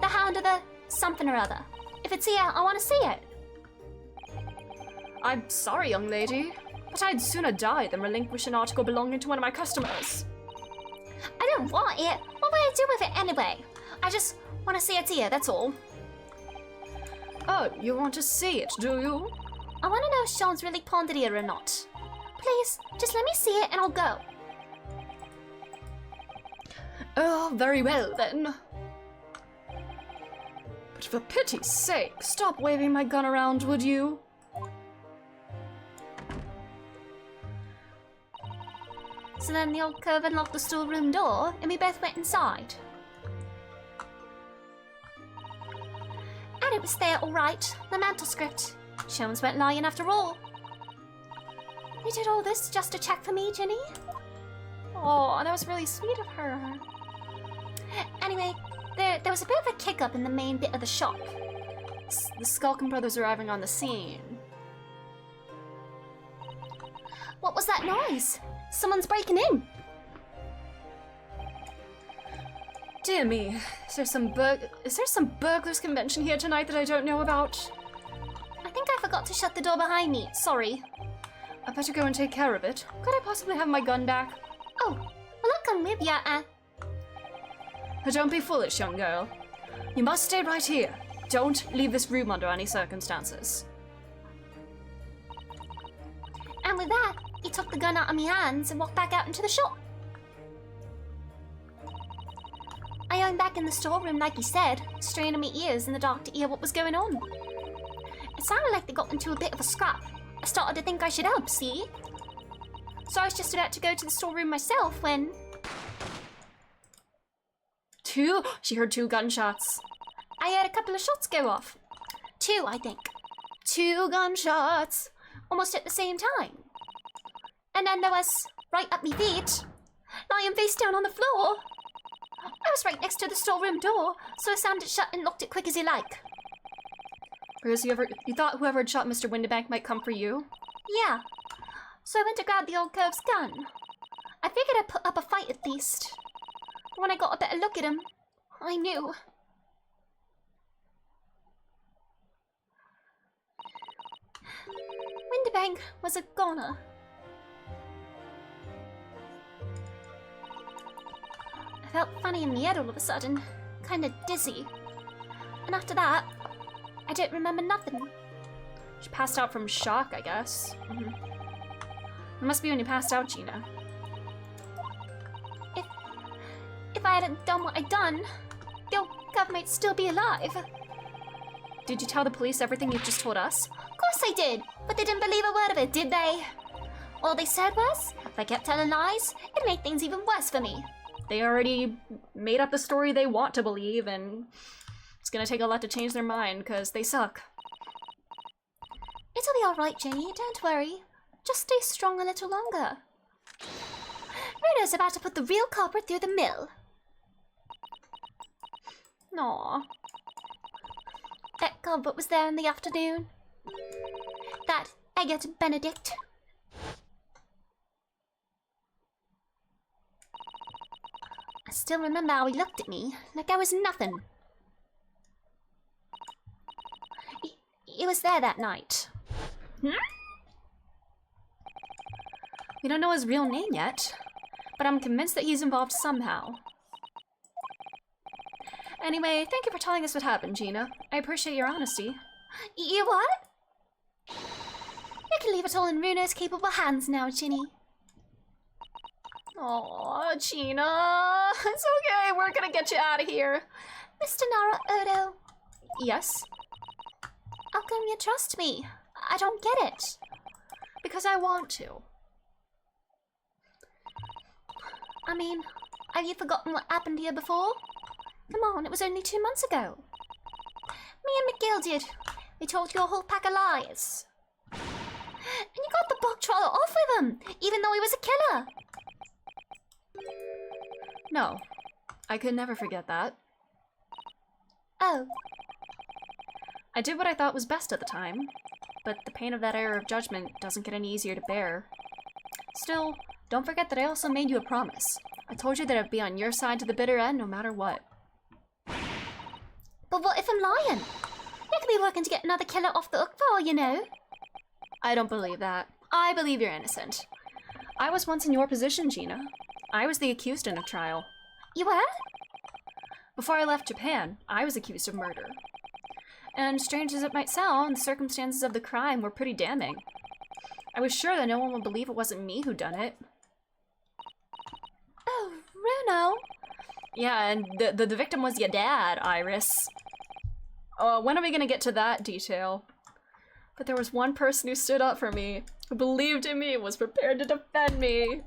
The Hound of the something or other. If it's here, I want to see it. I'm sorry, young lady, but I'd sooner die than relinquish an article belonging to one of my customers. I don't want it. What will I do with it anyway? I just want to see it's here, that's all. Oh, you want to see it, do you? I want to know if Sean's really pawned it here or not. Please, just let me see it and I'll go. Oh, very well then. But for pity's sake, stop waving my gun around, would you? So then the old cove unlocked the storeroom door and we both went inside. And it was there, all right. The manuscript. Sholmes went lying after all. You did all this just to check for me, Ginny? Oh, that was really sweet of her. Anyway, there was a bit of a kick-up in the main bit of the shop. The Skulkin brothers arriving on the scene. What was that noise? Someone's breaking in. Dear me, is there some burglars convention here tonight that I don't know about? I think I forgot to shut the door behind me. Sorry. I better go and take care of it. Could I possibly have my gun back? Oh, well, I'll come with ya, Don't be foolish, young girl. You must stay right here. Don't leave this room under any circumstances. And with that, he took the gun out of my hands and walked back out into the shop. I hung back in the storeroom like he said, straining my ears in the dark to hear what was going on. It sounded like they got into a bit of a scrap. I started to think I should help, see? So I was just about to go to the storeroom myself when... She heard 2 gunshots. I heard a couple of shots go off. 2, I think. 2 gunshots. Almost at the same time. And then there was, right at me feet, lying face down on the floor. I was right next to the storeroom door, so I slammed it shut and locked it quick as you like. Because you thought whoever had shot Mr. Windibank might come for you? Yeah. So I went to grab the old cove's gun. I figured I'd put up a fight at least. When I got a better look at him, I knew. Windibank was a goner. I felt funny in the head all of a sudden, kinda dizzy. And after that, I don't remember nothing. She passed out from shock, I guess. It must be when you passed out, Gina. If I hadn't done what I'd done, the old cub might still be alive. Did you tell the police everything you've just told us? Of course I did, but they didn't believe a word of it, did they? All they said was, if I kept telling lies, it'd make things even worse for me. They already made up the story they want to believe, and it's gonna take a lot to change their mind, because they suck. It'll be alright, Jenny, don't worry. Just stay strong a little longer. Runo's about to put the real culprit through the mill. Aw. That culprit was there in the afternoon. That Agate Benedict. I still remember how he looked at me, like I was nothing. He was there that night. We don't know his real name yet, but I'm convinced that he's involved somehow. Anyway, thank you for telling us what happened, Gina. I appreciate your honesty. You what? You can leave it all in Runo's capable hands now, Ginny. Aw, Gina. It's okay, we're gonna get you out of here. Mr. Naruto. Yes? How come you trust me? I don't get it. Because I want to. I mean, have you forgotten what happened here before? Come on, it was only 2 months ago. Me and McGill did. We told you a whole pack of lies. And you got the bog troller off with him, even though he was a killer. No, I could never forget that. Oh. I did what I thought was best at the time, but the pain of that error of judgment doesn't get any easier to bear. Still, don't forget that I also made you a promise. I told you that I'd be on your side to the bitter end no matter what. But what if I'm lying? You could be working to get another killer off the hook for all you know. I don't believe that. I believe you're innocent. I was once in your position, Gina. I was the accused in a trial. You were? Before I left Japan, I was accused of murder. And strange as it might sound, the circumstances of the crime were pretty damning. I was sure that no one would believe it wasn't me who done it. Oh, Runo. Yeah, and the victim was your dad, Iris. When are we gonna get to that detail? But there was one person who stood up for me, who believed in me, was prepared to defend me.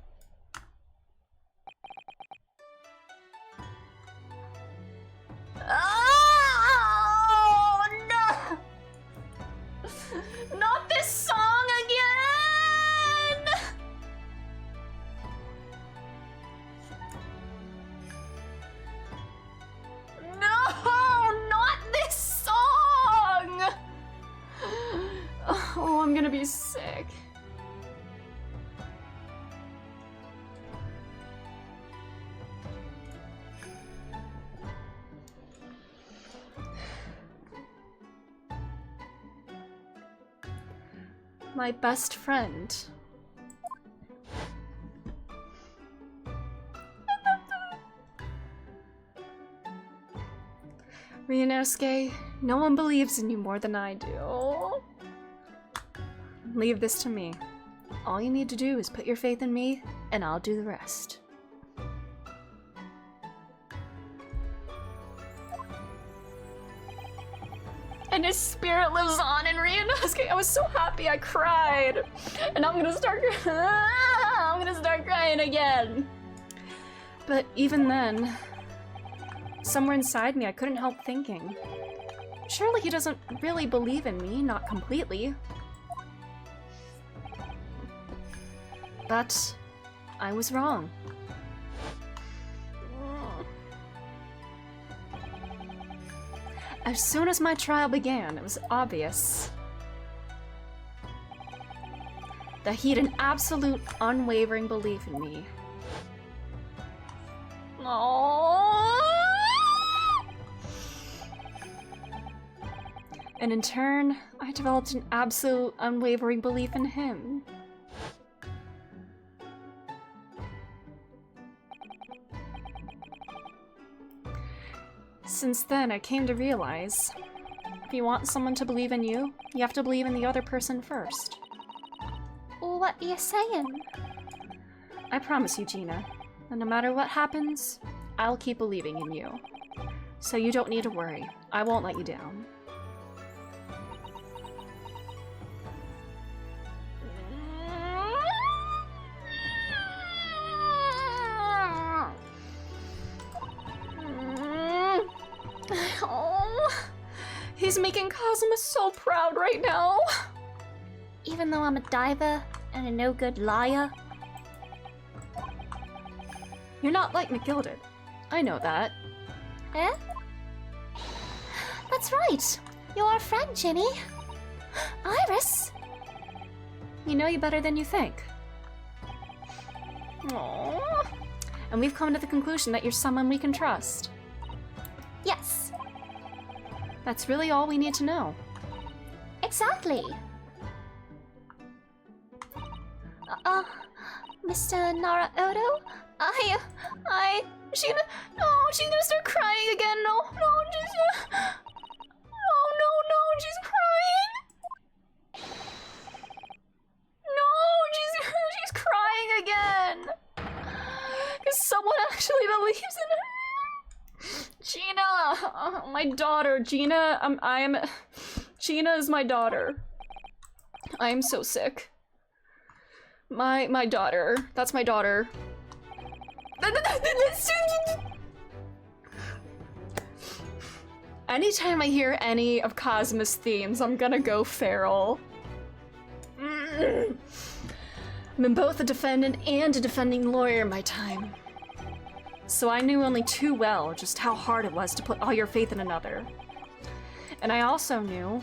Oh, no! my best friend. Ryunosuke, no one believes in you more than I do. Leave this to me. All you need to do is put your faith in me, and I'll do the rest. And his spirit lives on in Ryunosuke. I was so happy I cried. And I'm gonna start crying again. But even then, somewhere inside me I couldn't help thinking, surely he doesn't really believe in me, not completely. But I was wrong. As soon as my trial began, it was obvious that he had an absolute, unwavering belief in me. Aww. And in turn, I developed an absolute, unwavering belief in him. Since then, I came to realize, if you want someone to believe in you, you have to believe in the other person first. What are you saying? I promise you, Gina, that no matter what happens, I'll keep believing in you. So you don't need to worry. I won't let you down. He's making Kazuma so proud right now. Even though I'm a diver and a no-good liar? You're not like McGilded. I know that. Eh? That's right. You're our friend, Ginny. Iris. You know you better than you think. Aww. And we've come to the conclusion that you're someone we can trust. Yes. That's really all we need to know. Exactly. Mr. Naraoto? She's gonna start crying again. No, she's crying. No, she's crying again. Because someone actually believes in her. Gina, my daughter, Gina, Gina is my daughter. I am so sick. My daughter, that's my daughter. Anytime I hear any of Kazuma's themes, I'm gonna go feral. I've been both a defendant and a defending lawyer in my time. So I knew only too well just how hard it was to put all your faith in another. And I also knew,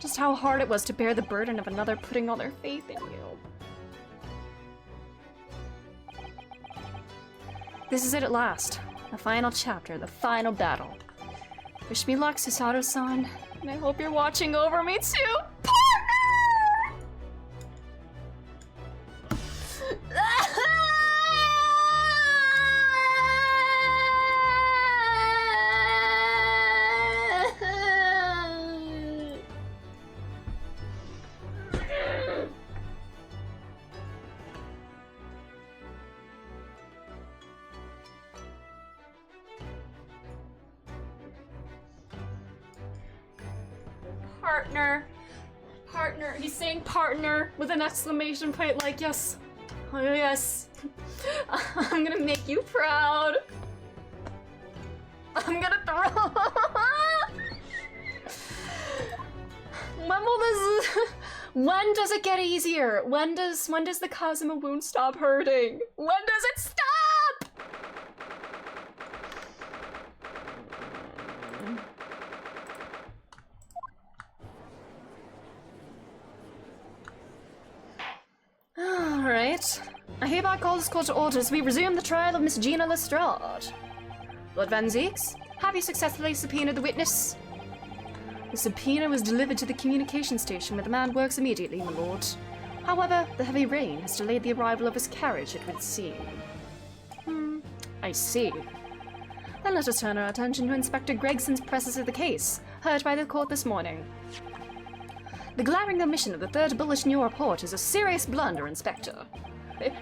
just how hard it was to bear the burden of another putting all their faith in you. This is it at last. The final chapter, the final battle. Wish me luck, Susato-san, and I hope you're watching over me too. Partner. He's saying partner with an exclamation point like, yes. Oh, yes. I'm gonna make you proud. I'm gonna throw. When does it get easier? When does the Kazuma wound stop hurting? When does it stop? Alright. I hereby call this court to order as we resume the trial of Miss Gina Lestrade. Lord Van Zeeks, have you successfully subpoenaed the witness? The subpoena was delivered to the communication station where the man works immediately, my lord. However, the heavy rain has delayed the arrival of his carriage, it would seem. I see. Then let us turn our attention to Inspector Gregson's presses of the case, heard by the court this morning. The glaring omission of the third bullet in your report is a serious blunder, Inspector.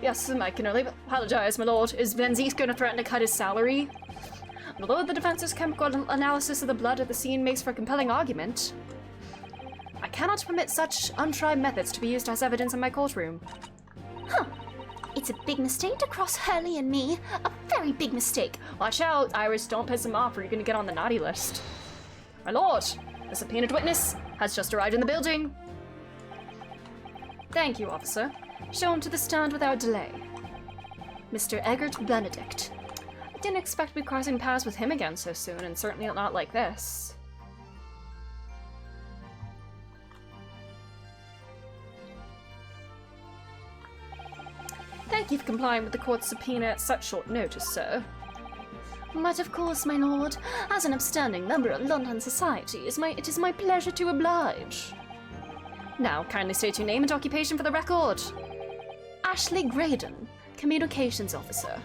Yes, I can only apologize, my lord. Is Van going to threaten to cut his salary? Although the defense's chemical analysis of the blood at the scene makes for a compelling argument, I cannot permit such untried methods to be used as evidence in my courtroom. Huh. It's a big mistake to cross Hurley and me. A very big mistake. Watch out, Iris, don't piss him off or you're gonna get on the naughty list. My lord, the subpoenaed witness has just arrived in the building. Thank you, officer. Show him to the stand without delay. Mr. Eggert Benedict. I didn't expect to be crossing paths with him again so soon, and certainly not like this. Thank you for complying with the court's subpoena at such short notice, sir. But of course, my lord, as an upstanding member of London society, it is my pleasure to oblige. Now, kindly state your name and occupation for the record. Ashley Graydon, Communications Officer.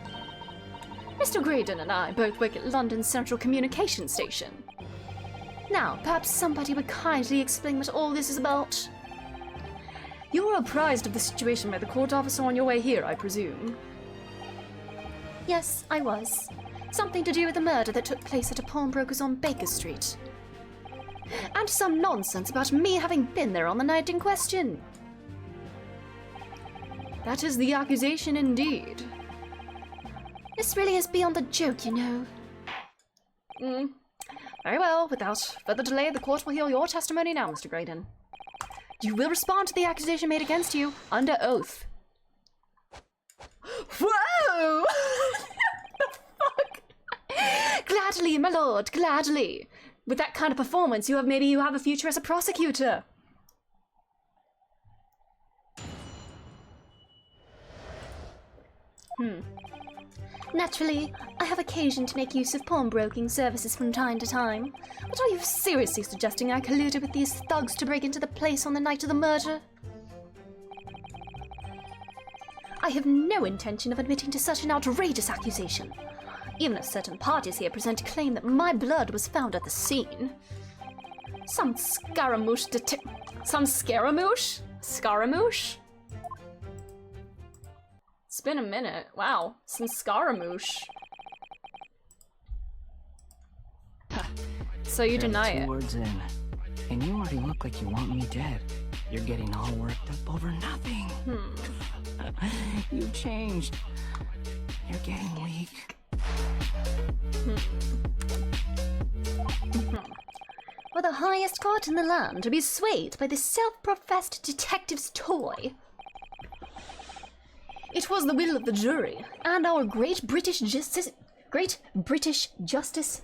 Mr. Graydon and I both work at London Central Communication Station. Now, perhaps somebody would kindly explain what all this is about. You were apprised of the situation by the court officer on your way here, I presume? Yes, I was. Something to do with the murder that took place at a pawnbroker's on Baker Street. And some nonsense about me having been there on the night in question. That is the accusation indeed. This really is beyond a joke, you know. Very well, without further delay, the court will hear your testimony now, Mr. Graydon. You will respond to the accusation made against you under oath. Whoa! The fuck? Gladly, my lord, gladly. With that kind of performance, maybe you have a future as a prosecutor. Naturally, I have occasion to make use of pawnbroking services from time to time. But are you seriously suggesting I colluded with these thugs to break into the place on the night of the murder? I have no intention of admitting to such an outrageous accusation. Even if certain parties here present a claim that my blood was found at the scene. Some scaramouche Some scaramouche? Scaramouche? It's been a minute. Wow, some scaramouche. So you deny it. 2 words in, and you already look like you want me dead. You're getting all worked up over nothing. You've changed. You're getting weak. For the highest court in the land to be swayed by this self-professed detective's toy. It was the will of the jury And our great British justice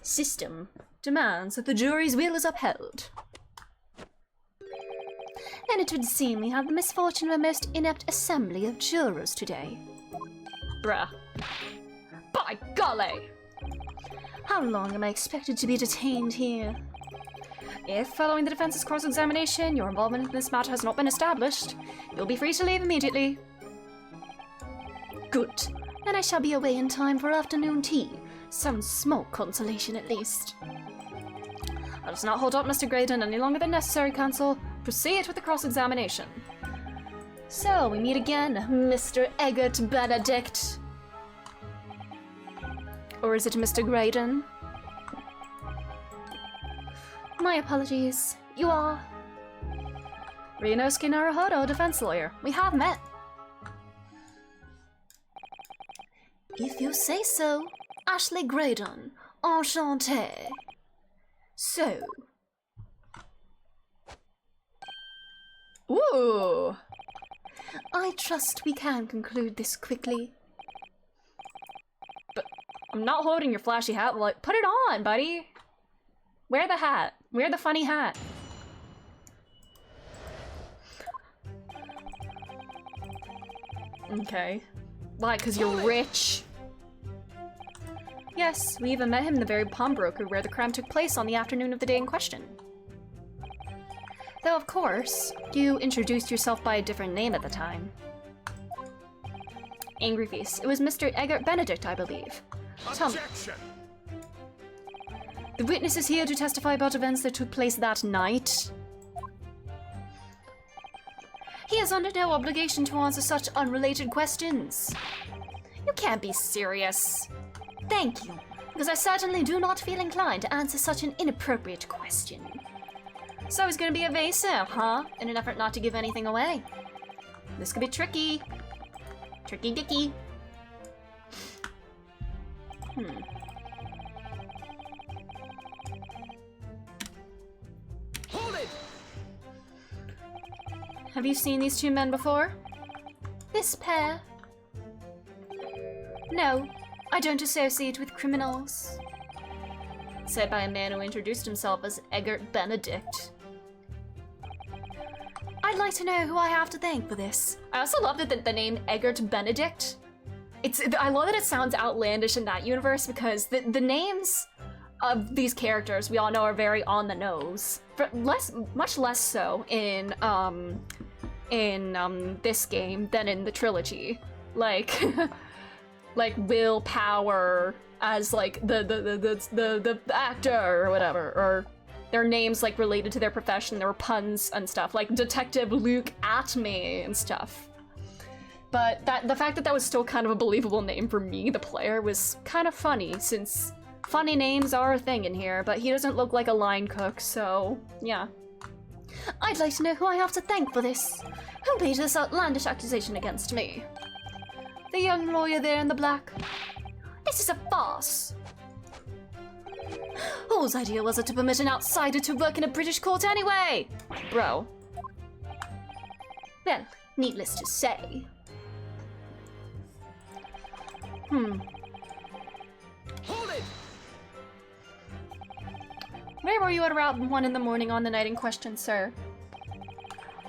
system demands that the jury's will is upheld. Then it would seem we have the misfortune of a most inept assembly of jurors today. Bruh. By golly! How long am I expected to be detained here? If, following the defense's cross-examination, your involvement in this matter has not been established, you'll be free to leave immediately. Good. Then I shall be away in time for afternoon tea. Some small consolation at least. Let us not hold up Mr. Graydon any longer than necessary, counsel. Proceed with the cross-examination. So, we meet again, Mr. Eggert Benedict. Or is it Mr. Graydon? My apologies. You are... Ryunosuke Naruhodo, defense lawyer. We have met. If you say so. Ashley Graydon. Enchanté. So... Ooh! I trust we can conclude this quickly. But I'm not holding your flashy hat. Like, put it on, buddy! Wear the hat. Wear the funny hat. Okay. Why? 'Cause you're rich? Yes, we even met him in the very pawnbroker where the crime took place on the afternoon of the day in question. Though, of course, you introduced yourself by a different name at the time. Angry face. It was Mr. Eggert Benedict, I believe. Tell me. Objection! The witness is here to testify about events that took place that night. He is under no obligation to answer such unrelated questions. You can't be serious. Thank you, because I certainly do not feel inclined to answer such an inappropriate question. So he's gonna be evasive, huh? In an effort not to give anything away. This could be tricky. Tricky dicky. Hold it! Have you seen these two men before? This pair? No, I don't associate with criminals. Said by a man who introduced himself as Eggert Benedict. I'd like to know who I have to thank for this. I also love that the name Eggert Benedict. I love that it sounds outlandish in that universe because the names of these characters we all know are very on the nose. But much less so in this game than in the trilogy. Like like Will Power as like the actor or whatever, or their names like related to their profession. There were puns and stuff like Detective Luke Atme and stuff. But the fact that that was still kind of a believable name for me, the player, was kind of funny, since funny names are a thing in here, but he doesn't look like a line cook, so yeah. I'd like to know who I have to thank for this. Who made this outlandish accusation against me? The young lawyer there in the black. This is a farce. Whose idea was it to permit an outsider to work in a British court anyway? Bro. Well, needless to say. Hold it! Where were you at around 1 in the morning on the night in question, sir?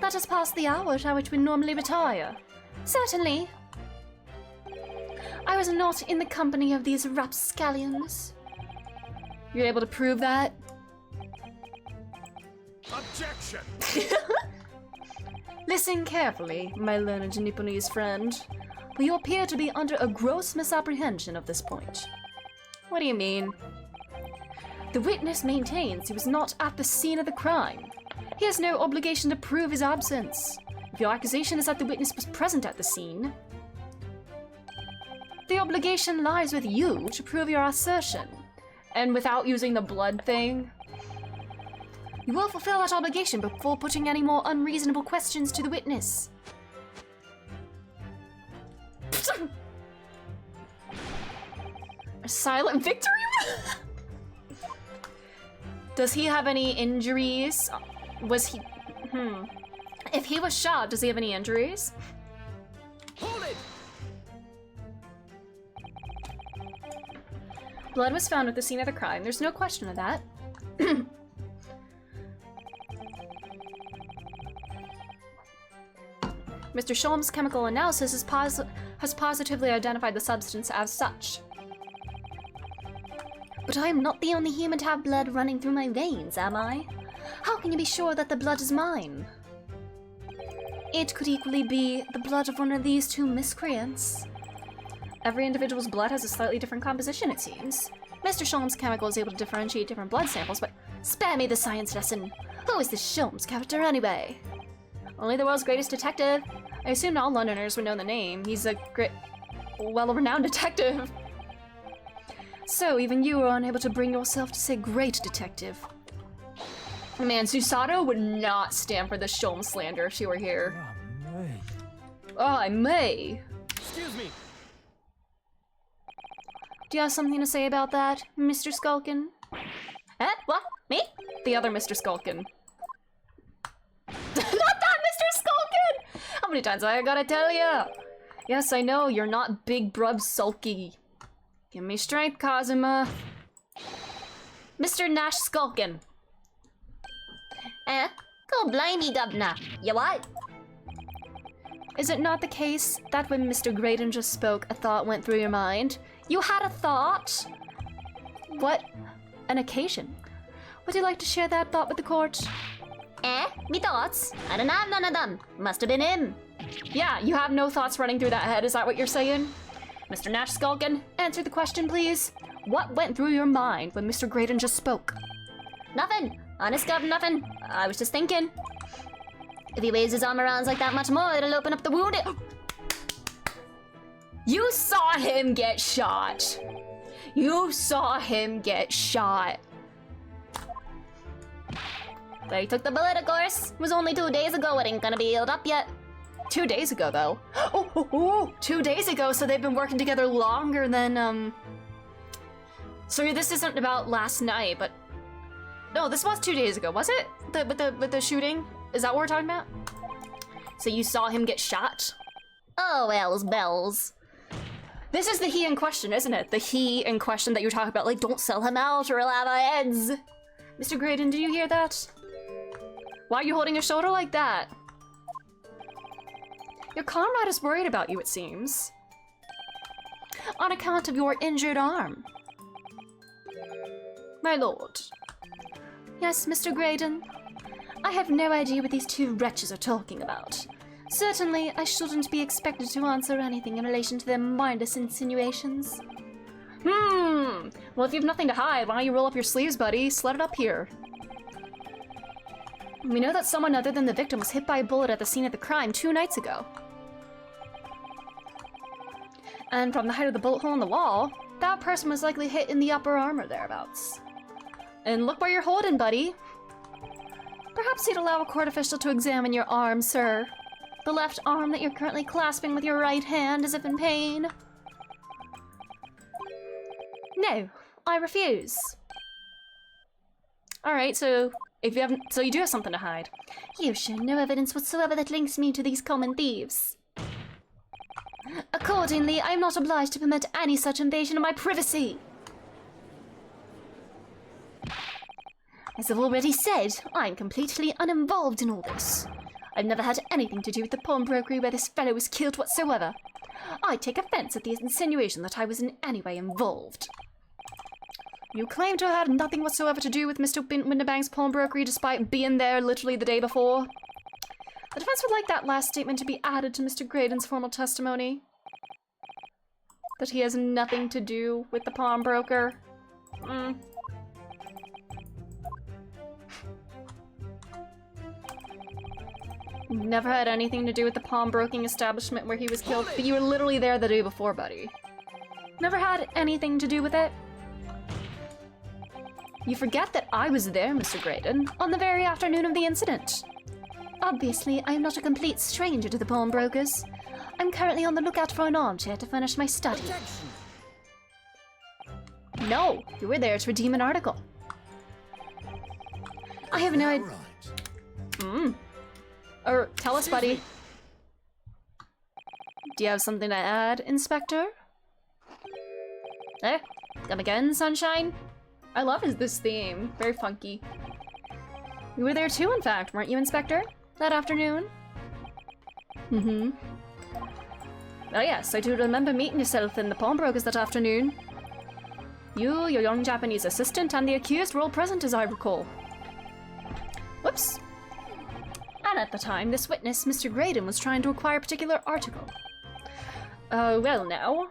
That is past the hour at which we normally retire. Certainly. I was not in the company of these rapscallions. You're able to prove that? Objection! Listen carefully, my learned Nipponese friend, for you appear to be under a gross misapprehension of this point. What do you mean? The witness maintains he was not at the scene of the crime. He has no obligation to prove his absence. If your accusation is that the witness was present at the scene, the obligation lies with you to prove your assertion. And without using the blood thing, you will fulfill that obligation before putting any more unreasonable questions to the witness. A silent victory? Does he have any injuries? Was he... If he was shot, does he have any injuries? Hold it! Blood was found at the scene of the crime. There's no question of that. Mr. Sholm's chemical analysis has positively identified the substance as such. But I am not the only human to have blood running through my veins, am I? How can you be sure that the blood is mine? It could equally be the blood of one of these two miscreants. Every individual's blood has a slightly different composition, it seems. Mr. Sholm's chemical is able to differentiate different blood samples, but spare me the science lesson. Who is this Sholm's character anyway? Only the world's greatest detective. I assume all Londoners would know the name. He's a great, well-renowned detective. So, even you are unable to bring yourself to say great detective. Man, Susato would not stand for the Sholm slander if she were here. Oh, me. Oh, I may. Excuse me. Do you have something to say about that, Mr. Skulkin? Eh? What? Me? The other Mr. Skulkin. Not that Mr. Skulkin! How many times I gotta tell ya? Yes, I know, you're not Big Brub Sulky. Give me strength, Kazuma. Mr. Nash Skulkin. Go blimey, governor. You what? Is it not the case that when Mr. Graydon just spoke, a thought went through your mind? You had a thought? What an occasion. Would you like to share that thought with the court? Me thoughts? I don't have none of them. Must have been him. Yeah, you have no thoughts running through that head, is that what you're saying? Mr. Nash Skulkin, answer the question, please. What went through your mind when Mr. Graydon just spoke? Nothing. Honest God, nothing. I was just thinking. If he waves his arm around like that much more, it'll open up the wound. You saw him get shot. You saw him get shot. But he took the bullet, of course. It was only 2 days ago. It ain't gonna be healed up yet. 2 days ago, though. Oh, 2 days ago, so they've been working together longer than, So this isn't about last night, but... No, this was 2 days ago, was it? With the shooting? Is that what we're talking about? So you saw him get shot? Oh, wells, bells. This is the he in question, isn't it? The he in question that you were talking about, like, don't sell him out or he'll have our heads. Mr. Graydon, did you hear that? Why are you holding your shoulder like that? Your comrade is worried about you, it seems. On account of your injured arm. My lord. Yes, Mr. Graydon. I have no idea what these two wretches are talking about. Certainly, I shouldn't be expected to answer anything in relation to their mindless insinuations. Well, if you have nothing to hide, why don't you roll up your sleeves, buddy? Slut it up here. We know that someone other than the victim was hit by a bullet at the scene of the crime 2 nights ago. And from the height of the bullet hole in the wall, that person was likely hit in the upper arm or thereabouts. And look where you're holding, buddy. Perhaps you'd allow a court official to examine your arm, sir. The left arm that you're currently clasping with your right hand as if in pain. No, I refuse. Alright, so if you haven't, so you do have something to hide. You've shown no evidence whatsoever that links me to these common thieves. Accordingly, I am not obliged to permit any such invasion of my privacy. As I've already said, I'm completely uninvolved in all this. I've never had anything to do with the pawnbrokery where this fellow was killed whatsoever. I take offense at the insinuation that I was in any way involved. You claim to have had nothing whatsoever to do with Mr. Winterbank's pawnbrokery despite being there literally the day before. The defense would like that last statement to be added to Mr. Graydon's formal testimony. That he has nothing to do with the pawnbroker. Never had anything to do with the pawnbroking establishment where he was killed, but you were literally there the day before, buddy. Never had anything to do with it. You forget that I was there, Mr. Graydon, on the very afternoon of the incident. Obviously, I am not a complete stranger to the pawnbrokers. I'm currently on the lookout for an armchair to furnish my study. Objection. No, you were there to redeem an article. I have no idea. Right. Or tell us, buddy. Do you have something to add, Inspector? Eh? Come again, sunshine? I love this theme. Very funky. You were there too, in fact, weren't you, Inspector? That afternoon? Oh yes, I do remember meeting yourself in the pawnbrokers that afternoon. You, your young Japanese assistant, and the accused were all present, as I recall. Whoops. And at the time, this witness, Mr. Graydon, was trying to acquire a particular article. Well now.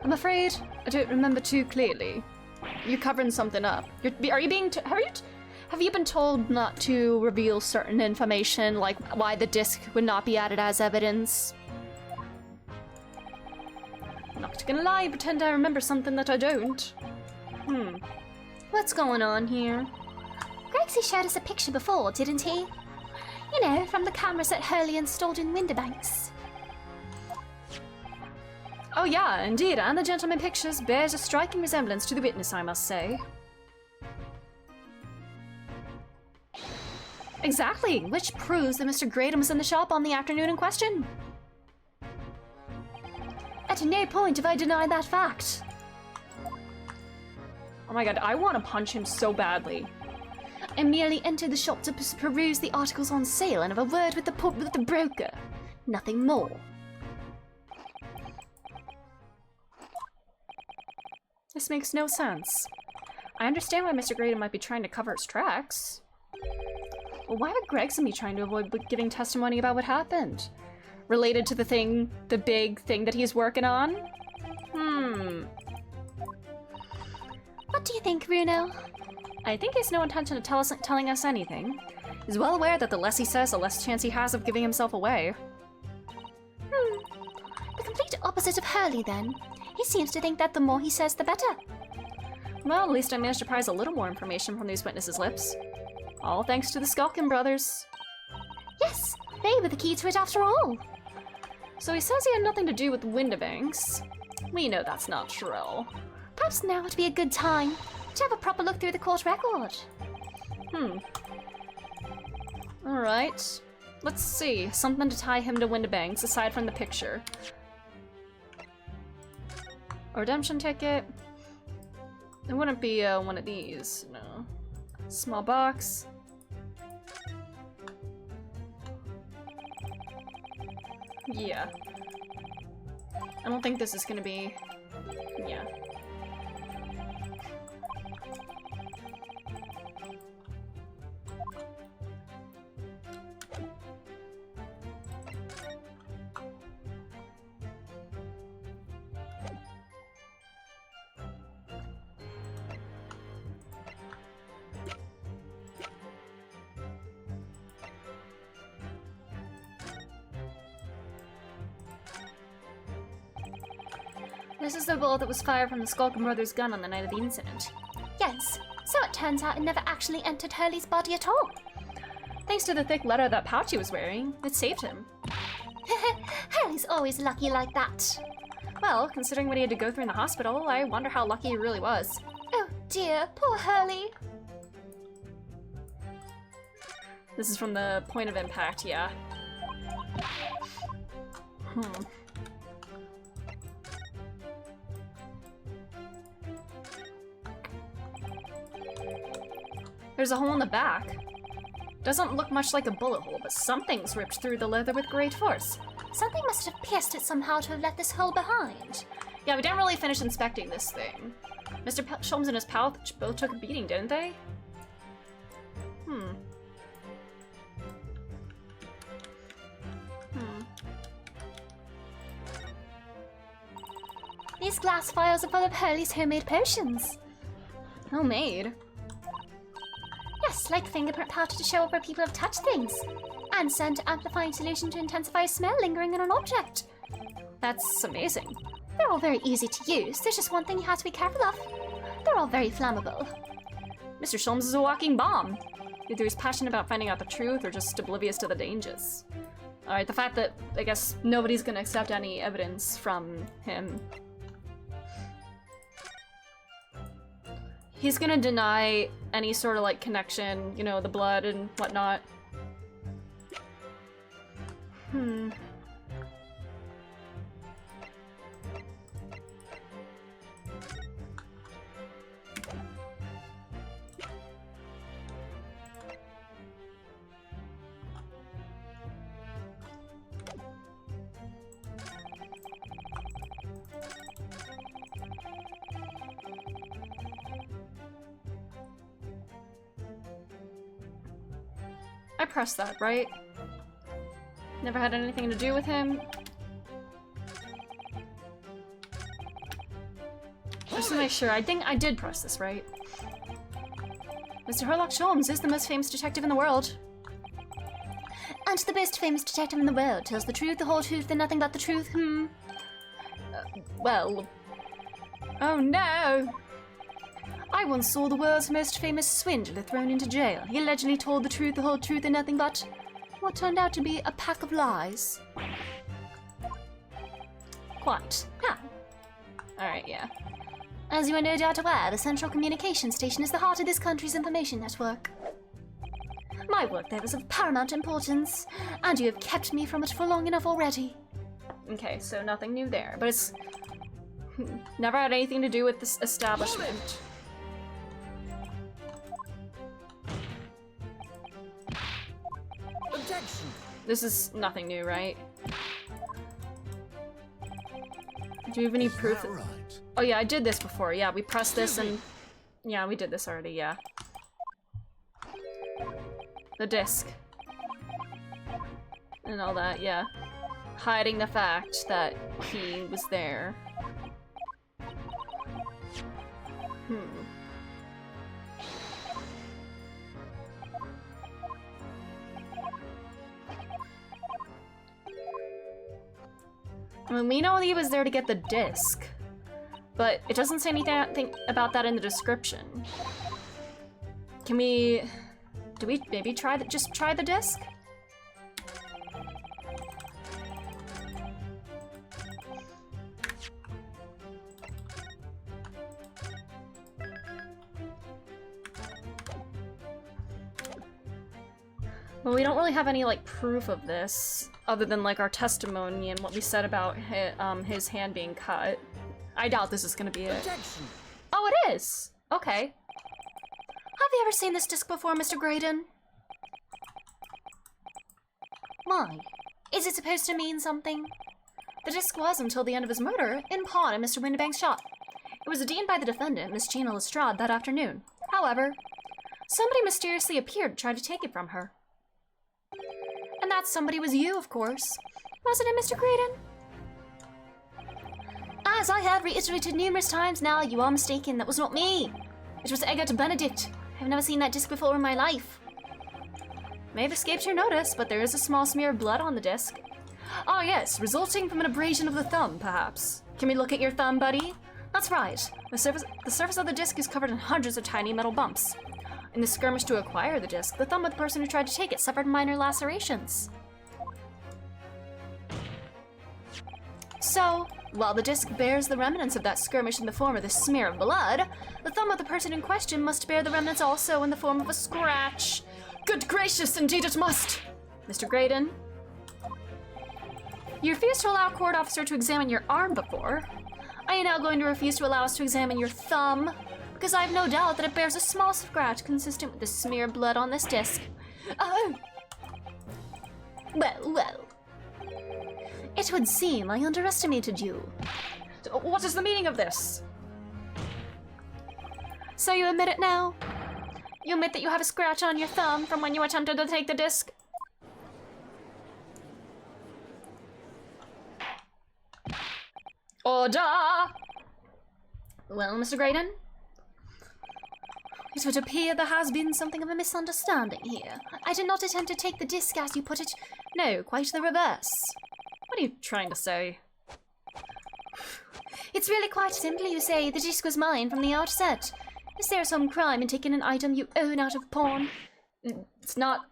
I'm afraid I don't remember too clearly. You're covering something up. Are you being have you been told not to reveal certain information, like why the disc would not be added as evidence? I'm not gonna lie, pretend I remember something that I don't. What's going on here? Grexy showed us a picture before, didn't he? You know, from the cameras that Hurley installed in Winterbanks. Oh yeah, indeed, and the gentleman pictures bears a striking resemblance to the witness, I must say. Exactly, which proves that Mr. Graydon was in the shop on the afternoon in question. At no point have I denied that fact. Oh my god, I want to punch him so badly. I merely entered the shop to peruse the articles on sale and have a word with the broker. Nothing more. This makes no sense. I understand why Mr. Graydon might be trying to cover his tracks. Well, why would Gregson be trying to avoid giving testimony about what happened? Related to the big thing that he's working on? What do you think, Bruno? I think he has no intention of telling us anything. He's well aware that the less he says, the less chance he has of giving himself away. The complete opposite of Hurley, then. He seems to think that the more he says, the better. Well, at least I managed to prise a little more information from these witnesses' lips. All thanks to the Skulkin brothers. Yes, they were the key to it after all. So he says he had nothing to do with Windibanks. We know that's not true. Perhaps now would be a good time to have a proper look through the court record. Alright. Let's see. Something to tie him to Windibanks aside from the picture. A redemption ticket. It wouldn't be one of these, no. Small box. Yeah. I don't think this is gonna be... yeah. This is the bullet that was fired from the Skulkin brothers' gun on the night of the incident. Yes, so it turns out it never actually entered Hurley's body at all. Thanks to the thick leather that pouch he was wearing, it saved him. Hurley's always lucky like that. Well, considering what he had to go through in the hospital, I wonder how lucky he really was. Oh dear, poor Hurley. This is from the point of impact, yeah. There's a hole in the back. Doesn't look much like a bullet hole, but something's ripped through the leather with great force. Something must have pierced it somehow to have left this hole behind. Yeah, we didn't really finish inspecting this thing. Mr. Sholmes and his pal both took a beating, didn't they? These glass vials are full of Hurley's homemade potions. Homemade? Yes, like fingerprint powder to show up where people have touched things. And scent amplifying solution to intensify smell lingering on an object. That's amazing. They're all very easy to use. There's just one thing you have to be careful of. They're all very flammable. Mr. Sholmes is a walking bomb. Either he's passionate about finding out the truth or just oblivious to the dangers. Alright, the fact that, I guess, nobody's gonna accept any evidence from him. He's gonna deny any sort of, like, connection, you know, the blood and whatnot. I pressed that, right? Never had anything to do with him. Just to make sure, I think I did press this, right? Mr. Sherlock Sholmes is the most famous detective in the world. And the most famous detective in the world tells the truth, the whole truth, and nothing but the truth. Well... Oh no! I once saw the world's most famous swindler thrown into jail. He allegedly told the truth, the whole truth, and nothing but what turned out to be a pack of lies. Quite. Yeah. Alright, yeah. As you are no doubt aware, the Central Communication Station is the heart of this country's information network. My work there is of paramount importance, and you have kept me from it for long enough already. Okay, so nothing new there, but it's never had anything to do with this establishment. Objection! This is nothing new, right? Do you have any proof? Right. Oh yeah, I did this before. Yeah, we pressed this and Yeah, we did this already, yeah. The disc. And all that, yeah. Hiding the fact that he was there. I mean, we know he was there to get the disc, but it doesn't say anything about that in the description. Can we... do we maybe just try the disc? Well, we don't really have any, like, proof of this, other than, like, our testimony and what we said about his hand being cut. I doubt this is gonna be it. Objection! Oh, it is! Okay. Have you ever seen this disc before, Mr. Graydon? Why? Is it supposed to mean something? The disc was, until the end of his murder, in pawn in Mr. Windibank's shop. It was redeemed by the defendant, Miss Gina Lestrade, that afternoon. However, somebody mysteriously appeared to try to take it from her. And that somebody was you, of course. Wasn't it, Mr. Graydon? As I have reiterated numerous times now, you are mistaken. That was not me. It was Eggert Benedict. I've never seen that disc before in my life. May have escaped your notice, but there is a small smear of blood on the disc. Ah, yes, resulting from an abrasion of the thumb, perhaps. Can we look at your thumb, buddy? That's right. The surface of the disc is covered in hundreds of tiny metal bumps. In the skirmish to acquire the disc, the thumb of the person who tried to take it suffered minor lacerations. So, while the disc bears the remnants of that skirmish in the form of this smear of blood, the thumb of the person in question must bear the remnants also in the form of a scratch. Good gracious, indeed it must! Mr. Graydon, you refused to allow a court officer to examine your arm before. Are you now going to refuse to allow us to examine your thumb? Because I have no doubt that it bears a small scratch consistent with the smear of blood on this disc. Oh! Well. It would seem I underestimated you. What is the meaning of this? So you admit it now? You admit that you have a scratch on your thumb from when you attempted to take the disc? Order! Well, Mr. Graydon? It would appear there has been something of a misunderstanding here. I did not attempt to take the disc as you put it. No, quite the reverse. What are you trying to say? It's really quite simple, you say. The disc was mine from the outset. Is there some crime in taking an item you own out of pawn? It's not...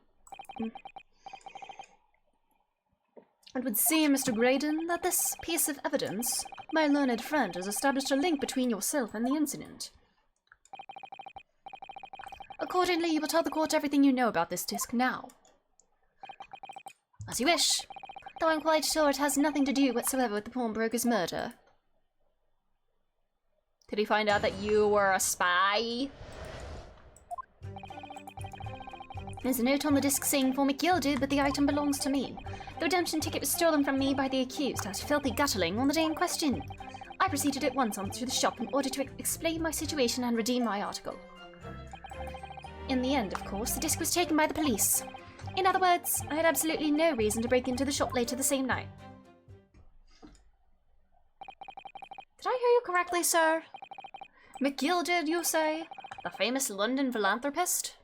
It would seem, Mr. Graydon, that this piece of evidence, my learned friend, has established a link between yourself and the incident. Accordingly, you will tell the court everything you know about this disc now. As you wish, though I'm quite sure it has nothing to do whatsoever with the pawnbroker's murder. Did he find out that you were a spy? There's a note on the disc saying for McGilded, but the item belongs to me. The redemption ticket was stolen from me by the accused as a filthy guttling on the day in question. I proceeded at once on to the shop in order to explain my situation and redeem my article. In the end, of course, the disc was taken by the police. In other words, I had absolutely no reason to break into the shop later the same night. Did I hear you correctly, sir? McGilded, you say? The famous London philanthropist?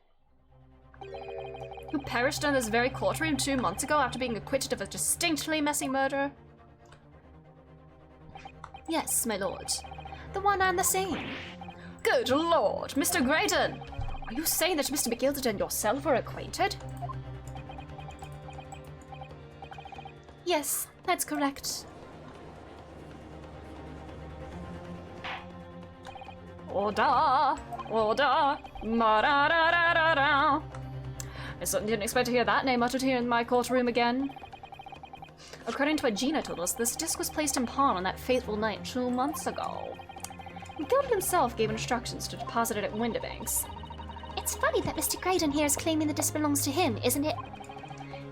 Who perished in this very courtroom 2 months ago after being acquitted of a distinctly messy murder? Yes, my lord. The one and the same. Good lord, Mr. Graydon! Are you saying that Mr. McGilded and yourself are acquainted? Yes, that's correct. Order! Order! Ma-da-da-da-da-da! I certainly didn't expect to hear that name uttered here in my courtroom again. According to what Gina told us, this disc was placed in pawn on that fateful night 2 months ago. McGilded himself gave instructions to deposit it at Windibank's. It's funny that Mr. Graydon here is claiming the disc belongs to him, isn't it?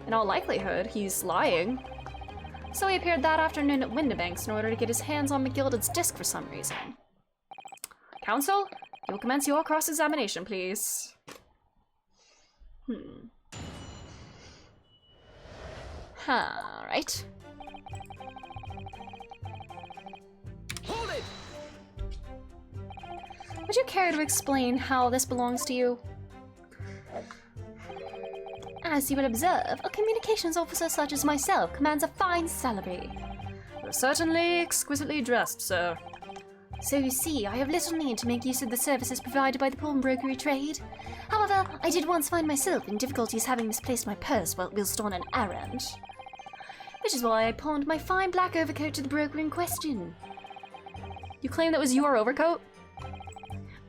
In all likelihood, he's lying. So he appeared that afternoon at Windibank's in order to get his hands on McGilded's disc for some reason. Counsel, You'll commence your cross-examination, please. Right. Hold it! Would you care to explain how this belongs to you? As you will observe, a communications officer such as myself commands a fine salary. You're certainly exquisitely dressed, sir. So you see, I have little need to make use of the services provided by the pawnbrokery trade. However, I did once find myself in difficulties having misplaced my purse whilst on an errand. Which is why I pawned my fine black overcoat to the broker in question. You claim that was your overcoat?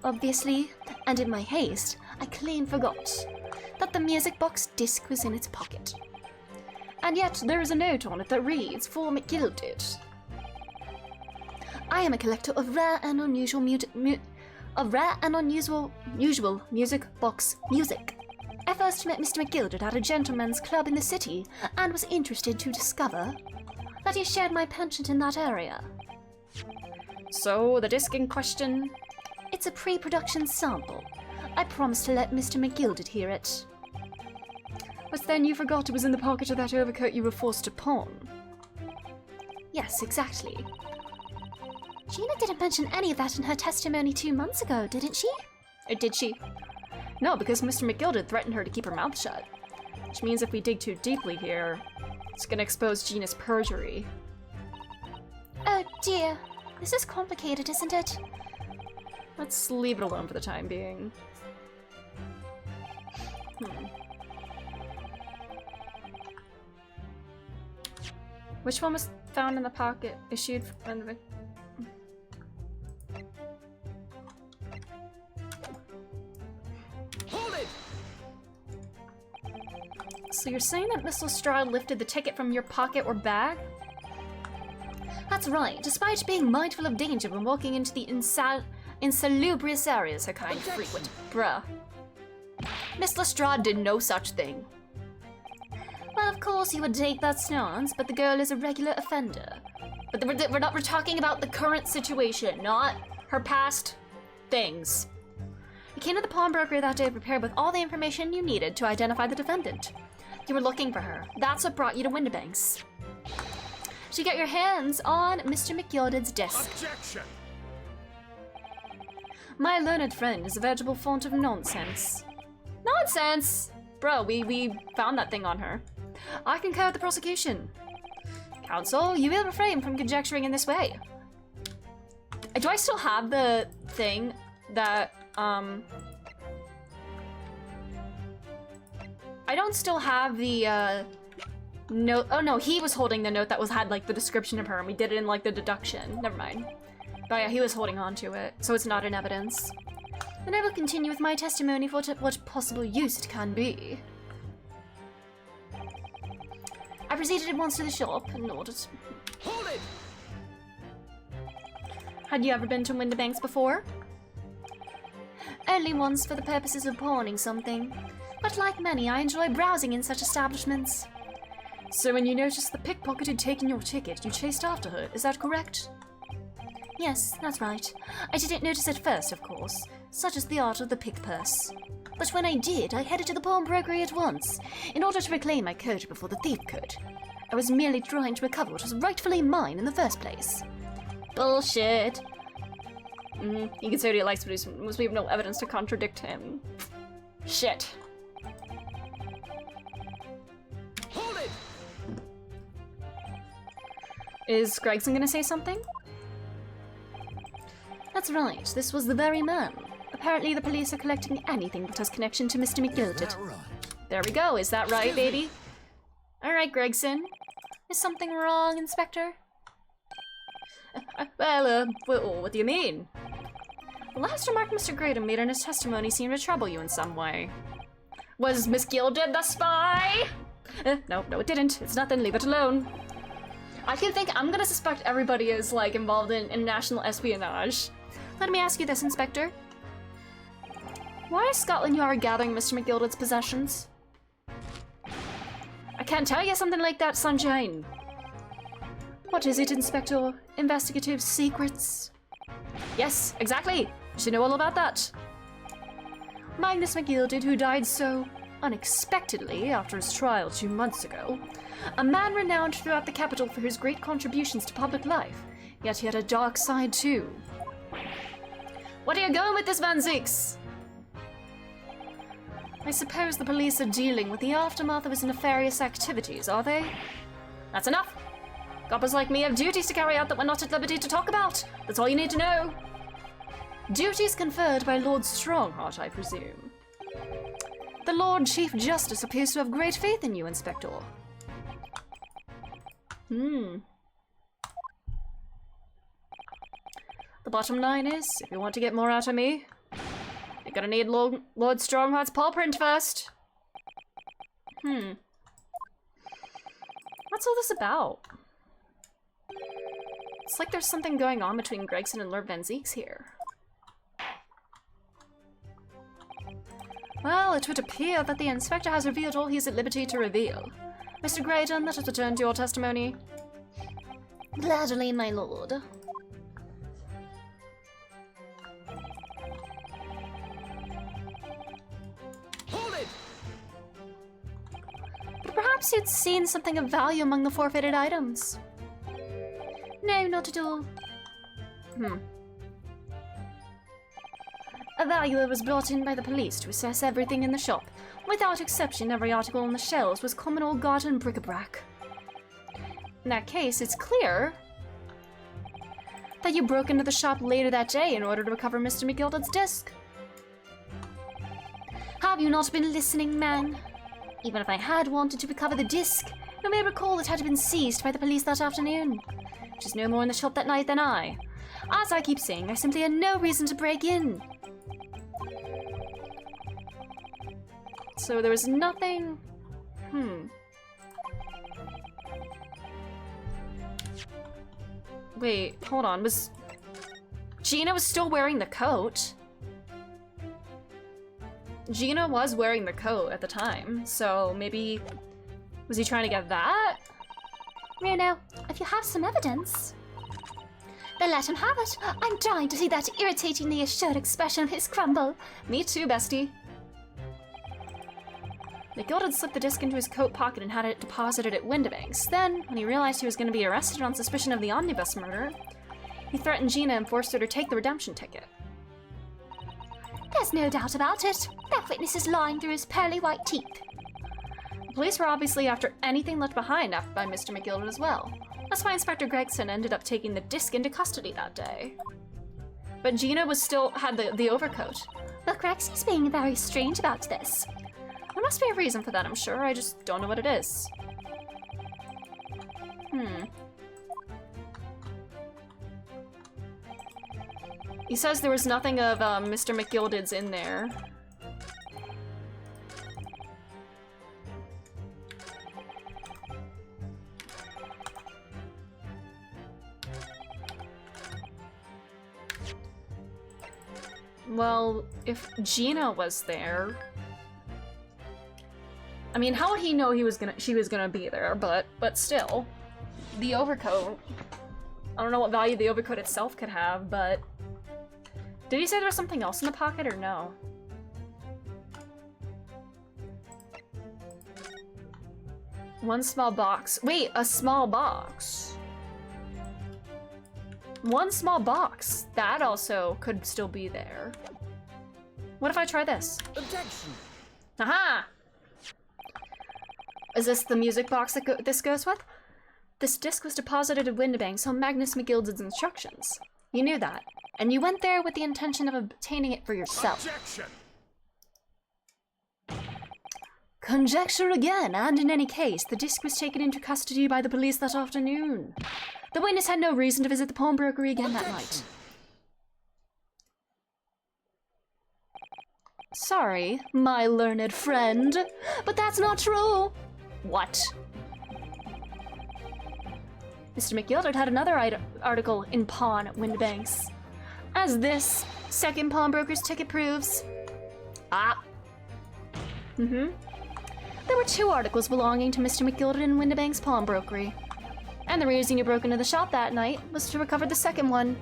Obviously, and in my haste, I clean forgot that the music box disc was in its pocket. And yet there is a note on it that reads, "For McGilded." I am a collector of rare and unusual unusual music box music. I first met Mr. McGilded at a gentleman's club in the city and was interested to discover that he shared my penchant in that area. So, the disc in question? It's a pre-production sample. I promised to let Mr. McGilded hear it. But then you forgot it was in the pocket of that overcoat you were forced to pawn. Yes, exactly. Gina didn't mention any of that in her testimony 2 months ago, didn't she? Or did she? No, because Mr. McGilded threatened her to keep her mouth shut. Which means if we dig too deeply here, it's gonna expose Gina's perjury. Oh dear. This is complicated, isn't it? Let's leave it alone for the time being. Which one was found in the pocket? Issued from the... Hold it! So you're saying that Miss Lestrade lifted the ticket from your pocket or bag? That's right, despite being mindful of danger when walking into the insalubrious areas her kind frequent. Bruh. Miss Lestrade did no such thing. Well, of course you would take that stance, but the girl is a regular offender. But we're talking about the current situation, not her past things. You came to the pawnbroker that day prepared with all the information you needed to identify the defendant. You were looking for her. That's what brought you to Windibanks. To get your hands on Mr. McGilded's desk. Objection! My learned friend is a veritable font of nonsense. Nonsense! Bro, we found that thing on her. I concur with the prosecution. Counsel, you will refrain from conjecturing in this way. Do I still have the thing that, I don't still have the, note. Oh no, he was holding the note that had like the description of her and we did it in like the deduction. Never mind. But yeah, he was holding on to it, so it's not in evidence. Then I will continue with my testimony for what possible use it can be. I proceeded at once to the shop and ordered. Hold it! Had you ever been to Windibanks before? Only once for the purposes of pawning something. But like many, I enjoy browsing in such establishments. So when you noticed the pickpocket had taken your ticket, you chased after her, is that correct? Yes, that's right. I didn't notice at first, of course. Such is the art of the pick purse. But when I did, I headed to the pawnbrokery at once, in order to reclaim my coat before the thief could. I was merely trying to recover what was rightfully mine in the first place. Bullshit. He can say what he likes, but we have no evidence to contradict him. Shit. Hold it! Is Gregson gonna say something? That's right, this was the very man. Apparently the police are collecting anything that has connection to Mr. McGilded. Right. There we go, is that right, baby? Alright, Gregson. Is something wrong, Inspector? Well, what do you mean? The last remark Mr. Graydon made in his testimony seemed to trouble you in some way. Was Miss Gilded the spy? No, it didn't. It's nothing, leave it alone. I'm gonna suspect everybody is, like, involved in international espionage. Let me ask you this, Inspector. Why is Scotland Yard gathering Mr. McGilded's possessions? I can't tell you something like that, Sunshine. What is it, Inspector? Investigative secrets? Yes, exactly. Should know all about that. Magnus McGilded, who died so unexpectedly after his trial 2 months ago. A man renowned throughout the capital for his great contributions to public life, yet he had a dark side too. What are you going with this, Van Zeeks? I suppose the police are dealing with the aftermath of his nefarious activities, are they? That's enough. Coppers like me have duties to carry out that we're not at liberty to talk about. That's all you need to know. Duties conferred by Lord Strongheart, I presume. The Lord Chief Justice appears to have great faith in you, Inspector. The bottom line is, if you want to get more out of me, you're gonna need Lord Strongheart's paw print first. What's all this about? It's like there's something going on between Gregson and Lord Van Zeeks here. Well, it would appear that the Inspector has revealed all he is at liberty to reveal. Mr. Graydon, let us return to your testimony. Gladly, my lord. Hold it! Perhaps you'd seen something of value among the forfeited items. No, not at all. A valuer was brought in by the police to assess everything in the shop. Without exception, every article on the shelves was common old garden bric-a-brac. In that case, it's clear that you broke into the shop later that day in order to recover Mr. McGilded's disc. Have you not been listening, man? Even if I had wanted to recover the disc, you may recall it had been seized by the police that afternoon. Which is no more in the shop that night than I. As I keep saying, I simply had no reason to break in. So there was nothing... Wait, hold on, was... Gina was still wearing the coat? Gina was wearing the coat at the time, so maybe... Was he trying to get that? Reno, if you have some evidence, then let him have it. I'm dying to see that irritatingly assured expression of his crumble. Me too, bestie. McGilded slipped the disc into his coat pocket and had it deposited at Windibanks. Then, when he realized he was going to be arrested on suspicion of the omnibus murder, he threatened Gina and forced her to take the redemption ticket. There's no doubt about it. That witness is lying through his pearly white teeth. The police were obviously after anything left behind by Mr. McGilded as well. That's why Inspector Gregson ended up taking the disc into custody that day. But Gina had the overcoat. But Gregson's being very strange about this. There must be a reason for that, I'm sure. I just don't know what it is. He says there was nothing of Mr. McGilded's in there. Well, if Gina was there... I mean, how would he know she was gonna be there, but still. The overcoat... I don't know what value the overcoat itself could have, but... Did he say there was something else in the pocket, or no? One small box. Wait, a small box. One small box. That also could still be there. What if I try this? Objection! Aha! Is this the music box that this goes with? This disc was deposited at Windibanks on Magnus McGilded's instructions. You knew that, and you went there with the intention of obtaining it for yourself. Objection! Conjecture again, and in any case, the disc was taken into custody by the police that afternoon. The witness had no reason to visit the pawnbrokery again that night. Sorry, my learned friend, but that's not true. What? Mr. McGilded had another article in pawn at Windibanks. As this second pawnbroker's ticket proves. There were 2 articles belonging to Mr. McGilded in Windibanks pawnbrokery. And the reason you broke into the shop that night was to recover the second one.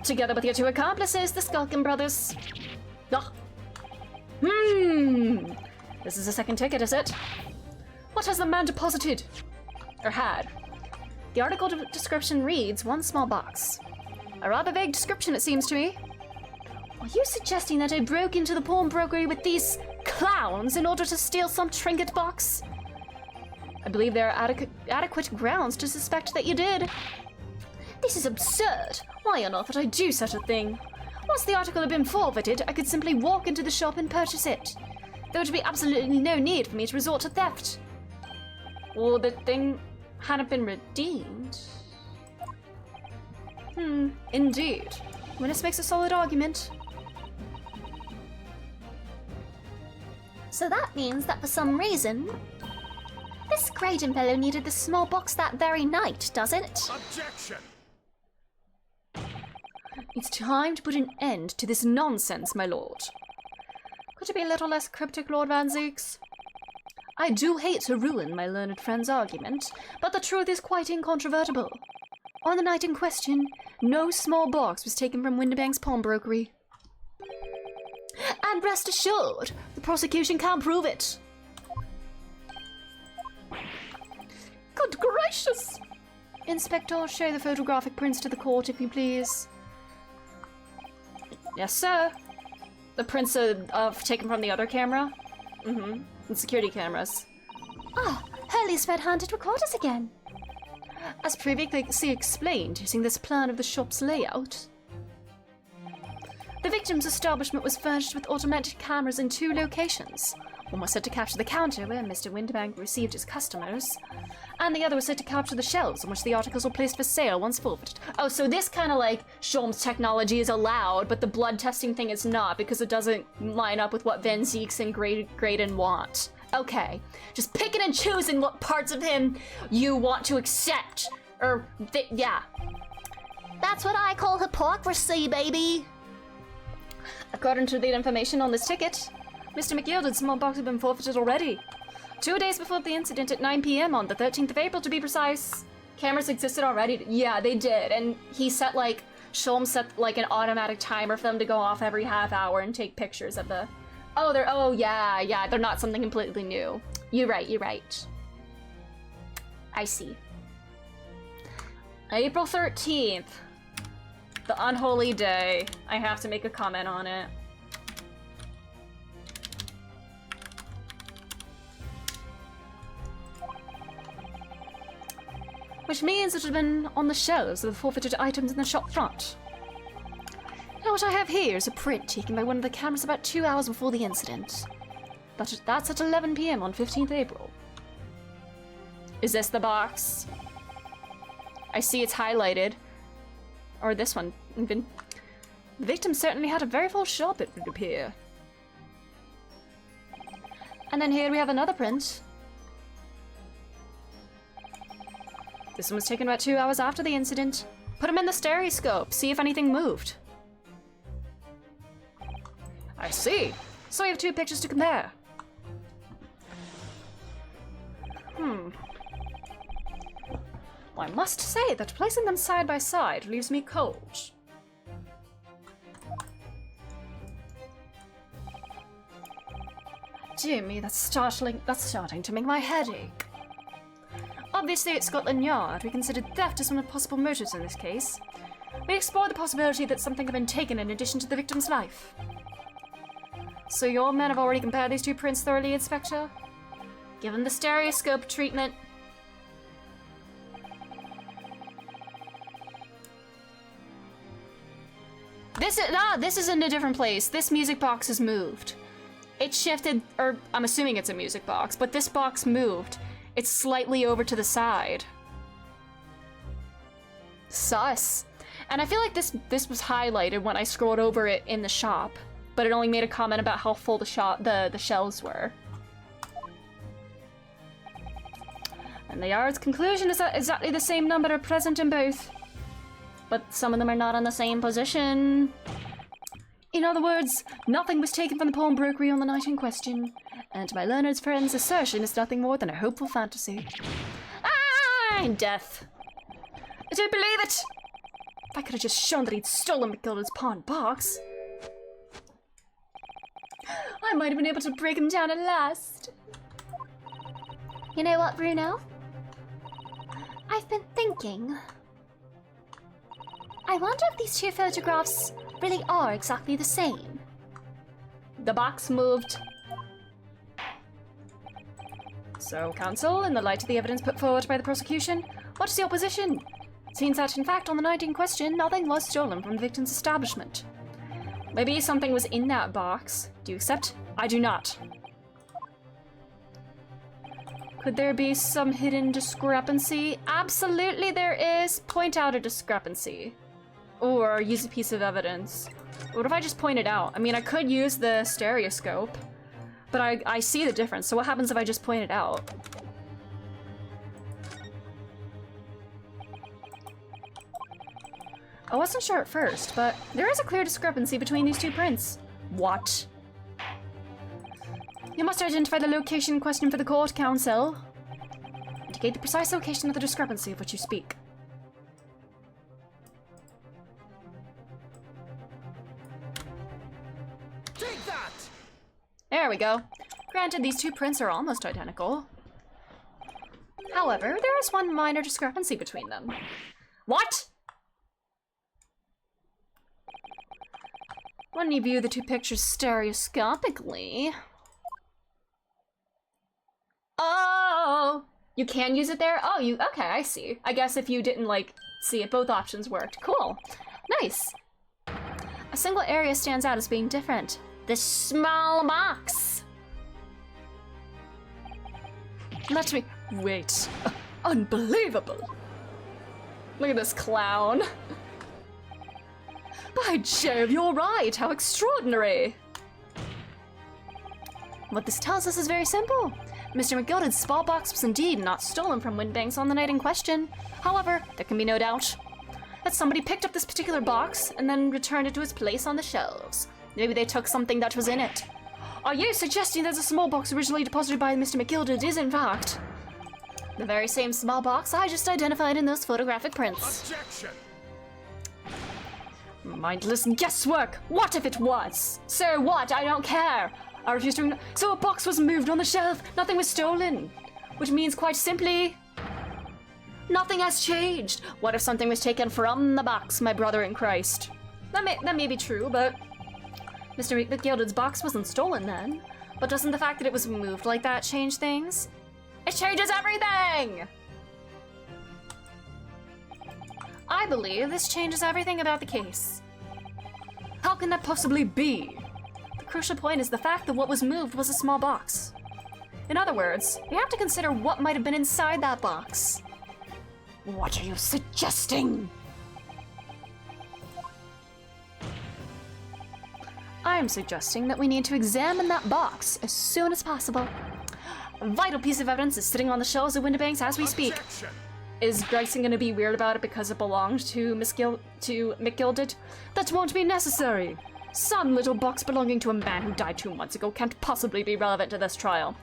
Together with your two accomplices, the Skulkin brothers. Ah. This is a second ticket, is it? What has the man deposited? Or had? The article description reads, one small box. A rather vague description, it seems to me. Are you suggesting that I broke into the pawnbrokery with these clowns in order to steal some trinket box? I believe there are adequate grounds to suspect that you did. This is absurd. Why on earth would I do such a thing? Once the article had been forwarded, I could simply walk into the shop and purchase it. There would be absolutely no need for me to resort to theft. Well, the thing hadn't been redeemed. Indeed. Well, this makes a solid argument. So that means that for some reason, this Graydon fellow needed the small box that very night, does it? Objection! It's time to put an end to this nonsense, my lord. Could you be a little less cryptic, Lord Van Zeeks? I do hate to ruin my learned friend's argument, but the truth is quite incontrovertible. On the night in question, no small box was taken from Windibank's pawnbrokery. And rest assured, the prosecution can't prove it. Good gracious! Inspector, show the photographic prints to the court, if you please. Yes, sir. The prints of taken from the other camera? And security cameras. Ah, Hurley's red-handed recorders again. As previously explained, using this plan of the shop's layout, the victim's establishment was furnished with automatic cameras in 2 locations. One was set to capture the counter where Mr. Windibank received his customers, and the other was set to capture the shelves on which the articles were placed for sale once forfeited. Oh, so this kind of like Sholmes technology is allowed, but the blood testing thing is not because it doesn't line up with what Van Zeeks and Graydon want. Okay, just picking and choosing what parts of him you want to accept. Yeah. That's what I call hypocrisy, baby. According to the information on this ticket, Mr. McYield's small box had been forfeited already. 2 days before the incident at 9 p.m. on the 13th of April, to be precise. Cameras existed already. Yeah, they did. And he set Sholmes set like an automatic timer for them to go off every half hour and take pictures of the... Oh, yeah, they're not something completely new. You're right. I see. April 13th. The unholy day. I have to make a comment on it. Which means it had been on the shelves of the forfeited items in the shop front. Now what I have here is a print taken by one of the cameras about 2 hours before the incident. That's at 11 p.m. on 15th April. Is this the box? I see it's highlighted. Or this one, even. The victim certainly had a very full shop, it would appear. And then here we have another print. This one was taken about 2 hours after the incident. Put him in the stereoscope, see if anything moved. I see. So we have 2 pictures to compare. Well, I must say that placing them side by side leaves me cold. Dear me, that's starting to make my head ache. Obviously, at Scotland Yard, we considered theft as one of the possible motives in this case. We explored the possibility that something had been taken in addition to the victim's life. So your men have already compared these 2 prints thoroughly, Inspector? Given the stereoscope treatment. This is in a different place. This music box is moved. It shifted, or I'm assuming it's a music box, but this box moved. It's slightly over to the side. Sus. And I feel like this was highlighted when I scrolled over it in the shop, but it only made a comment about how full the shelves were. And the Yard's conclusion is that exactly the same number are present in both. But some of them are not in the same position. In other words, nothing was taken from the pawnbrokery on the night in question, and my learned friend's assertion is nothing more than a hopeful fantasy. Ah, death. I don't believe it! If I could have just shown that he'd stolen McGilda's pawn box, I might have been able to break him down at last. You know what, Bruno? I've been thinking. I wonder if these two photographs really are exactly the same. The box moved. So, counsel, in the light of the evidence put forward by the prosecution, what is your position? It seems that, in fact, on the night in question, nothing was stolen from the victim's establishment. Maybe something was in that box. Do you accept? I do not. Could there be some hidden discrepancy? Absolutely there is. Point out a discrepancy. Or use a piece of evidence. What if I just point it out? I mean, I could use the stereoscope, but I see the difference, so what happens if I just point it out? I wasn't sure at first, but there is a clear discrepancy between these two prints. What? You must identify the location in question for the court, counsel. Indicate the precise location of the discrepancy of which you speak. Take that! There we go. Granted, these two prints are almost identical. However, there is one minor discrepancy between them. What? When you view the two pictures stereoscopically... Oh! You can use it there? Oh, okay, I see. I guess if you didn't, like, see it, both options worked. Cool. Nice. A single area stands out as being different. This small box. Let me... Wait. Unbelievable. Look at this clown. By Jove, you're right. How extraordinary. What this tells us is very simple. Mr. McGilda's small box was indeed not stolen from Windbanks on the night in question. However, there can be no doubt that somebody picked up this particular box and then returned it to its place on the shelves. Maybe they took something that was in it. Are you suggesting that the small box originally deposited by Mr. McGilda is in fact the very same small box I just identified in those photographic prints? Objection! Mindless guesswork! What if it was? So what? I don't care! I refuse to... So a box was moved on the shelf! Nothing was stolen! Which means, quite simply... nothing has changed! What if something was taken from the box, my brother in Christ? That may be true, but... Mr. McGilda's box wasn't stolen then. But doesn't the fact that it was moved like that change things? It changes everything! I believe this changes everything about the case. How can that possibly be? The crucial point is the fact that what was moved was a small box. In other words, you have to consider what might have been inside that box. What are you suggesting? I am suggesting that we need to examine that box as soon as possible. A vital piece of evidence is sitting on the shelves of Windbanks as we speak. Objection! Is Gregson gonna be weird about it because it belonged to McGilda? That won't be necessary. Some little box belonging to a man who died 2 months ago can't possibly be relevant to this trial.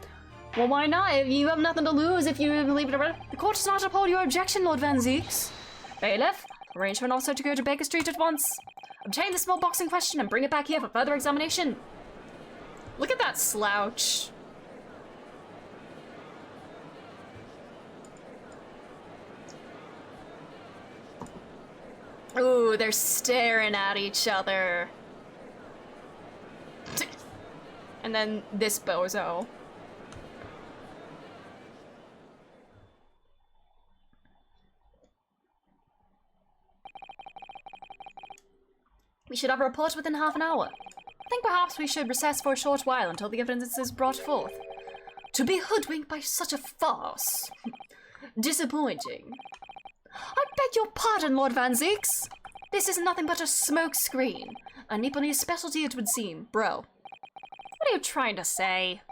Well, why not? If you have nothing to lose if you leave it around. The court does not uphold your objection, Lord Van Zeeks. Bailiff, arrange for an officer to go to Baker Street at once. Obtain the small box in question and bring it back here for further examination. Look at that slouch. Ooh, they're staring at each other. And then this bozo. We should have a report within half an hour. I think perhaps we should recess for a short while until the evidence is brought forth. To be hoodwinked by such a farce. Disappointing. I beg your pardon, Lord Van Zeeks. This is nothing but a smoke screen. A Nipponese specialty, it would seem. Bro, what are you trying to say?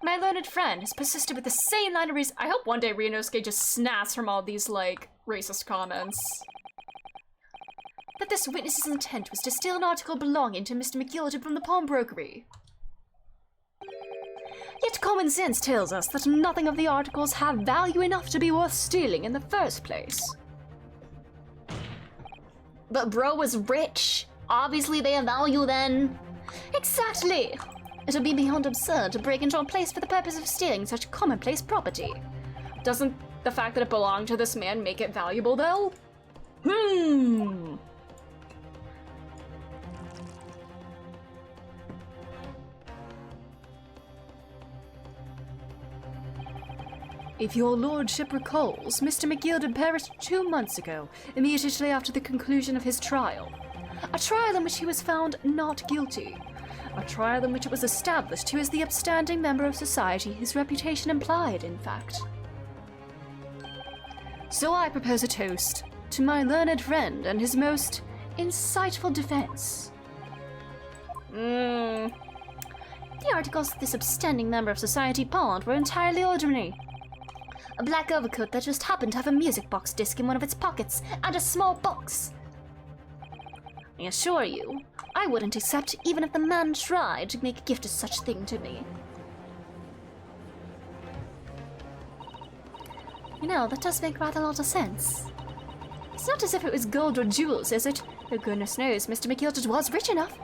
My learned friend has persisted with the same line of reason. I hope one day Ryunosuke just snaps from all these, like, racist comments. That this witness's intent was to steal an article belonging to Mr. McGilda from the pawnbrokery. Yet common sense tells us that nothing of the articles have value enough to be worth stealing in the first place. But bro was rich. Obviously they have value then. Exactly. It would be beyond absurd to break into a place for the purpose of stealing such commonplace property. Doesn't the fact that it belonged to this man make it valuable, though? If your lordship recalls, Mr. McGilden perished 2 months ago, immediately after the conclusion of his trial. A trial in which he was found not guilty. A trial in which it was established he was the upstanding member of society his reputation implied, in fact. So I propose a toast to my learned friend and his most insightful defense. The articles that this upstanding member of society pawned were entirely ordinary. A black overcoat that just happened to have a music box disc in one of its pockets, and a small box. I assure you, I wouldn't accept even if the man tried to make a gift of such thing to me. You know, that does make rather a lot of sense. It's not as if it was gold or jewels, is it? Though goodness knows, Mr. McGilden was rich enough.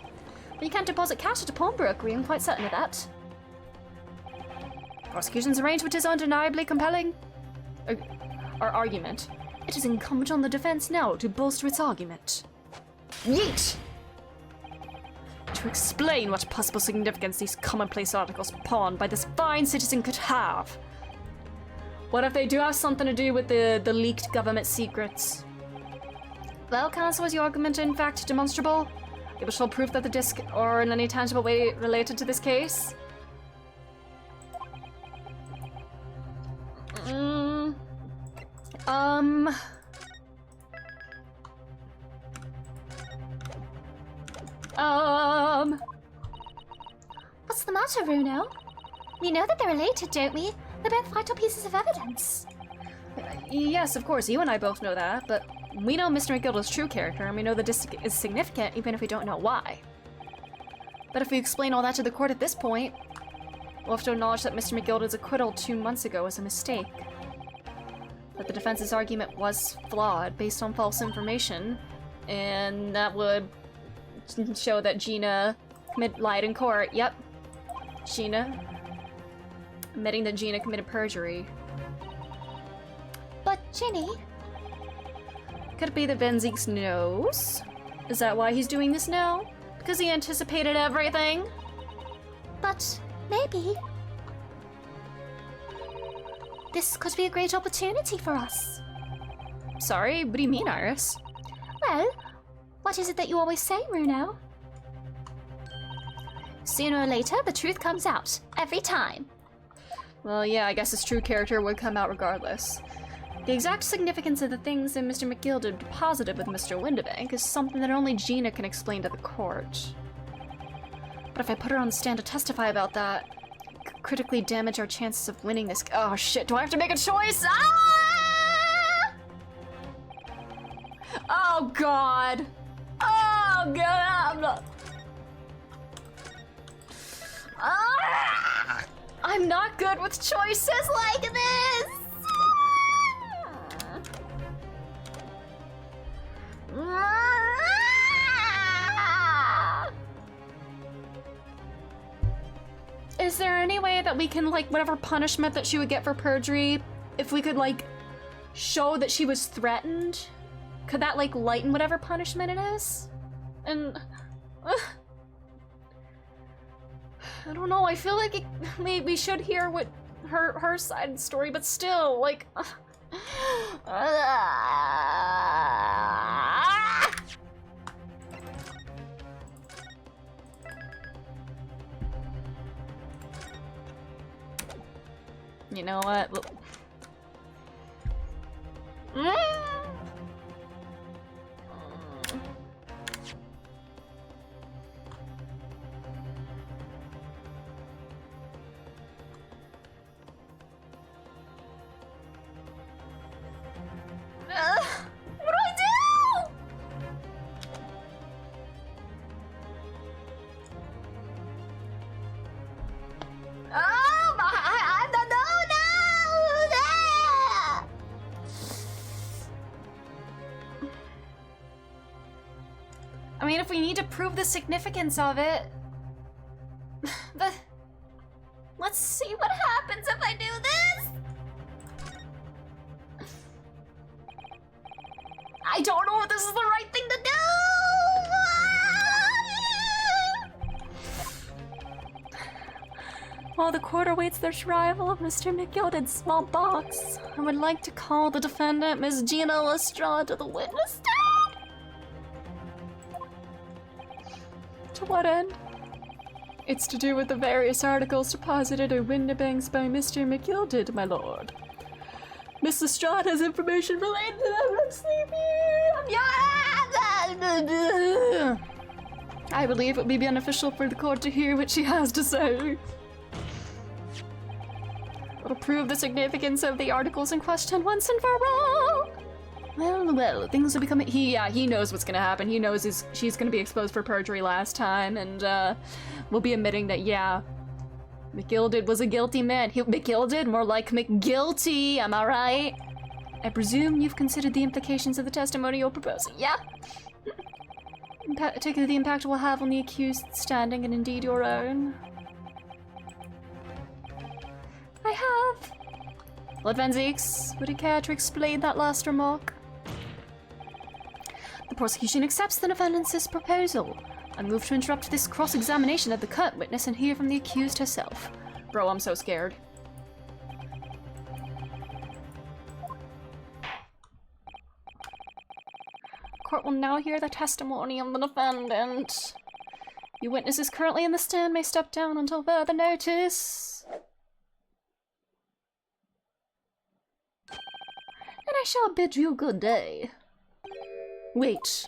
But you can't deposit cash at a pawnbrokery, I'm quite certain of that. Prosecution's arrangement is undeniably compelling. Our argument. It is incumbent on the defense now to bolster its argument. Yeet! To explain what possible significance these commonplace articles pawned by this fine citizen could have. What if they do have something to do with the leaked government secrets? Well, counsel, is your argument in fact demonstrable? Able to show proof that the disc are in any tangible way related to this case? What's the matter, Runo? We know that they're related, don't we? They're both vital pieces of evidence. Yes, of course, you and I both know that, but we know Mr. McGilden's true character, and we know the disc is significant even if we don't know why. But if we explain all that to the court at this point, we'll have to acknowledge that Mr. McGilden's acquittal 2 months ago was a mistake. That the defense's argument was flawed based on false information, and that would show that Gina lied in court. Yep. Gina. Admitting that Gina committed perjury. But Ginny... Could it be that Ben Zeeks knows? Is that why he's doing this now? Because he anticipated everything? But maybe... this could be a great opportunity for us. Sorry, what do you mean, Iris? Well, what is it that you always say, Runo? Sooner or later, the truth comes out. Every time. Well, yeah, I guess his true character would come out regardless. The exact significance of the things that Mr. McGilden deposited with Mr. Windibank is something that only Gina can explain to the court. But if I put her on the stand to testify about that, it could critically damage our chances of winning this. Oh shit, do I have to make a choice? Ah! Oh god! Oh god! I'm not... Ah! I'm not good with choices like this! Is there any way that we can, like, whatever punishment that she would get for perjury, if we could, like, show that she was threatened? Could that, like, lighten whatever punishment it is? And... I don't know, I feel like we should hear what her side of the story, but still, like... You know what? What do I do? Oh, I don't know. if we need to prove the significance of it. But let's see what happens if I do this. I don't know if this is the right thing to do. While the court awaits the arrival of Mr. McGilded's small box, I would like to call the defendant, Miss Gina Lestrade, to the witness stand. To what end? It's to do with the various articles deposited at Windibanks by Mr. McGilded, my lord. Miss Lestrade has information related to them. I'm sleepy. I believe it would be beneficial for the court to hear what she has to say. It'll prove the significance of the articles in question once and for all. Well, things will become. He knows what's gonna happen. He knows she's gonna be exposed for perjury last time, and we'll be admitting that, yeah, McGilded was a guilty man. McGilded, more like McGuilty, am I right? I presume you've considered the implications of the testimony you're proposing, yeah? Particularly the impact it will have on the accused standing and indeed your own. I have. Lord Van Zeeks, would you care to explain that last remark? The prosecution accepts the defendant's proposal. I move to interrupt this cross-examination of the current witness and hear from the accused herself. Bro, I'm so scared. Court will now hear the testimony of the defendant. The witness is currently in the stand, may step down until further notice. And I shall bid you good day. Wait.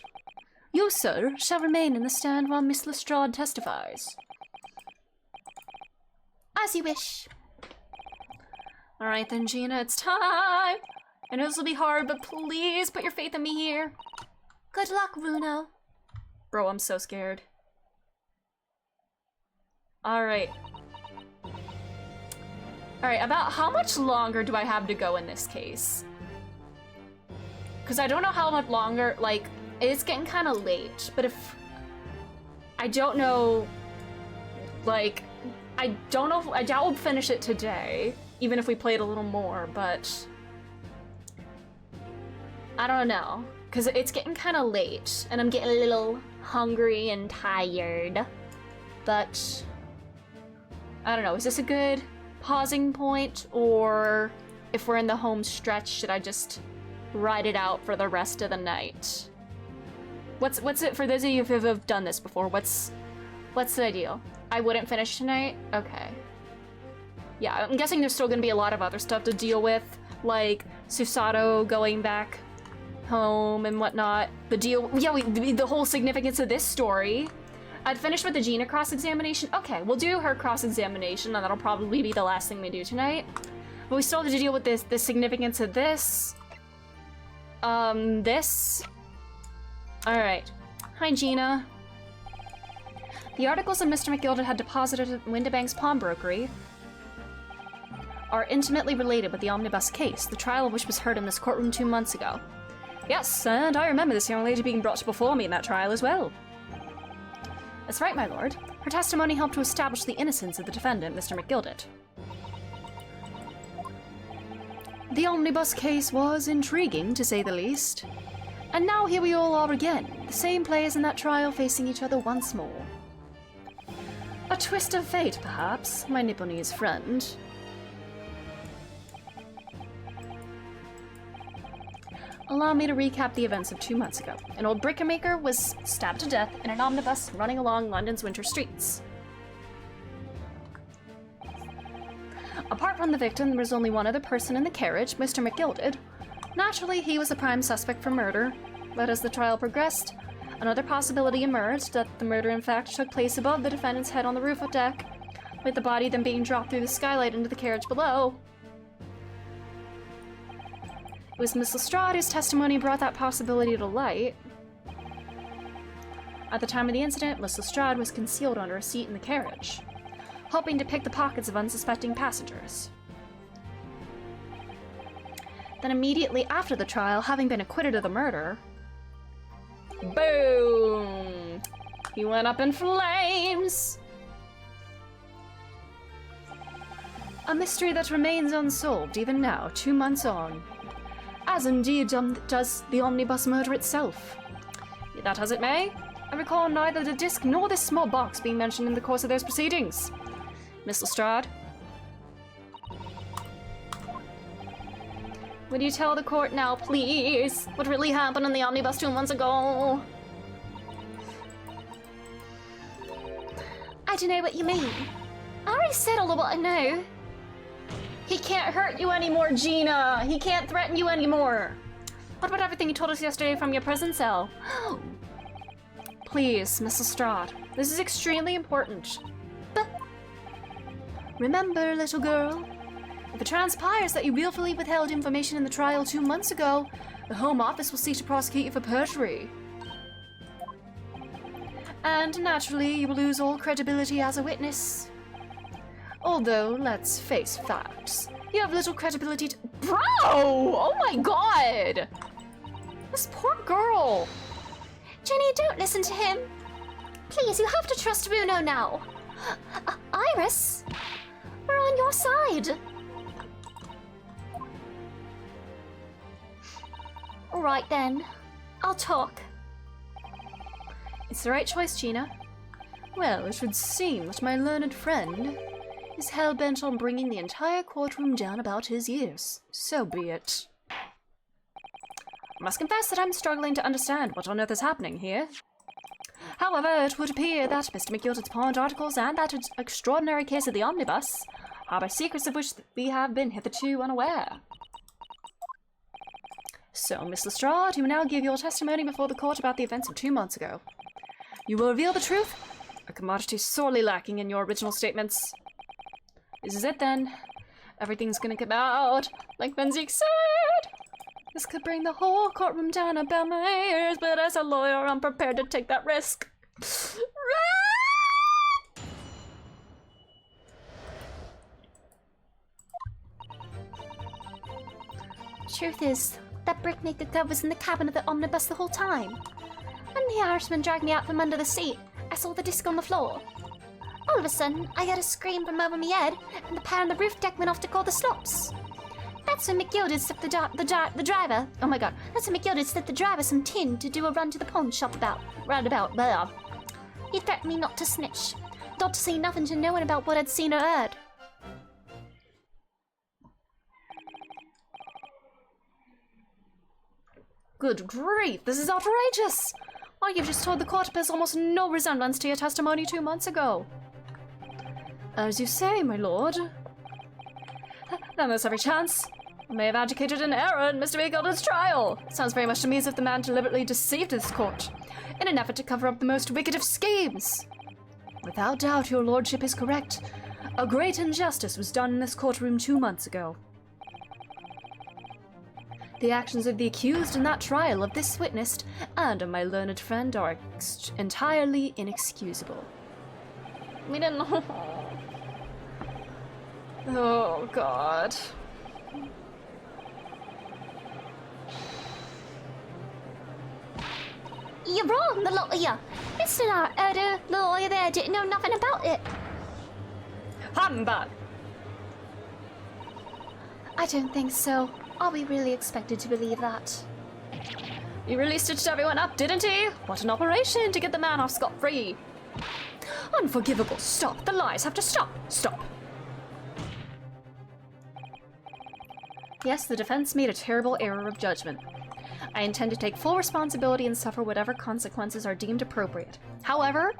You, sir, shall remain in the stand while Miss Lestrade testifies. As you wish. Alright then, Gina, it's time! I know this will be hard, but please put your faith in me here. Good luck, Bruno. Bro, I'm so scared. Alright. Alright, about how much longer do I have to go in this case? Because I don't know how much longer, like, it's getting kind of late, but if... I don't know, like, I don't know if, I doubt we'll finish it today, even if we played a little more, but... I don't know, because it's getting kind of late, and I'm getting a little hungry and tired, but... I don't know, is this a good pausing point, or if we're in the home stretch, should I just ride it out for the rest of the night? What's it, for those of you who have done this before, what's the ideal? I wouldn't finish tonight? Okay. Yeah, I'm guessing there's still gonna be a lot of other stuff to deal with, like Susato going back home and whatnot. The whole significance of this story. I'd finished with the Gina cross-examination. Okay, we'll do her cross-examination, and that'll probably be the last thing we do tonight. But we still have to deal with the significance of this. This. Alright. Hi, Gina. The articles that Mr. McGilded had deposited at Windibank's pawnbrokery are intimately related with the omnibus case, the trial of which was heard in this courtroom 2 months ago. Yes, and I remember this young lady being brought before me in that trial as well. That's right, my lord. Her testimony helped to establish the innocence of the defendant, Mr. McGilded. The omnibus case was intriguing, to say the least. And now here we all are again, the same players in that trial facing each other once more. A twist of fate, perhaps, my Nipponese friend. Allow me to recap the events of 2 months ago. An old brick-maker was stabbed to death in an omnibus running along London's winter streets. Apart from the victim, there was only one other person in the carriage, Mr. McGilded. Naturally, he was the prime suspect for murder, but as the trial progressed, another possibility emerged that the murder in fact took place above the defendant's head on the roof of deck, with the body then being dropped through the skylight into the carriage below. It was Miss Lestrade whose testimony brought that possibility to light. At the time of the incident, Miss Lestrade was concealed under a seat in the carriage, hoping to pick the pockets of unsuspecting passengers. Then immediately after the trial, having been acquitted of the murder, Boom! He went up in flames. A mystery that remains unsolved even now, 2 months on. As indeed does the omnibus murder itself. Be that as it may, I recall neither the disc nor this small box being mentioned in the course of those proceedings. Miss Lestrade? Would you tell the court now, please, what really happened in the omnibus 2 months ago? I don't know what you mean. I already said all of what I know. He can't hurt you anymore, Gina! He can't threaten you anymore! What about everything you told us yesterday from your prison cell? Please, Miss Lestrade, this is extremely important. Remember, little girl, if it transpires that you willfully withheld information in the trial 2 months ago, the Home Office will seek to prosecute you for perjury. And naturally, you will lose all credibility as a witness. Although, let's face facts, you have little credibility to— Bro! Oh my god! This poor girl! Jenny, don't listen to him. Please, you have to trust Bruno now. Iris, we're on your side. All right then, I'll talk. It's the right choice, Gina. Well, it would seem that my learned friend is hell-bent on bringing the entire courtroom down about his ears. So be it. I must confess that I'm struggling to understand what on earth is happening here. However, it would appear that Mr. McGilder's pawned articles and that extraordinary case of the omnibus harbor secrets of which we have been hitherto unaware. So, Miss Lestrade, you will now give your testimony before the court about the events of 2 months ago. You will reveal the truth, a commodity sorely lacking in your original statements. This is it then. Everything's gonna come out, like Benzik said. This could bring the whole courtroom down about my ears, but as a lawyer, I'm prepared to take that risk. Truth is, that brickmaker guy was in the cabin of the omnibus the whole time. When the Irishman dragged me out from under the seat, I saw the disc on the floor. All of a sudden, I heard a scream from over my head, and the power on the roof deck went off to call the slops. That's when McGilded slipped the driver. Oh my god, that's when McGilded slipped the driver some tin to do a run to the pawn shop roundabout. Blah. He threatened me not to snitch, not to say nothing to no one about what I'd seen or heard. Good grief, this is outrageous! Why, you've just told the court bears almost no resemblance to your testimony 2 months ago. As you say, my lord. Then there's every chance I may have advocated an error in Mr. McGilder's trial. Sounds very much to me as if the man deliberately deceived this court in an effort to cover up the most wicked of schemes. Without doubt, your lordship is correct. A great injustice was done in this courtroom 2 months ago. The actions of the accused in that trial of this witness and of my learned friend are entirely inexcusable. We didn't know. Oh, God. You're wrong, the lawyer. Mr. Nardo, the lawyer there, didn't know nothing about it. Humbug! I don't think so. Are we really expected to believe that? He really stitched everyone up, didn't he? What an operation to get the man off scot-free. Unforgivable. Stop. The lies have to stop. Stop. Yes, the defense made a terrible error of judgment. I intend to take full responsibility and suffer whatever consequences are deemed appropriate. However,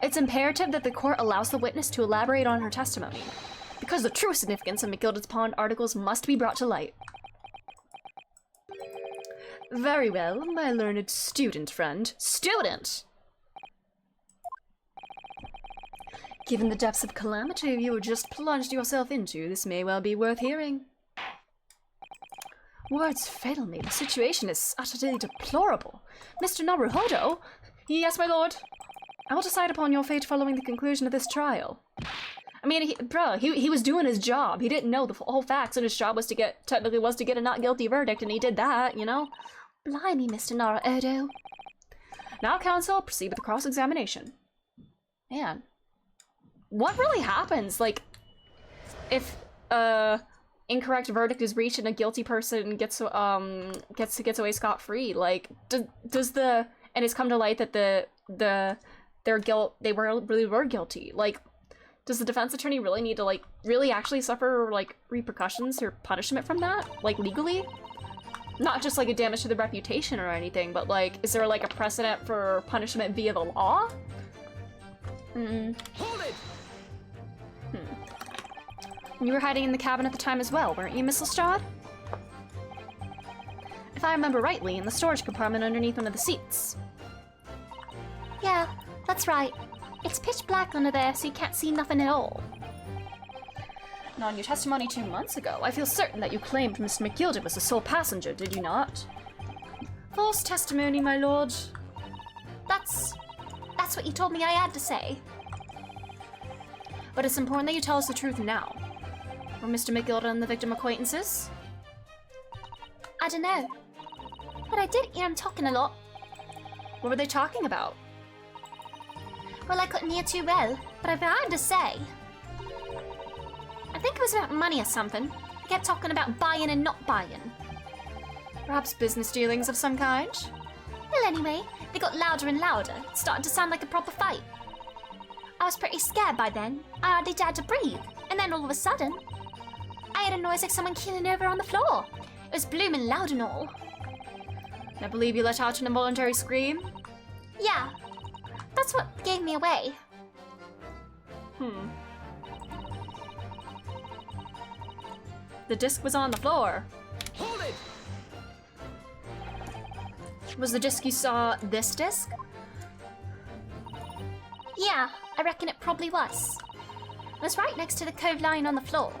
it's imperative that the court allows the witness to elaborate on her testimony, because the true significance of McGilded's pawned articles must be brought to light. Very well, my learned student friend. Student! Given the depths of calamity you have just plunged yourself into, this may well be worth hearing. Words fail me. The situation is utterly deplorable. Mr. Naruhodo? Yes, my lord. I will decide upon your fate following the conclusion of this trial. I mean, he was doing his job. He didn't know the whole facts, and his job was to get a not guilty verdict, and he did that, you know? Blimey, Mr. Naruhodo. Now, counsel, proceed with the cross-examination. Man. What really happens? Like, if incorrect verdict is reached and a guilty person gets away scot-free, like, does the... And it's come to light that their guilt, they really were guilty. Like, does the defense attorney really need to, like, really actually suffer, like, repercussions or punishment from that? Like, legally? Not just, like, a damage to the reputation or anything, but, like, is there, like, a precedent for punishment via the law? Hold it! You were hiding in the cabin at the time as well, weren't you, Miss Lestrade? If I remember rightly, in the storage compartment underneath one of the seats. Yeah, that's right. It's pitch black under there, so you can't see nothing at all. And on your testimony 2 months ago, I feel certain that you claimed Mr. McGilder was the sole passenger, did you not? False testimony, my lord. That's what you told me I had to say. But it's important that you tell us the truth now. Were Mr. McGilder and the victim acquaintances? I don't know. But I did hear him talking a lot. What were they talking about? Well, I couldn't hear too well, but I've had to say. I think it was about money or something. They kept talking about buying and not buying. Perhaps business dealings of some kind? Well, anyway, they got louder and louder. It started to sound like a proper fight. I was pretty scared by then. I hardly dared to breathe. And then all of a sudden, I heard a noise like someone keeling over on the floor. It was blooming loud and all. I believe you let out an involuntary scream? Yeah, that's what gave me away. The disc was on the floor. Hold it! Was the disc you saw this disc? Yeah, I reckon it probably was. It was right next to the code lying on the floor.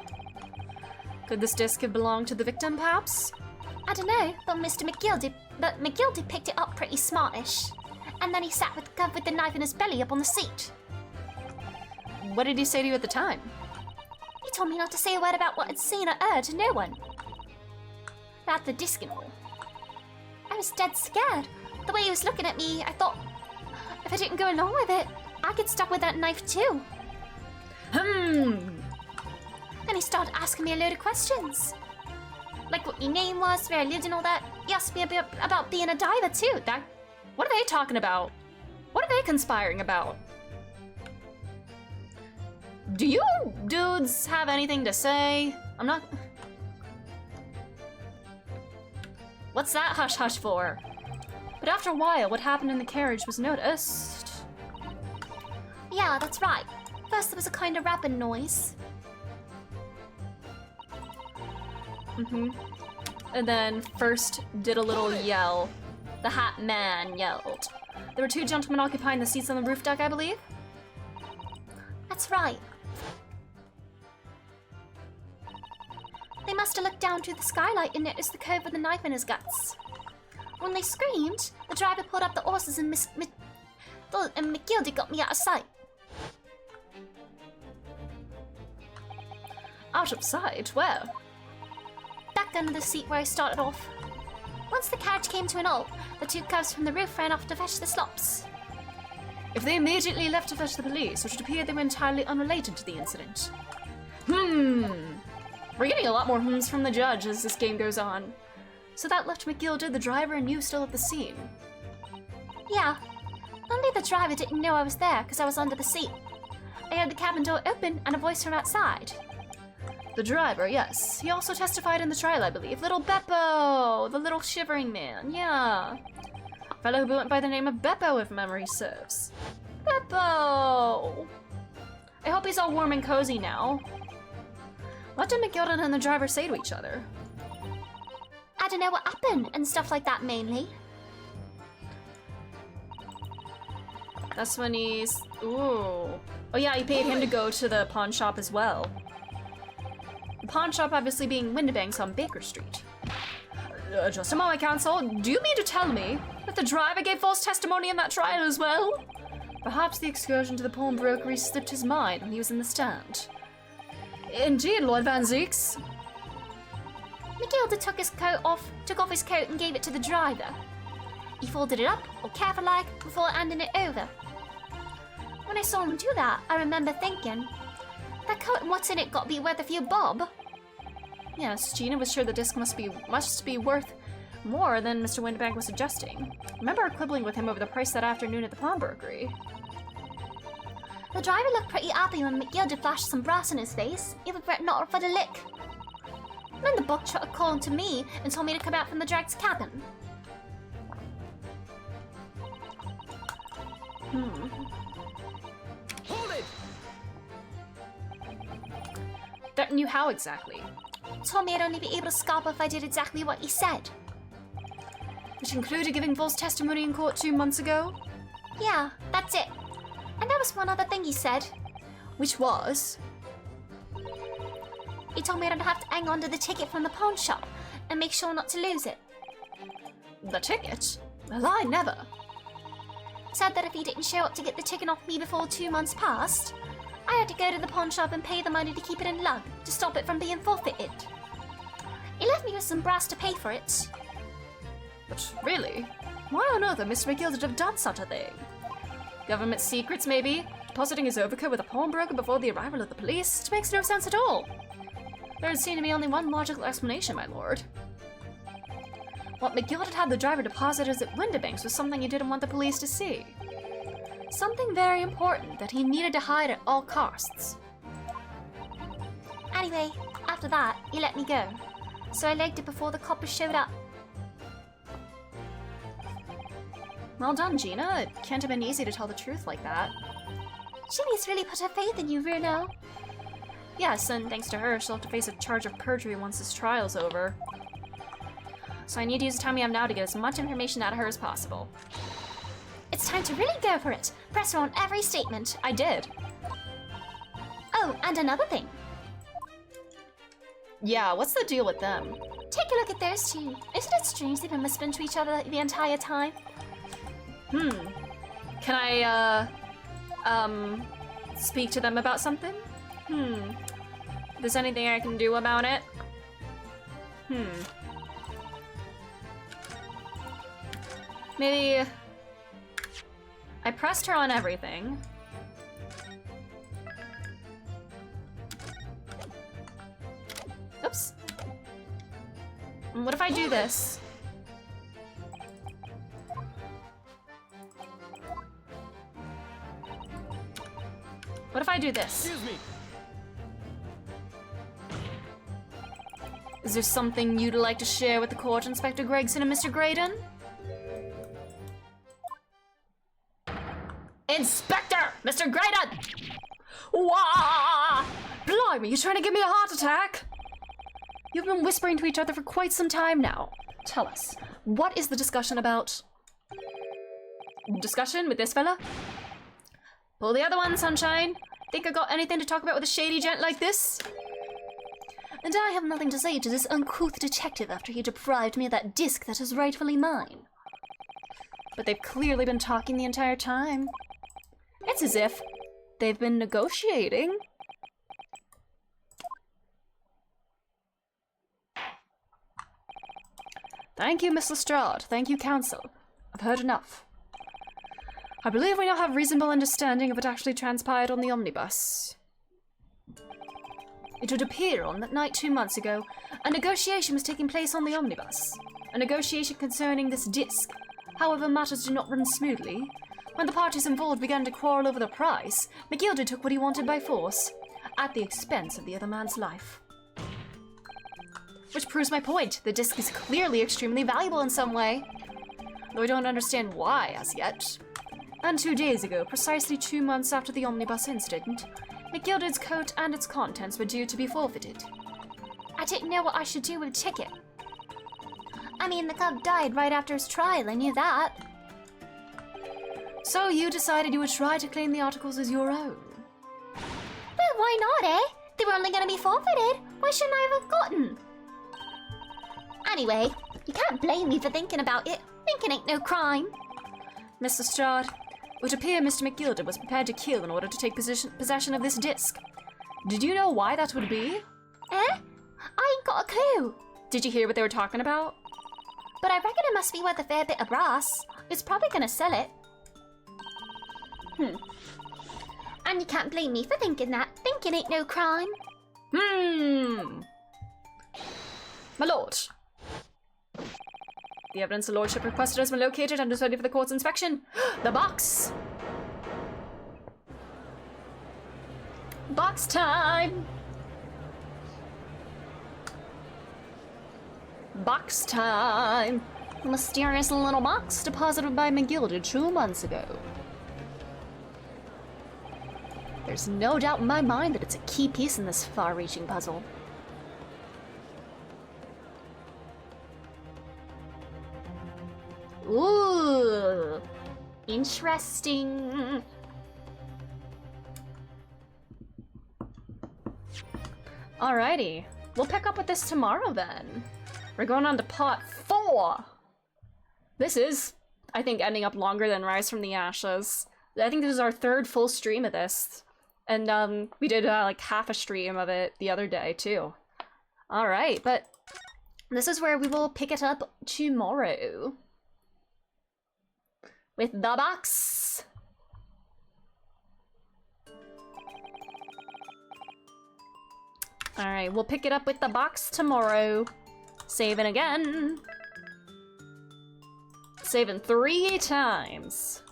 Could this disc have belonged to the victim, perhaps? I don't know, but McGildy picked it up pretty smartish. And then he sat with the knife in his belly up on the seat. What did he say to you at the time? He told me not to say a word about what I'd seen or heard to no one. About the disc and all. I was dead scared. The way he was looking at me, I thought, if I didn't go along with it, I get stuck with that knife too. Then he started asking me a load of questions. Like what your name was, where I lived and all that. He asked me about being a diver too. What are they talking about? What are they conspiring about? Do you dudes have anything to say? I'm not... What's that hush-hush for? But after a while, what happened in the carriage was noticed. Yeah, that's right. First there was a kind of rapping noise. And then first did a little yell. The Hat Man yelled. There were 2 gentlemen occupying the seats on the roof deck, I believe? That's right. They must have looked down through the skylight and noticed the cove with the knife in his guts. When they screamed, the driver pulled up the horses and McGildy got me out of sight. Out of sight? Where? Back under the seat where I started off. Once the carriage came to an halt, the 2 cubs from the roof ran off to fetch the slops. If they immediately left to fetch the police, which would appear they were entirely unrelated to the incident. We're getting a lot more hmms from the judge as this game goes on. So that left McGilder, the driver, and you still at the scene. Yeah. Only the driver didn't know I was there because I was under the seat. I heard the cabin door open and a voice from outside. The driver, yes. He also testified in the trial, I believe. Little Beppo! The little shivering man, yeah. Fellow who went by the name of Beppo, if memory serves. Beppo! I hope he's all warm and cozy now. What did McGilder and the driver say to each other? I don't know what happened and stuff like that mainly. That's when he's... Ooh. Oh yeah, he paid him to go to the pawn shop as well. The pawn shop obviously being Windibanks on Baker Street. Just a moment, counsel. Do you mean to tell me that the driver gave false testimony in that trial as well? Perhaps the excursion to the pawnbrokery slipped his mind when he was in the stand. Indeed, Lord Van Zeeks. McGilder took off his coat and gave it to the driver. He folded it up, all careful like, before handing it over. When I saw him do that, I remember thinking, that coat and what's in it got to be worth a few bob. Yes, Gina was sure the disc must be worth more than Mr. Windbank was suggesting. Remember her quibbling with him over the price that afternoon at the pawnbrokery. The driver looked pretty happy when McGilder flashed some brass in his face, even for it not for the lick. Then the buck truck called to me and told me to come out from the drag's cabin. Hold it! Threaten you how exactly? Told me I'd only be able to scalp if I did exactly what he said. Which included giving false testimony in court 2 months ago? Yeah, that's it. And there was one other thing he said. Which was? He told me I'd have to hang on to the ticket from the pawn shop and make sure not to lose it. The ticket? Well, I never. Said that if he didn't show up to get the ticket off me before 2 months passed, I had to go to the pawn shop and pay the money to keep it in lug to stop it from being forfeited. He left me with some brass to pay for it. But really? Why on earth would Mr. McGilder have done such a thing? Government secrets, maybe? Depositing his overcoat with a pawnbroker before the arrival of the police? It makes no sense at all. There would seem to be only one logical explanation, my lord. What McGilder had the driver deposit at Windibank's was something he didn't want the police to see. Something very important that he needed to hide at all costs. Anyway, after that, he let me go. So I legged it before the coppers showed up. Well done, Gina. It can't have been easy to tell the truth like that. Ginny's really put her faith in you, Bruno. Yes, and thanks to her, she'll have to face a charge of perjury once this trial's over. So I need to use the time we have now to get as much information out of her as possible. It's time to really go for it. Press her on every statement. I did. Oh, and another thing. Yeah, what's the deal with them? Take a look at those two. Isn't it strange they've been whispering to each other the entire time? Can I, speak to them about something? If there's anything I can do about it? Maybe... I pressed her on everything. Oops. What if I do this? What if I do this? Excuse me. Is there something you'd like to share with the court, Inspector Gregson and Mr. Graydon? Inspector! Mr. Graydon! Wah! Blimey, you trying to give me a heart attack? You've been whispering to each other for quite some time now. Tell us, what is the discussion about? Discussion with this fella? Pull the other one, sunshine. Think I got anything to talk about with a shady gent like this? And I have nothing to say to this uncouth detective after he deprived me of that disc that is rightfully mine. But they've clearly been talking the entire time. It's as if they've been negotiating. Thank you, Miss Lestrade. Thank you, Counsel. I've heard enough. I believe we now have reasonable understanding of what actually transpired on the omnibus. It would appear on that night 2 months ago, a negotiation was taking place on the omnibus. A negotiation concerning this disc. However, matters did not run smoothly. When the parties involved began to quarrel over the price, McGilder took what he wanted by force, at the expense of the other man's life. Which proves my point. The disc is clearly extremely valuable in some way. Though I don't understand why as yet. And 2 days ago, precisely 2 months after the omnibus incident, McGilder's coat and its contents were due to be forfeited. I didn't know what I should do with the ticket. I mean, the cub died right after his trial, I knew that. So you decided you would try to claim the articles as your own? But why not, eh? They were only gonna be forfeited. Why shouldn't I have gotten? Anyway, you can't blame me for thinking about it. Thinking ain't no crime. Miss Lestrade, it would appear Mr. McGilder was prepared to kill in order to take possession of this disc. Did you know why that would be? Eh? I ain't got a clue. Did you hear what they were talking about? But I reckon it must be worth a fair bit of brass. It's probably gonna sell it. And you can't blame me for thinking that. Thinking ain't no crime. My lord. The evidence the lordship requested has been located and is ready for the court's inspection. The box! Box time! Box time! A mysterious little box deposited by McGilded 2 months ago. There's no doubt in my mind that it's a key piece in this far-reaching puzzle. Ooh, interesting. Alrighty, we'll pick up with this tomorrow then. We're going on to part 4. This is, I think, ending up longer than Rise from the Ashes. I think this is our 3rd full stream of this. And we did like half a stream of it the other day too. Alright, but this is where we will pick it up tomorrow. With the box. Alright, we'll pick it up with the box tomorrow. Saving again. Saving 3 times.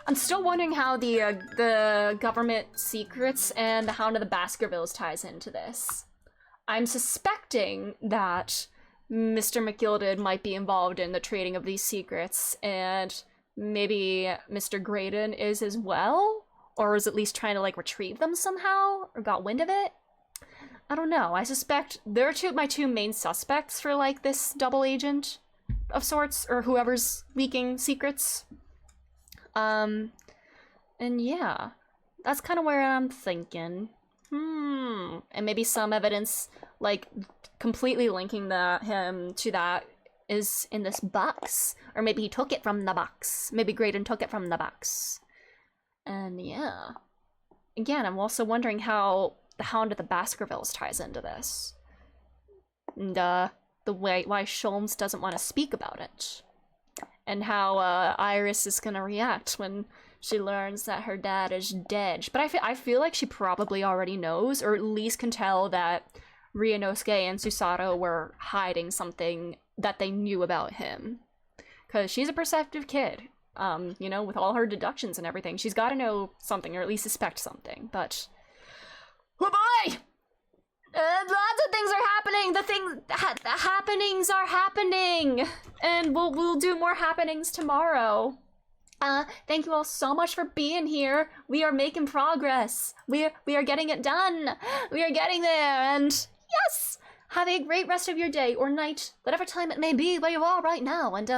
I'm still wondering how the government secrets and the Hound of the Baskervilles ties into this. I'm suspecting that Mr. McGilded might be involved in the trading of these secrets, and maybe Mr. Graydon is as well? Or is at least trying to, like, retrieve them somehow? Or got wind of it? I don't know. I suspect they're my 2 main suspects for, like, this double agent of sorts, or whoever's leaking secrets. And yeah, that's kind of where I'm thinking. And maybe some evidence, like, completely linking him to that is in this box. Or maybe he took it from the box. Maybe Graydon took it from the box. And yeah. Again, I'm also wondering how the Hound of the Baskervilles ties into this. And, the way why Sholmes doesn't want to speak about it. And how Iris is gonna react when she learns that her dad is dead. But I feel like she probably already knows, or at least can tell that Ryunosuke and Susato were hiding something that they knew about him. Because she's a perceptive kid. You know, with all her deductions and everything. She's gotta know something, or at least suspect something, but... Oh boy! Lots of things are happening! The happenings are happening! And we'll do more happenings tomorrow. Thank you all so much for being here. We are making progress. We are getting it done. We are getting there, and yes! Have a great rest of your day or night, whatever time it may be where you are right now, and